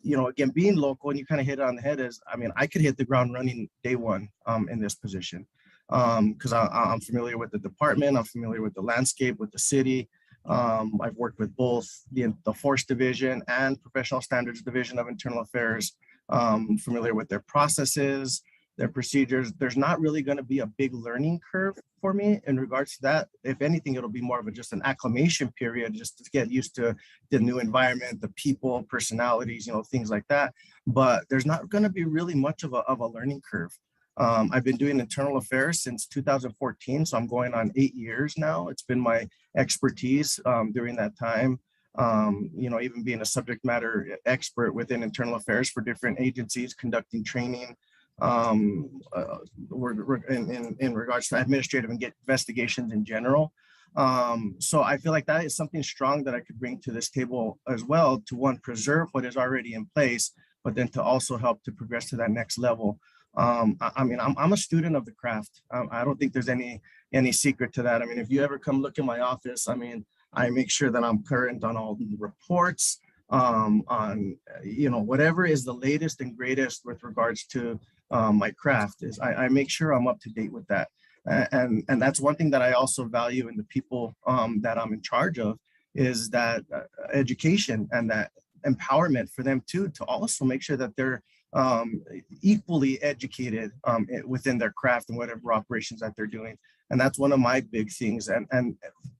again, being local, and you kind of hit it on the head, is, I mean, I could hit the ground running day one in this position, because I'm familiar with the department, I'm familiar with the landscape, with the city. I've worked with both the Force Division and Professional Standards Division of Internal Affairs, familiar with their processes, their procedures. There's not really going to be a big learning curve for me in regards to that. If anything, it'll be more of just an acclimation period, just to get used to the new environment, the people, personalities, things like that. But there's not going to be really much of a learning curve. I've been doing internal affairs since 2014, so I'm going on 8 years now. It's been my expertise during that time. Even being a subject matter expert within internal affairs for different agencies, conducting training, in regards to administrative and investigations in general. So I feel like that is something strong that I could bring to this table as well, to one, preserve what is already in place, but then to also help to progress to that next level. I mean, I'm a student of the craft. I don't think there's any secret to that. I mean, if you ever come look in my office, I mean, I make sure that I'm current on all the reports, on whatever is the latest and greatest with regards to my craft. Is I make sure I'm up to date with that. And that's one thing that I also value in the people that I'm in charge of, is that education and that empowerment for them too, to also make sure that they're equally educated within their craft and whatever operations that they're doing. And that's one of my big things. And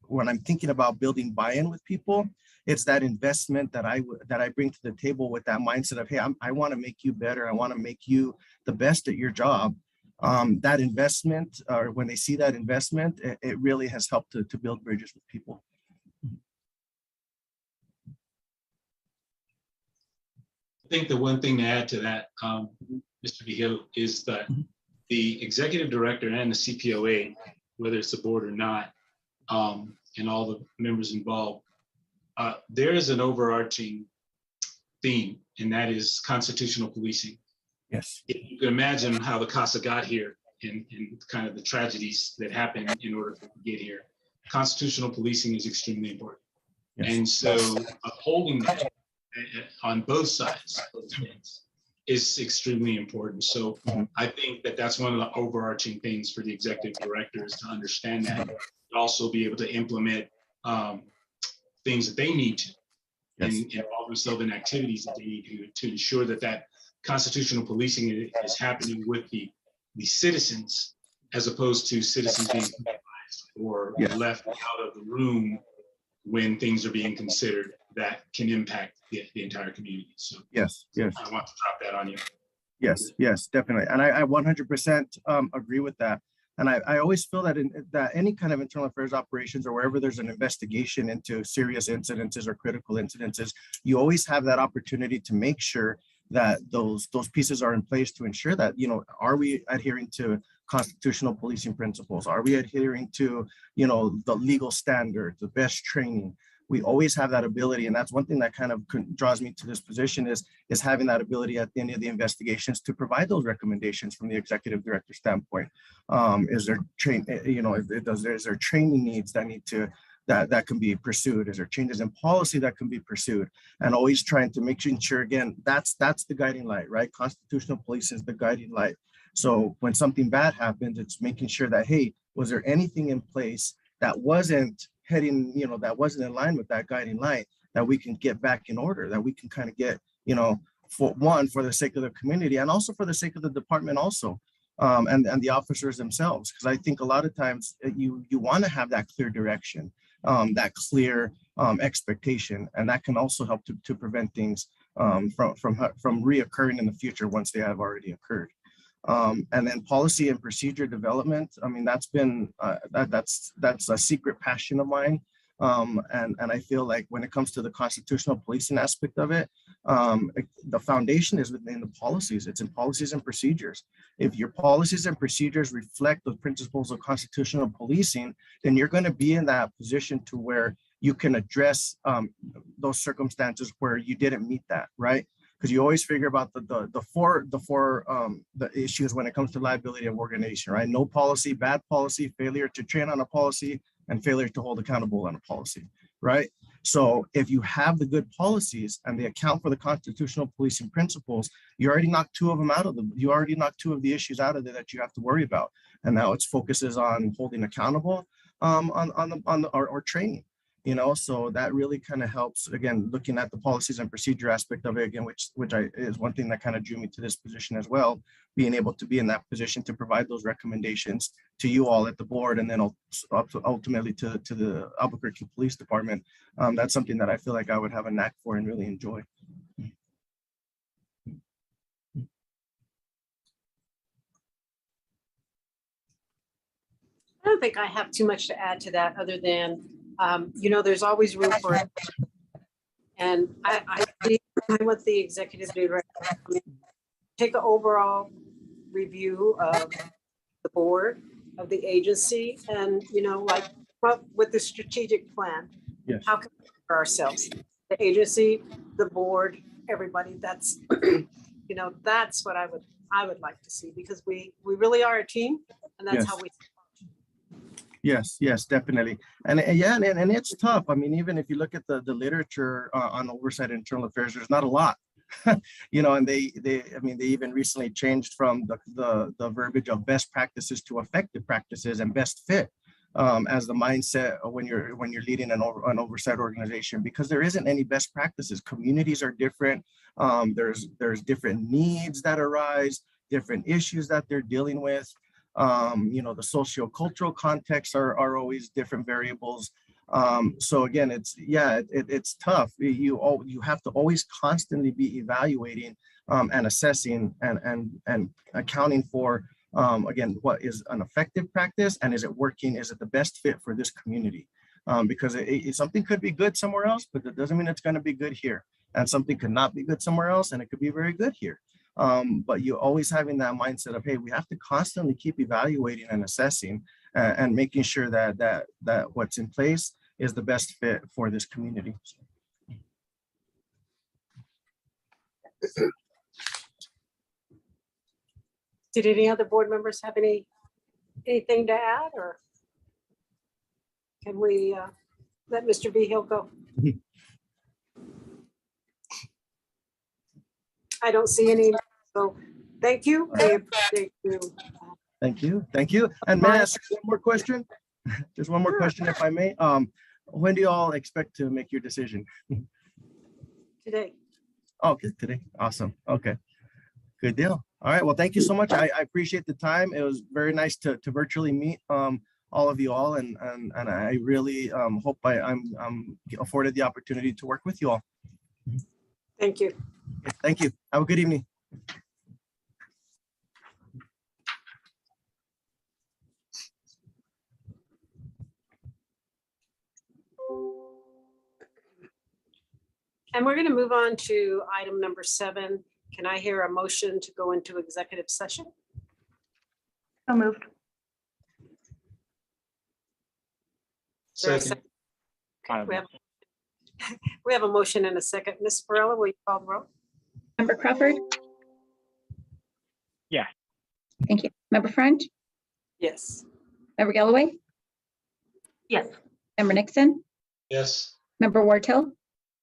when I'm thinking about building buy-in with people, it's that investment that I bring to the table with that mindset of, hey, I want to make you better. I want to make you the best at your job. That investment, or when they see that investment, it really has helped to build bridges with people. I think the one thing to add to that, Mr. Vigil, is that the executive director and the CPOA, whether it's the board or not, and all the members involved, there is an overarching theme, and that is constitutional policing. Yes. You can imagine how the CASA got here and kind of the tragedies that happened in order to get here. Constitutional policing is extremely important. Yes. And so upholding that on both sides of the fence is extremely important. So I think that that's one of the overarching things for the executive director is to understand that, but also be able to implement things that they need to, and involve themselves in activities that they need to ensure that that constitutional policing is happening with the citizens, as opposed to citizens being penalized or left out of the room when things are being considered that can impact the entire community. So yes, I want to drop that on you. Yes, definitely. And I 100% agree with that. And I always feel that that any kind of internal affairs operations or wherever there's an investigation into serious incidences or critical incidences, you always have that opportunity to make sure that those pieces are in place to ensure that, you know, are we adhering to constitutional policing principles? Are we adhering to, you know, the legal standards, the best training? We always have that ability. And that's one thing that kind of draws me to this position is having that ability at the end of the investigations to provide those recommendations from the executive director standpoint. Is there is there training needs that need to, that can be pursued? Is there changes in policy that can be pursued? And always trying to make sure, again, that's the guiding light, right? Constitutional policing is the guiding light. So when something bad happens, it's making sure that, hey, was there anything in place that wasn't heading, you know, that wasn't in line with that guiding light, that we can get back in order, that we can kind of get, you know, for the sake of the community and also for the sake of the department also, and the officers themselves. Because I think a lot of times you want to have that clear direction, that clear expectation, and that can also help to prevent things from reoccurring in the future once they have already occurred. And then policy and procedure development. I mean, that's been that's a secret passion of mine. And I feel like when it comes to the constitutional policing aspect of it, the foundation is within the policies. It's in policies and procedures. If your policies and procedures reflect the principles of constitutional policing, then you're going to be in that position to where you can address those circumstances where you didn't meet that, right? Because you always figure about the four issues when it comes to liability of organization, right? No policy, bad policy, failure to train on a policy, and failure to hold accountable on a policy, right? So if you have the good policies and they account for the constitutional policing principles, you already knocked two of them out of them. You already knocked two of the issues out of there that you have to worry about. And now its focuses on holding accountable or training. You know, so that really kind of helps, again, looking at the policies and procedure aspect of it, again, which is one thing that kind of drew me to this position as well, being able to be in that position to provide those recommendations to you all at the board, and then ultimately to the Albuquerque Police Department. That's something that I feel like I would have a knack for and really enjoy. I don't think I have too much to add to that other than, you know, there's always room for it. And I with the executive director, I mean, take an overall review of the board, of the agency, and, you know, like with the strategic plan. Yes. How can we for ourselves, the agency, the board, everybody? That's, you know, that's what I would like to see, because we really are a team, and that's how we. Yes, definitely. And it's tough. I mean, even if you look at the literature on oversight and internal affairs, there's not a lot, you know, and they even recently changed from the verbiage of best practices to effective practices and best fit as the mindset when you're leading an oversight organization, because there isn't any best practices. Communities are different. There's different needs that arise, different issues that they're dealing with. You know, the socio-cultural contexts are always different variables. So again, it's tough. You have to always constantly be evaluating and assessing and accounting for again, what is an effective practice and is it working? Is it the best fit for this community? Because something could be good somewhere else, but that doesn't mean it's going to be good here. And something could not be good somewhere else, and it could be very good here. But you always having that mindset of, hey, we have to constantly keep evaluating and assessing and making sure that what's in place is the best fit for this community. Did any other board members have anything to add, or can we let Mr. Behill go? I don't see any, so thank you. I appreciate you. Thank you. Thank you. And may I ask one more question? Just one more question, if I may. When do you all expect to make your decision? Today. Okay, today. Awesome. Okay. Good deal. All right. Well, thank you so much. I appreciate the time. It was very nice to virtually meet all of you all, and I really hope I'm afforded the opportunity to work with you all. Thank you. Thank you. Have a good evening. And we're going to move on to item number 7. Can I hear a motion to go into executive session? So moved. Is there a Second. second? Okay, we have a motion and a second. Ms. Varela, will you call the roll? Member Crawford? Yeah. Thank you. Member French? Yes. Member Galloway? Yes. Member Nixon? Yes. Member Wartill?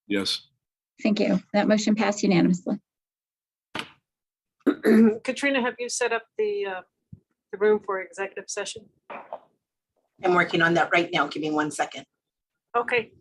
Yes. Thank you. That motion passed unanimously. Katrina, have you set up the room for executive session? I'm working on that right now. Give me 1 second. Okay.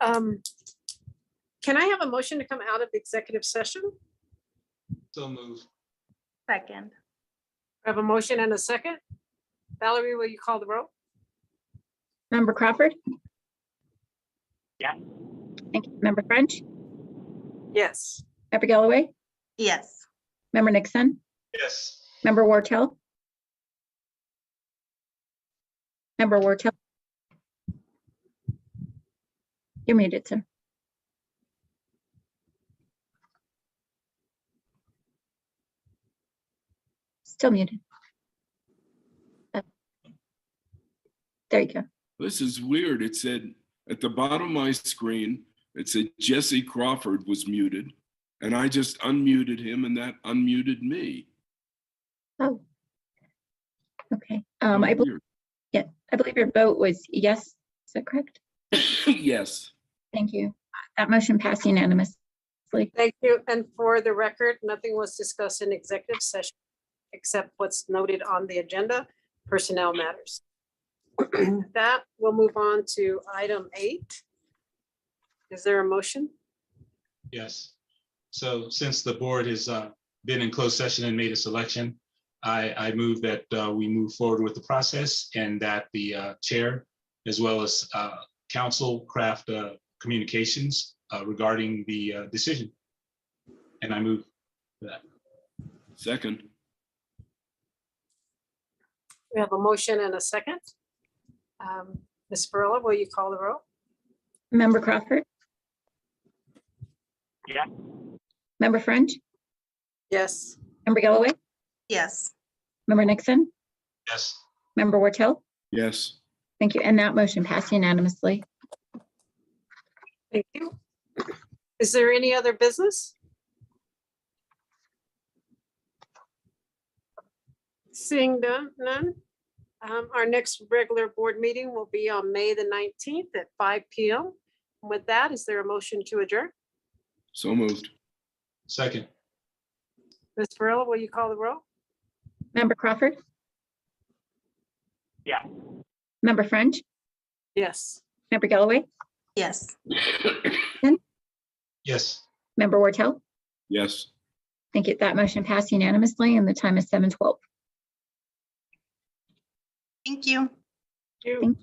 Can I have a motion to come out of the executive session? So move. Second. I have a motion and a second. Valerie, will you call the roll? Member Crawford? Yeah. Thank you. Member French? Yes. Member Galloway? Yes. Member Nixon? Yes. Member Wartell? Member Wartell? You're muted, sir. Still muted. There you go. This is weird. It said at the bottom of my screen, it said Jesse Crawford was muted, and I just unmuted him, and that unmuted me. Oh. Okay. How I believe, weird. yeah, I believe your vote was yes. Is that correct? Yes. Thank you. That motion passed unanimously. Thank you. And for the record, nothing was discussed in executive session except what's noted on the agenda, personnel matters. That will move on to item 8. Is there a motion? Yes. So since the board has been in closed session and made a selection, I move that we move forward with the process and that the chair, as well as council, craft communications regarding the decision. And I move that. Second. We have a motion and a second. Ms. Barilla, will you call the roll? Member Crawford? Yeah. Member French? Yes. Member Galloway? Yes. Member Nixon? Yes. Member Wartell? Yes. Thank you. And that motion passed unanimously. Thank you. Is there any other business? Seeing none. Our next regular board meeting will be on May the 19th at 5 p.m. With that, is there a motion to adjourn? So moved. Second. Ms. Barilla, will you call the roll? Member Crawford? Yeah. Member French? Yes. Member Galloway? Yes. Yes. Member Wartell? Yes. Thank you. That motion passed unanimously and the time is 7:12. Thank you. Thank you.